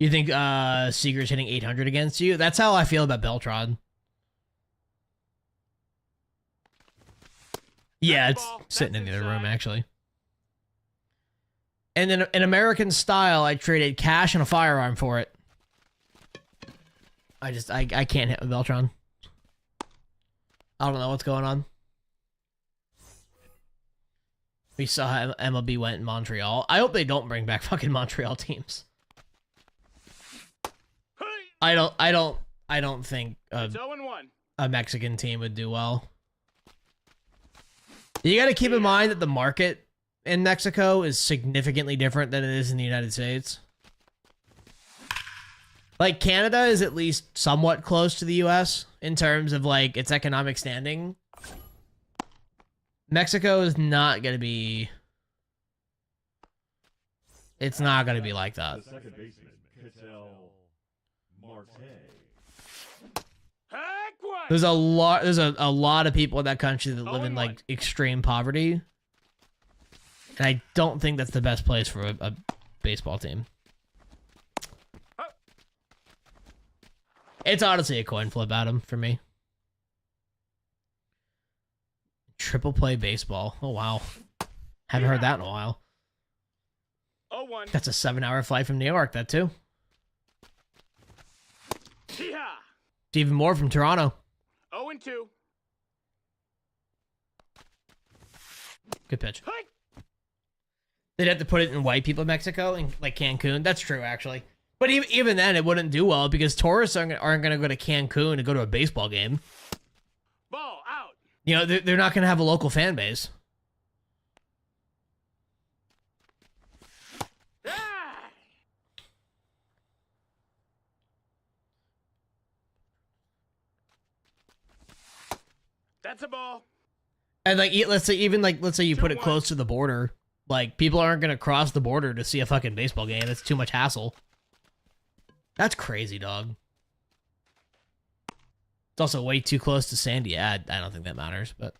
You think Seager's hitting 800 against you? That's how I feel about Beltron. Yeah, it's sitting in the other room, actually. And then in American style, I traded cash and a firearm for it. I can't hit with Beltron. I don't know what's going on. We saw how MLB went in Montreal. I hope they don't bring back fucking Montreal teams. I don't think It's 0-1. a Mexican team would do well. You got to keep in mind that the market in Mexico is significantly different than it is in the United States. Like, Canada is at least somewhat close to the US in terms of, like, its economic standing. Mexico is not going to be... It's not going to be like that. The second baseman, Ketel Marte. Heck what? There's a lot of people in that country that live in, like, extreme poverty. And I don't think that's the best place for a baseball team. It's honestly a coin flip, Adam, for me. Triple play baseball. Oh, wow. Haven't heard that in a while. 0-1. That's a 7-hour flight from New York, that too. Yeehaw. It's even more from Toronto. 0-2. Good pitch. Hike. They'd have to put it in white people Mexico, and like Cancun. That's true, actually. But even then, it wouldn't do well because tourists aren't going to go to Cancun to go to a baseball game. Ball out. You know, they're not going to have a local fan base. Ah. That's a ball. And like, let's say you put it 2-1. close to the border. Like, people aren't going to cross the border to see a fucking baseball game. It's too much hassle. That's crazy, dog. It's also way too close to San Diego. I don't think that matters, but...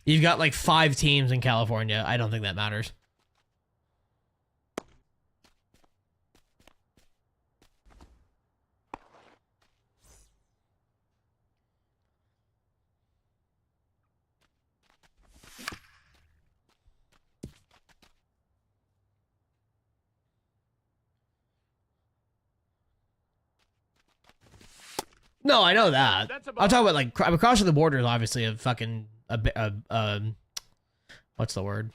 You've got like 5 teams in California. I don't think that matters. No, I know that. That's a I'm ball. talking about like crossing the border is obviously a fucking what's the word?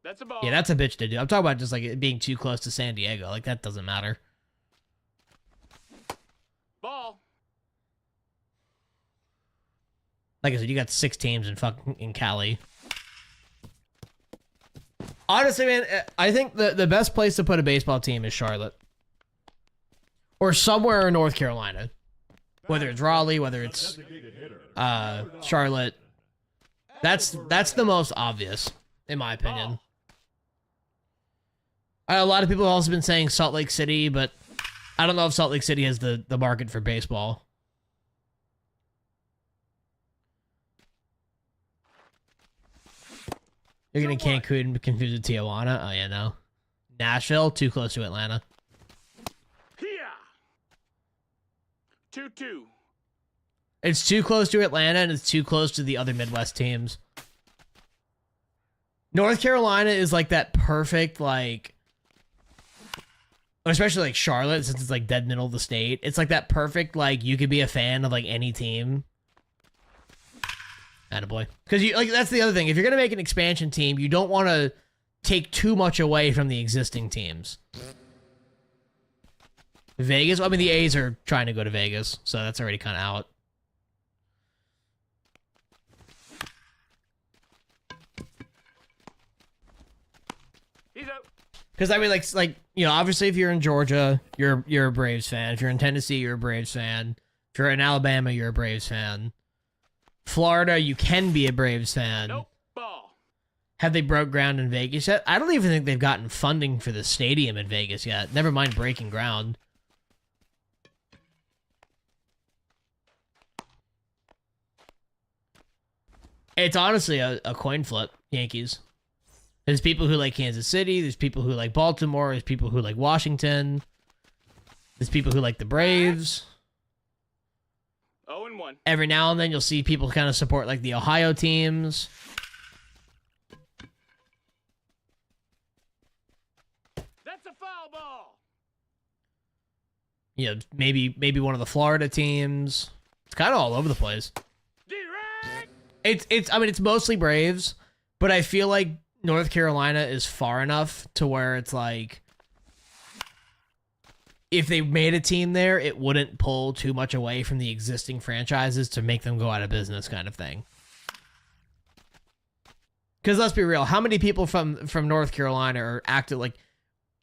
That's a ball. Yeah, that's a bitch to do. I'm talking about just like it being too close to San Diego. Like that doesn't matter. Ball. Like I said, you got 6 teams in Cali. Honestly, man, I think the best place to put a baseball team is Charlotte. Or somewhere in North Carolina. Whether it's Raleigh, whether it's Charlotte. That's the most obvious, in my opinion. A lot of people have also been saying Salt Lake City, but I don't know if Salt Lake City has the market for baseball. You're getting Cancun confused with Tijuana? Oh, yeah, no. Nashville, too close to Atlanta. Here. 2-2. It's too close to Atlanta, and it's too close to the other Midwest teams. North Carolina is like that perfect, like... Especially like Charlotte, since it's like dead middle of the state. It's like that perfect, like, you could be a fan of like any team. Attaboy. Because you like that's the other thing. If you're gonna make an expansion team, you don't want to take too much away from the existing teams. Vegas. I mean, the A's are trying to go to Vegas, so that's already kind of out. He's out. Because I mean, like you know, obviously, if you're in Georgia, you're a Braves fan. If you're in Tennessee, you're a Braves fan. If you're in Alabama, you're a Braves fan. Florida, you can be a Braves fan. Nope. Ball. Have they broke ground in Vegas yet? I don't even think they've gotten funding for the stadium in Vegas yet. Never mind breaking ground. It's honestly a coin flip, Yankees. There's people who like Kansas City. There's people who like Baltimore. There's people who like Washington. There's people who like the Braves. 0-1. Every now and then you'll see people kind of support like the Ohio teams. That's a foul ball. You know, maybe one of the Florida teams. It's kind of all over the place. Direct. It's mostly Braves, but I feel like North Carolina is far enough to where it's like, if they made a team there, it wouldn't pull too much away from the existing franchises to make them go out of business, kind of thing. Because let's be real, how many people from North Carolina are active, like,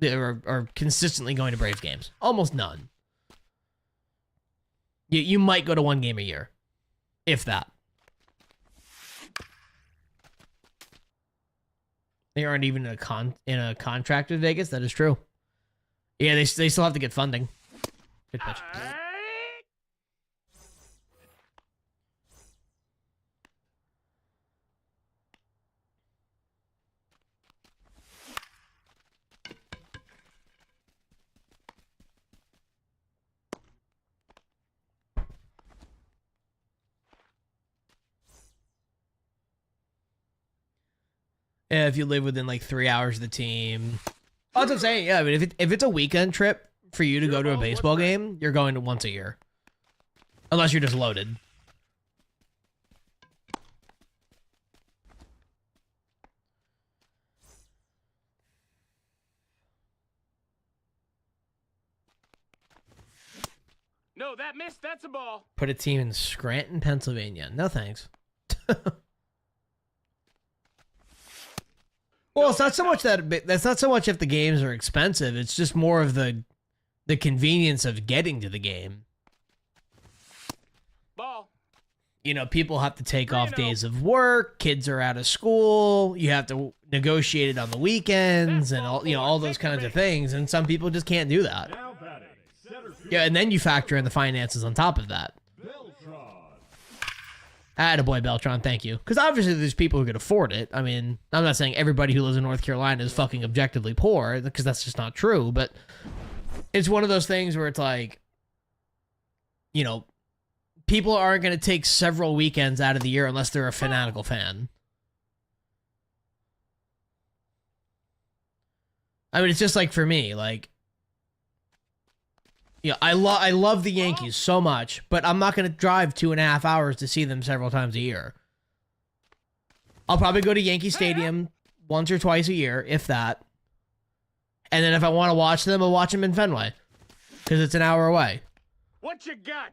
are consistently going to Braves games? Almost none. You might go to one game a year, if that. They aren't even in a contract with Vegas. That is true. Yeah, they still have to get funding. Good pitch. Yeah, if you live within like 3 hours of the team. Oh, that's what I'm saying. Yeah, I mean, if it's a weekend trip for you to go to a baseball game, you're going to once a year. Unless you're just loaded. No, that missed. That's a ball. Put a team in Scranton, Pennsylvania. No thanks. Well, it's not so much that's not so much if the games are expensive. It's just more of the convenience of getting to the game. Ball. You know, people have to take off days of work. Kids are out of school. You have to negotiate it on the weekends and all those kinds of things. And some people just can't do that. Now batting, center field, Yeah, and then you factor in the finances on top of that. Beltran. Attaboy, Beltran, thank you. Because obviously there's people who could afford it. I mean, I'm not saying everybody who lives in North Carolina is fucking objectively poor, because that's just not true, but it's one of those things where it's like, you know, people aren't going to take several weekends out of the year unless they're a fanatical fan. I mean, it's just like for me, like, yeah, I love the Yankees so much, but I'm not going to drive 2.5 hours to see them several times a year. I'll probably go to Yankee Stadium once or twice a year, if that. And then if I want to watch them, I'll watch them in Fenway, because it's an hour away. What you got?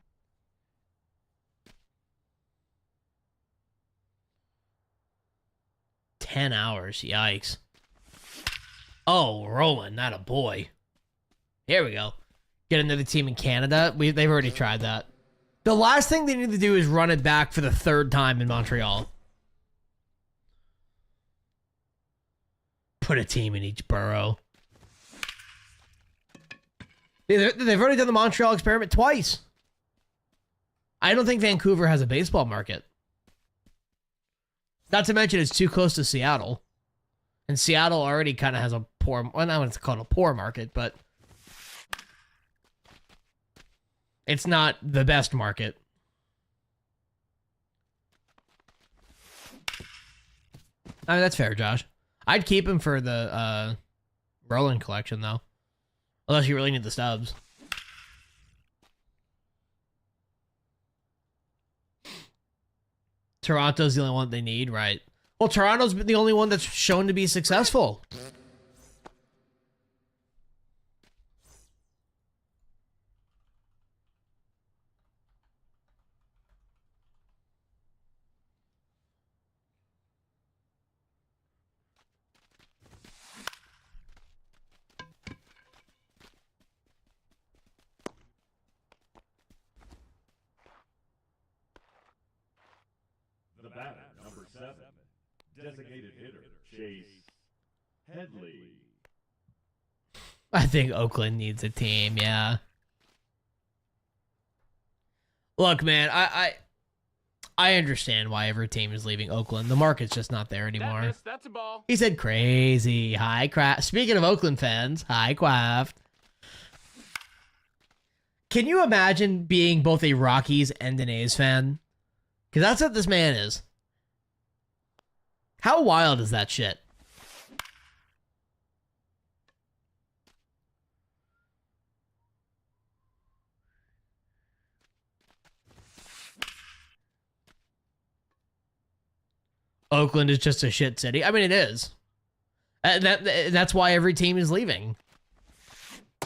$10, yikes. Oh, rolling, not a boy. Here we go. Get another team in Canada. They've already tried that. The last thing they need to do is run it back for the third time in Montreal. Put a team in each borough. They've already done the Montreal experiment twice. I don't think Vancouver has a baseball market. Not to mention it's too close to Seattle. And Seattle already kind of has a poor, well, not what it's called a poor market, but it's not the best market. I mean, that's fair, Josh. I'd keep him for the Roland collection, though. Unless you really need the stubs. Toronto's the only one they need, right? Well, Toronto's been the only one that's shown to be successful. The batter, number 7, designated hitter, Chase Headley. I think Oakland needs a team, yeah. Look, man, I understand why every team is leaving Oakland. The market's just not there That anymore. missed. That's a ball. He said crazy. Hi, Craft. Speaking of Oakland fans, hi, Craft. Can you imagine being both a Rockies and an A's fan? Because that's what this man is. How wild is that shit? Oakland is just a shit city. I mean, it is. That's why every team is leaving.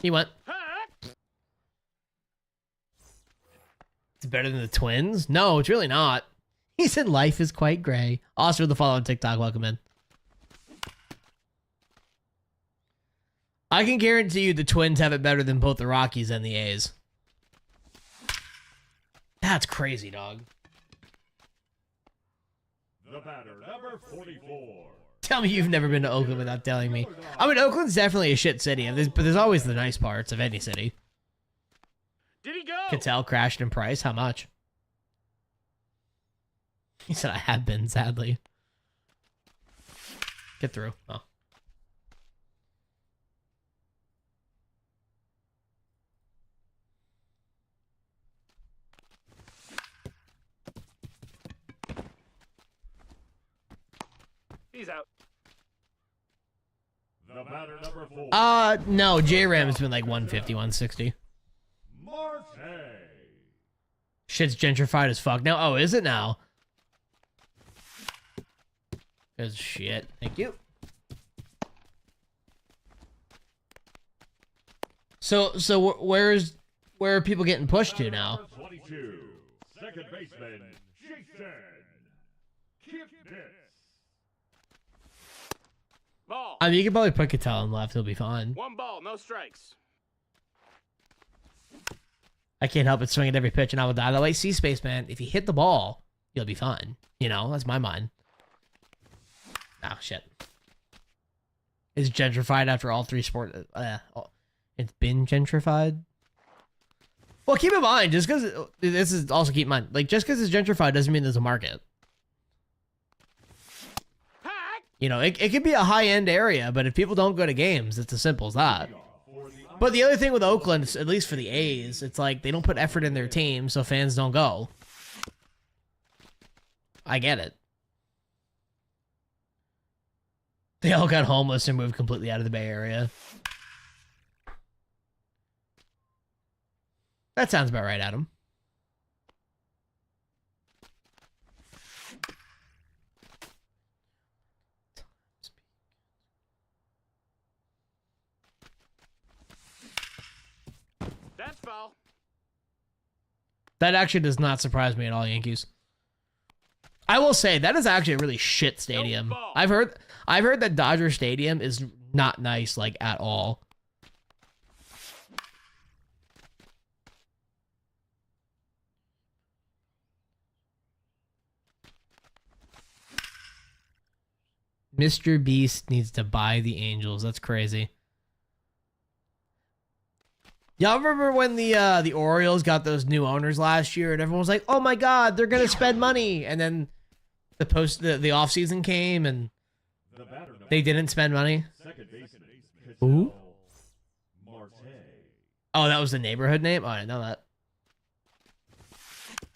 He went. It's better than the Twins? No, it's really not. He said life is quite gray. Also, the follow on TikTok. Welcome in. I can guarantee you the Twins have it better than both the Rockies and the A's. That's crazy, dog. The batter, number 44. Tell me you've never been to Oakland without telling me. I mean, Oakland's definitely a shit city, but there's always the nice parts of any city. Did he go? Cattell crashed in price. How much? He said, I have been, sadly. Get through. Oh. He's out. The batter, number 4. No, J-Ram's been like 150, 160. Marte. Shit's gentrified as fuck now. Oh, is it now? Cause shit. Thank you. So where are people getting pushed to now? 22. Second baseman, Jason Kipnis. Ball. I mean, you can probably put Cattell on left. He'll be fine. 1 ball, no strikes. I can't help but swing at every pitch and I will die that way. See, Spaceman, if you hit the ball, you'll be fine. You know, that's my mind. Oh, shit. Is gentrified after all 3 sport... it's been gentrified? Well, keep in mind, just because... This is also keep in mind. Like, just because it's gentrified doesn't mean there's a market. You know, it could be a high-end area, but if people don't go to games, it's as simple as that. But the other thing with Oakland, at least for the A's, it's like they don't put effort in their team, so fans don't go. I get it. They all got homeless and moved completely out of the Bay Area. That sounds about right, Adam. That's foul. That actually does not surprise me at all, Yankees. I will say that is actually a really shit stadium. No ball. I've heard that Dodger Stadium is not nice, like, at all. Mr. Beast needs to buy the Angels. That's crazy. Y'all remember when the Orioles got those new owners last year and everyone was like, "Oh my God, they're gonna spend money," and then the off season came and The batter, number they didn't spend money. second baseman, Who? Cattell Marte. Oh, that was the neighborhood name? Oh, I didn't know that.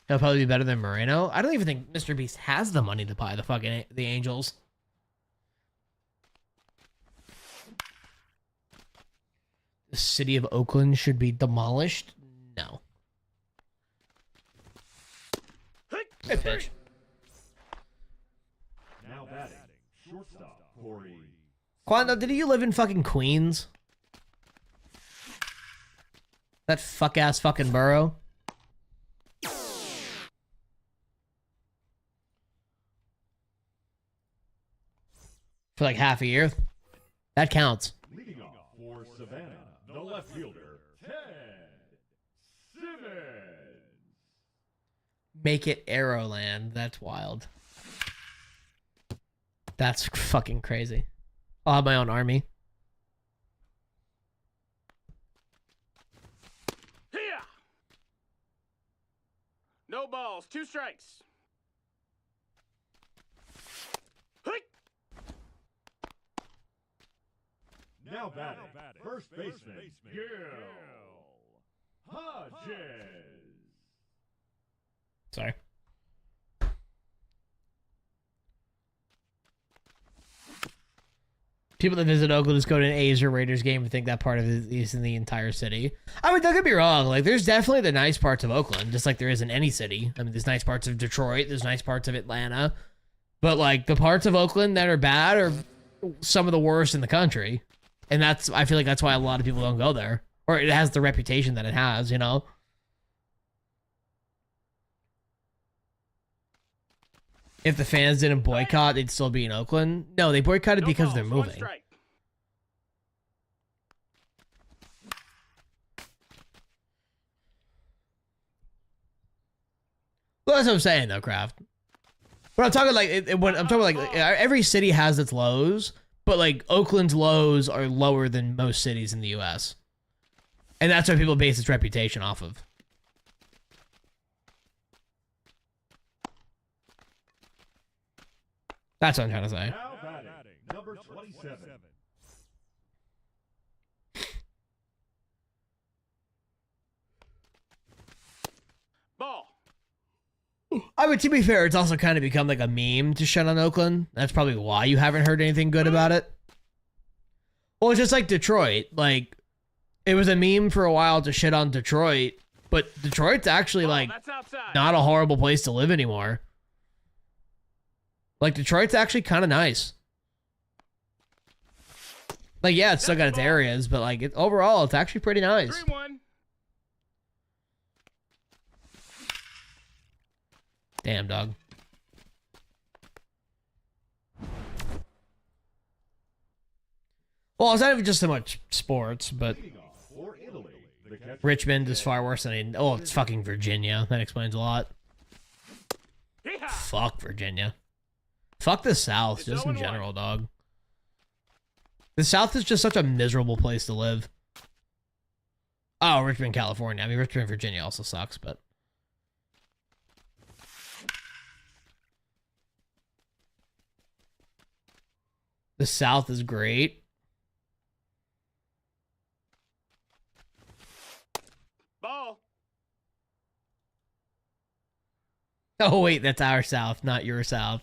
He'll probably be better than Moreno. I don't even think Mr. Beast has the money to buy the Angels. The city of Oakland should be demolished? No. Good pitch. Now batting, shortstop, Corey. Quando, did you live in fucking Queens? That fuck-ass fucking borough? For like half a year? That counts. Leading off for Savannah, the left fielder, Ted Simmons. Make it Arrowland. That's wild. That's fucking crazy. I'll have my own army. Here. No balls, 2 strikes. Hick. Now batting, first baseman, Gil Hodges. Sorry. People that visit Oakland just go to an A's or Raiders game and think that part of it is in the entire city. I mean, don't get me wrong. Like, there's definitely the nice parts of Oakland, just like there is in any city. I mean, there's nice parts of Detroit. There's nice parts of Atlanta. But like the parts of Oakland that are bad are some of the worst in the country. And I feel like that's why a lot of people don't go there. Or it has the reputation that it has, you know? If the fans didn't boycott, they'd still be in Oakland. No, they boycotted because they're One moving. strike. Well, that's what I'm saying, though, Kraft. But I'm talking like when I'm talking like every city has its lows, but like Oakland's lows are lower than most cities in the U.S. And that's what people base its reputation off of. That's what I'm trying to say. Now batting, number 27. Ball. I mean, to be fair, it's also kind of become like a meme to shut on Oakland. That's probably why you haven't heard anything good about it. Well, it's just like Detroit. Like, it was a meme for a while to shit on Detroit, but Detroit's actually like That's outside. not a horrible place to live anymore. Like, Detroit's actually kind of nice. Like, yeah, it's still got its areas, but like overall, it's actually pretty nice. 3-1. Damn, dog. Well, it's not even just so much sports, but Leading off for Italy, the catcher. Richmond is far worse than oh, it's fucking Virginia. That explains a lot. Yeehaw. Fuck Virginia. Fuck the South, It's just in 0-1. general, dog. The South is just such a miserable place to live. Oh, Richmond, California. I mean, Richmond, Virginia also sucks, but... The South is great. Ball. Oh, wait, that's our South, not your South.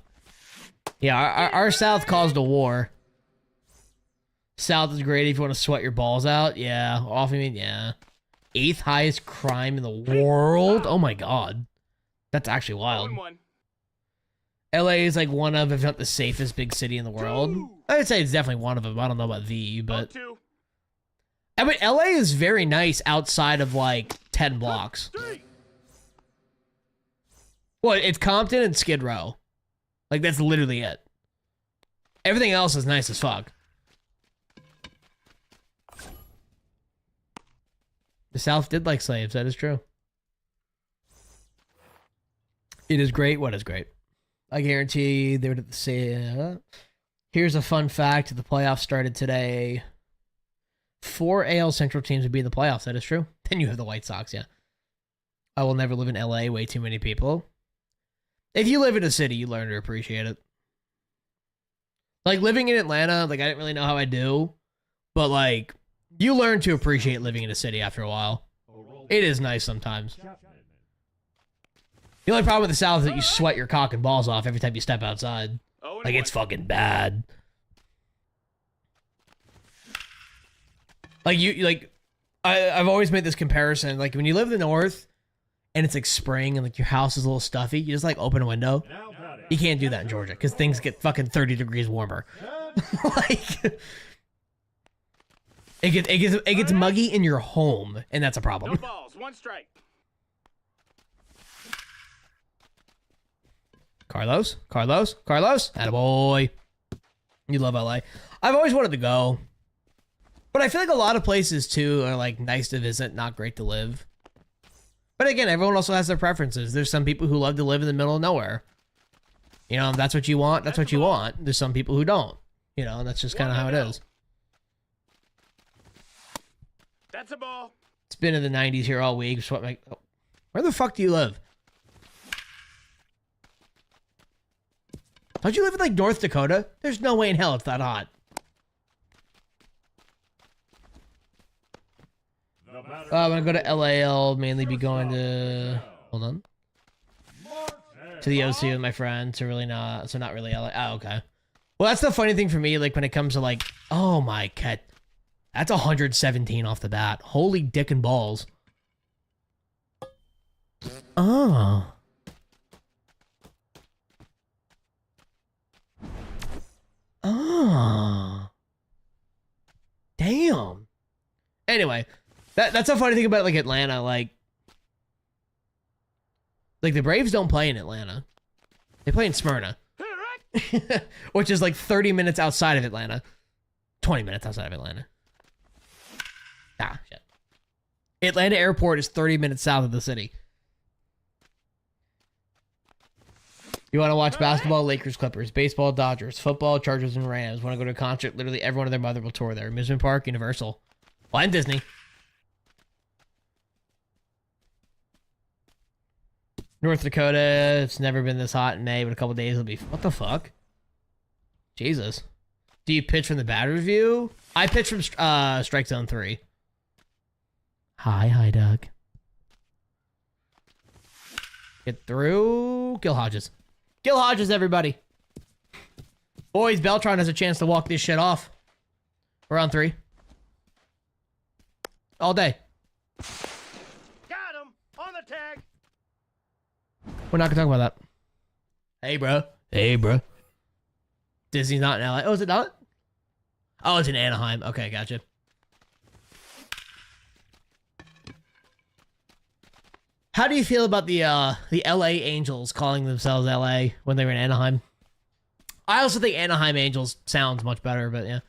Yeah, our South caused a war. South is great if you want to sweat your balls out. Yeah, off, I mean, yeah. 8th highest crime in the world? Oh my god. That's actually wild. 1-1. LA is like one of, if not the safest big city in the world. I would say it's definitely one of them. I don't know about the, but... 0-2. I mean, LA is very nice outside of like 10 blocks. 3. Well, it's Compton and Skid Row. Like, that's literally it. Everything else is nice as fuck. The South did like slaves, that is true. It is great. What is great? I guarantee they would say, here's a fun fact. The playoffs started today. 4 AL Central teams would be in the playoffs. That is true. Then you have the White Sox, yeah. I will never live in LA. Way too many people. If you live in a city, you learn to appreciate it. Like, living in Atlanta, like, I didn't really know how I do. But, like, you learn to appreciate living in a city after a while. It is nice sometimes. The only problem with the South is that you sweat your cock and balls off every time you step outside. 0-1. Like, it's fucking bad. Like, I've always made this comparison. Like, when you live in the North, and it's, like, spring, and, like, your house is a little stuffy, you just, like, open a window. Now batting, You can't do that in Georgia, because things get fucking 30 degrees warmer. Like... It gets muggy in your home, and that's a No problem. balls. 1 strike. Carlos? Attaboy. You love LA. I've always wanted to go. But I feel like a lot of places, too, are, like, nice to visit, not great to live. But again, everyone also has their preferences. There's some people who love to live in the middle of nowhere. You know, if that's what you want, that's what you want. There's some people who don't. You know, and that's just kind of how it is. That's a ball. It's been in the 90s here all week. So where the fuck do you live? Don't you live in, like, North Dakota? There's no way in hell it's that hot. the batter, I'm gonna go to LA. I'll mainly be going to... Hold on. To the OC with my friend. So really not... So not really LA. Oh, okay. Well, that's the funny thing for me, like, when it comes to, like... Oh, my cat. That's 117 off the bat. Holy dick and balls. Oh. Oh. Damn. Anyway, that's a funny thing about like Atlanta. Like the Braves don't play in Atlanta. They play in Smyrna. Which is like 30 minutes outside of Atlanta. 20 minutes outside of Atlanta. Ah, shit. Atlanta Airport is 30 minutes south of the city. You want to watch basketball, Lakers, Clippers, baseball, Dodgers, football, Chargers, and Rams. Want to go to a concert, literally everyone and their mother will tour there. Amusement Park, Universal. Well, and Disney. North Dakota, it's never been this hot in May, but a couple days it'll be... What the fuck? Jesus. Do you pitch from the batter's view? I pitch from Strike Zone 3. Hi, Doug. Get through. Gil Hodges. Gil Hodges, everybody. Boys, Beltron has a chance to walk this shit off. We're on 3. All day. Got him on the tag. We're not gonna talk about that. Hey, bro. Hey, bro. Disney's not in LA. Oh, is it not? Oh, it's in Anaheim. Okay, gotcha. How do you feel about the LA Angels calling themselves LA when they were in Anaheim? I also think Anaheim Angels sounds much better, but yeah.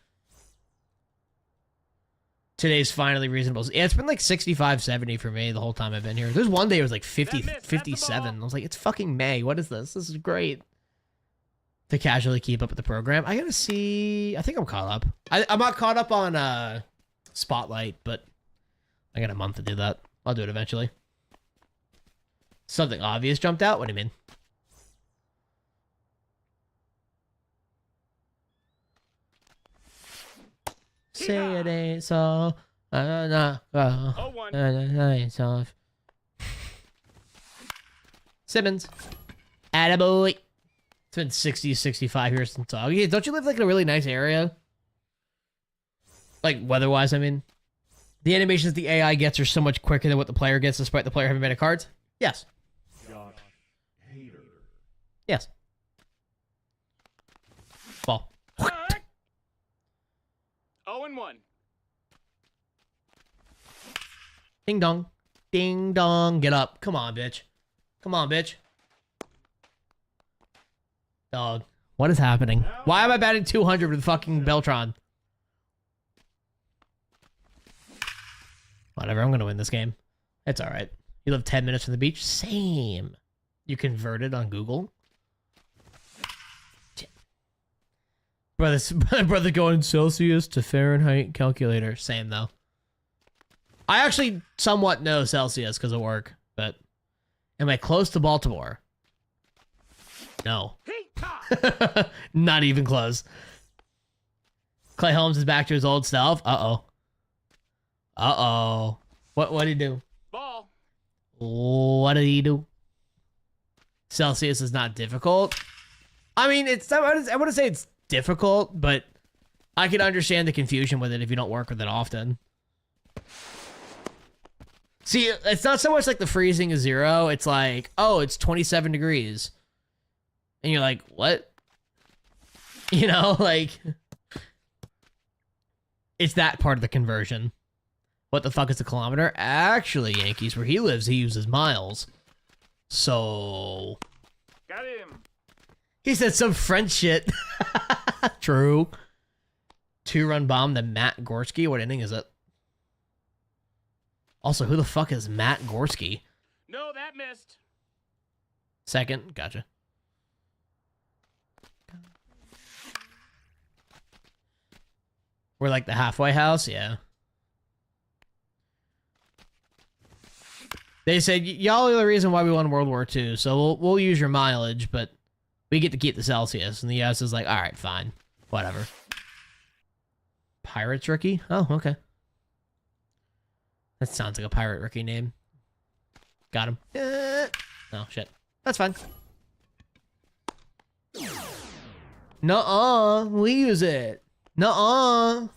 Today's finally reasonable. Yeah, it's been like 65, 70 for me the whole time I've been here. There's one day it was like 50, 57. I was like, it's fucking May. What is this? This is great. To casually keep up with the program. I gotta see. I think I'm caught up. I'm not caught up on Spotlight, but I got a month to do that. I'll do it eventually. Something obvious jumped out? What do you mean? Say it ain't so. Simmons. Attaboy. It's been 60, 65 here since August. Don't you live like in a really nice area? Like weather-wise, I mean. The animations the AI gets are so much quicker than what the player gets, despite the player having made a cards? Yes. Yes. Ball. 0-1. Ding dong. Ding dong. Get up. Come on, bitch. Come on, bitch. Dog. What is happening? Why am I batting 200 with fucking Beltron? Whatever, I'm gonna win this game. It's alright. You live 10 minutes from the beach? Same. You converted on Google? Brother going Celsius to Fahrenheit calculator. Same, though. I actually somewhat know Celsius because of work, but am I close to Baltimore? No. Not even close. Clay Holmes is back to his old self. Uh-oh. Uh-oh. What did he do? Ball. What did he do? Celsius is not difficult. I mean, I wouldn't say it's difficult, but I can understand the confusion with it if you don't work with it often. See, it's not so much like the freezing is 0. It's like, oh, it's 27 degrees. And you're like, what? You know, like, it's that part of the conversion. What the fuck is a kilometer? Actually, Yankees, where he lives, he uses miles. So... Got him. He said some French shit. True. 2-run bomb to Matt Gorski. What inning is it? Also, who the fuck is Matt Gorski? No, that missed. Second. Gotcha. We're like the halfway house? Yeah. They said, y'all are the reason why we won World War II, so we'll use your mileage, but we get to keep the Celsius. And the US is like, all right, fine. Whatever. Pirates rookie? Oh, okay. That sounds like a pirate rookie name. Got him. Oh, shit. That's fine. Nuh-uh. We use it. Nuh-uh.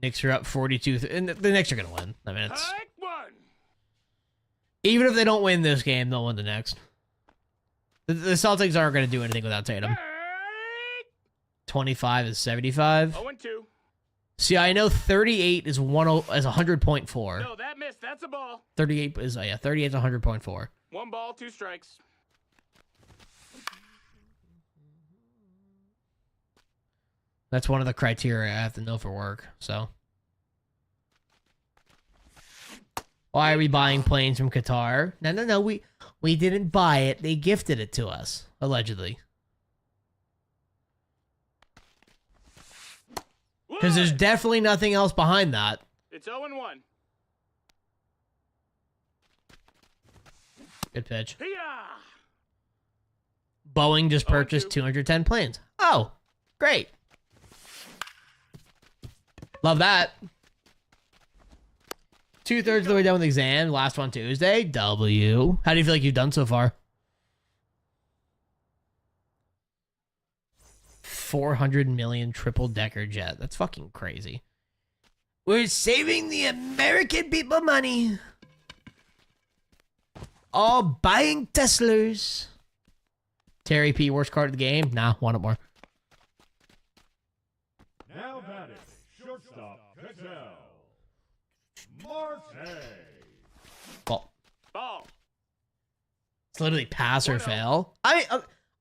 Knicks are up 42. And the Knicks are going to win. I mean, it's... Even if they don't win this game, they'll win the next. The Celtics aren't going to do anything without Tatum. 25 is 75. 0-2. See, I know 38 is 100.4. No, that missed. That's a ball. 38 is 100.4. 1 ball, 2 strikes. That's one of the criteria I have to know for work. So, why are we buying planes from Qatar? No. We didn't buy it. They gifted it to us, allegedly. Because there's definitely nothing else behind that. It's 0-1. Good pitch. Hiya! Boeing just purchased 210 planes. Oh, great. Love that. 2/3 of the way done with the exam. Last one Tuesday. W. How do you feel like you've done so far? 400 million triple-decker jet. That's fucking crazy. We're saving the American people money. All buying Teslas. Terry P. Worst card of the game? Nah, want it more. Now batting, shortstop, Cattell. Marte. Well, Ball. it's literally pass or 1-0. fail.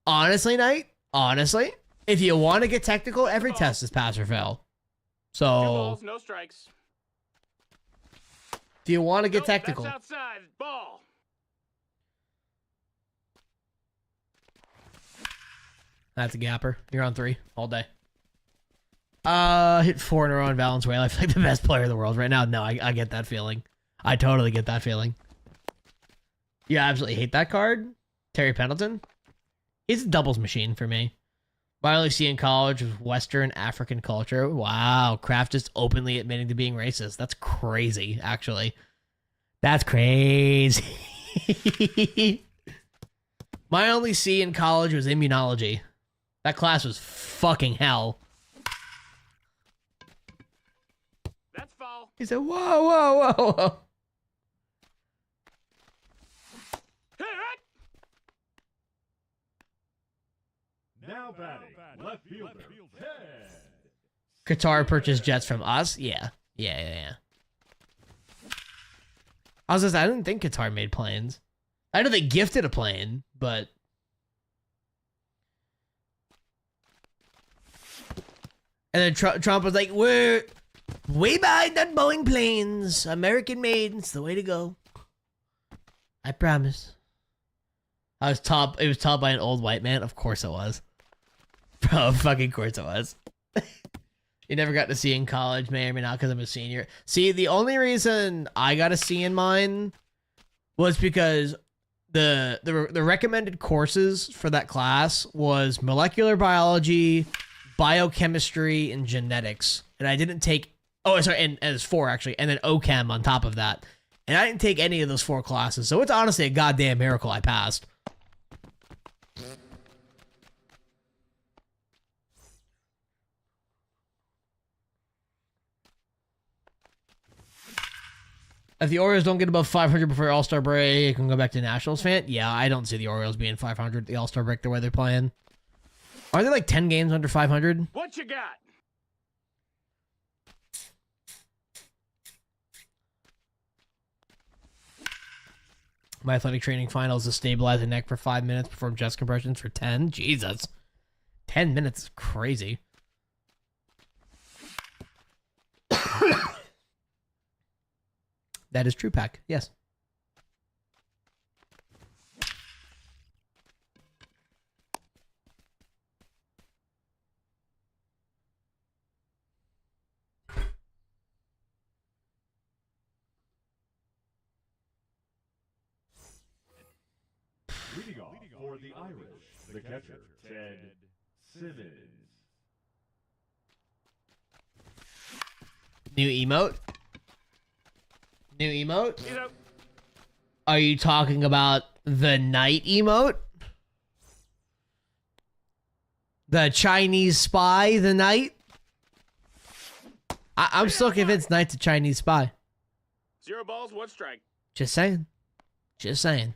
Honestly, Knight, honestly, if you want to get technical, every test is pass or fail. 2 So, balls, no strikes. if you want to get Nope, technical, That's outside. Ball. that's a gapper. You're on 3 all day. Hit 4 in a row in Valenzuela. I feel like the best player in the world right now. No, I get that feeling. I totally get that feeling. You absolutely hate that card. Terry Pendleton. He's a doubles machine for me. What I only see in college was Western African culture. Wow, Kraft just openly admitting to being racist. That's crazy, actually. That's crazy. My only C in college was immunology. That class was fucking hell. That's foul. He said, whoa. Hit. Now batting, left fielder, Ted. Qatar purchased jets from us? Yeah. I was just, I didn't think Qatar made planes. I know they gifted a plane, but... And then Trump was like, we're way behind on Boeing planes. American made. It's the way to go. I promise. It was taught by an old white man. Of course it was. Bro, fucking course it was. You never got to see in college, may or may not, because I'm a senior. See, the only reason I got a C in mine was because the recommended courses for that class was molecular biology, biochemistry, and genetics. And I didn't take... Oh, sorry, and it's 4, actually. And then OChem on top of that. And I didn't take any of those 4 classes. So it's honestly a goddamn miracle I passed. If the Orioles don't get above 500 before All-Star break, you can go back to Nationals fan. Yeah, I don't see the Orioles being 500 the All-Star break the way they're playing. Are they like 10 games under 500? What you got? My athletic training final is to stabilize the neck for 5 minutes, perform chest compressions for 10. Jesus. 10 minutes is crazy. That is true, Pack. Yes. Leading off for the Irish, the catcher, Ted Simmons. New emote? New emote? He's out. Are you talking about the night emote? The Chinese spy, the night? I'm still convinced Knight's a Chinese spy. 0 balls, 1 strike. Just saying. Just saying.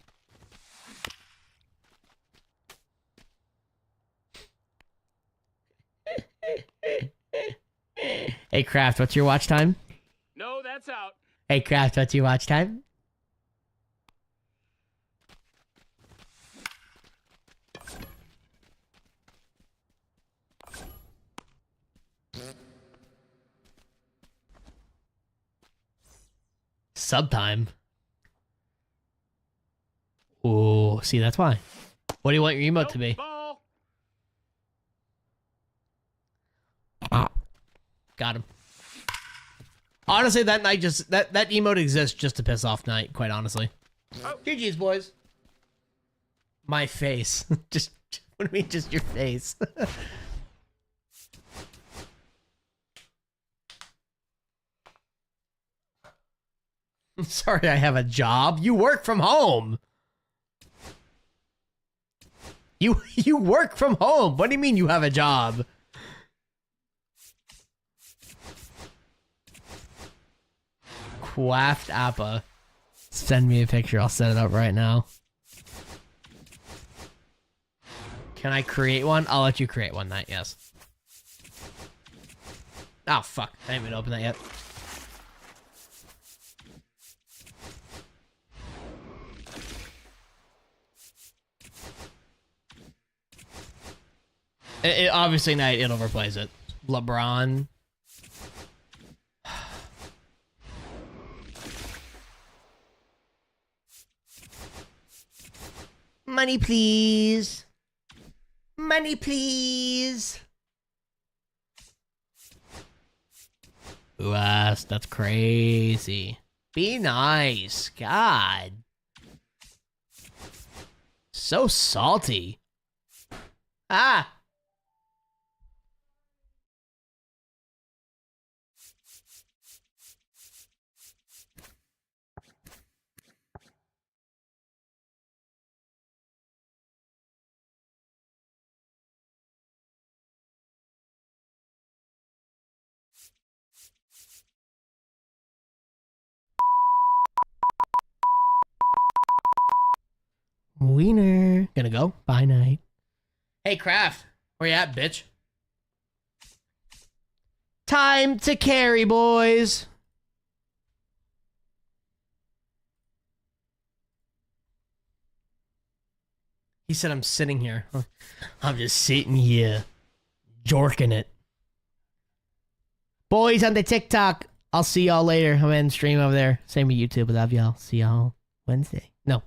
Hey, Kraft, what's your watch time? No, that's out. Hey, Kraft, what's your watch time? Sub time. Ooh, see, that's why. What do you want your emote to be? Ball. Got him. Honestly, that night just that emote exists just to piss off Night, quite honestly. Oh. GG's, boys. My face. Just what do you mean just your face? I'm sorry I have a job. You work from home. You work from home. What do you mean you have a job? Quaft Appa. Send me a picture. I'll set it up right now. Can I create one? I'll let you create one, Night. Yes. Oh, fuck. I haven't even opened that yet. It obviously, Night, it overplays it. LeBron. Money, please. Money, please. Ooh, that's crazy. Be nice. God. So salty. Ah. Wiener. Gonna go. Bye, Night. Hey, Kraft. Where you at, bitch? Time to carry, boys. He said I'm sitting here. I'm just sitting here. Jorking it. Boys on the TikTok. I'll see y'all later. I'm in stream over there. Same with YouTube. I love y'all. See y'all Wednesday. No,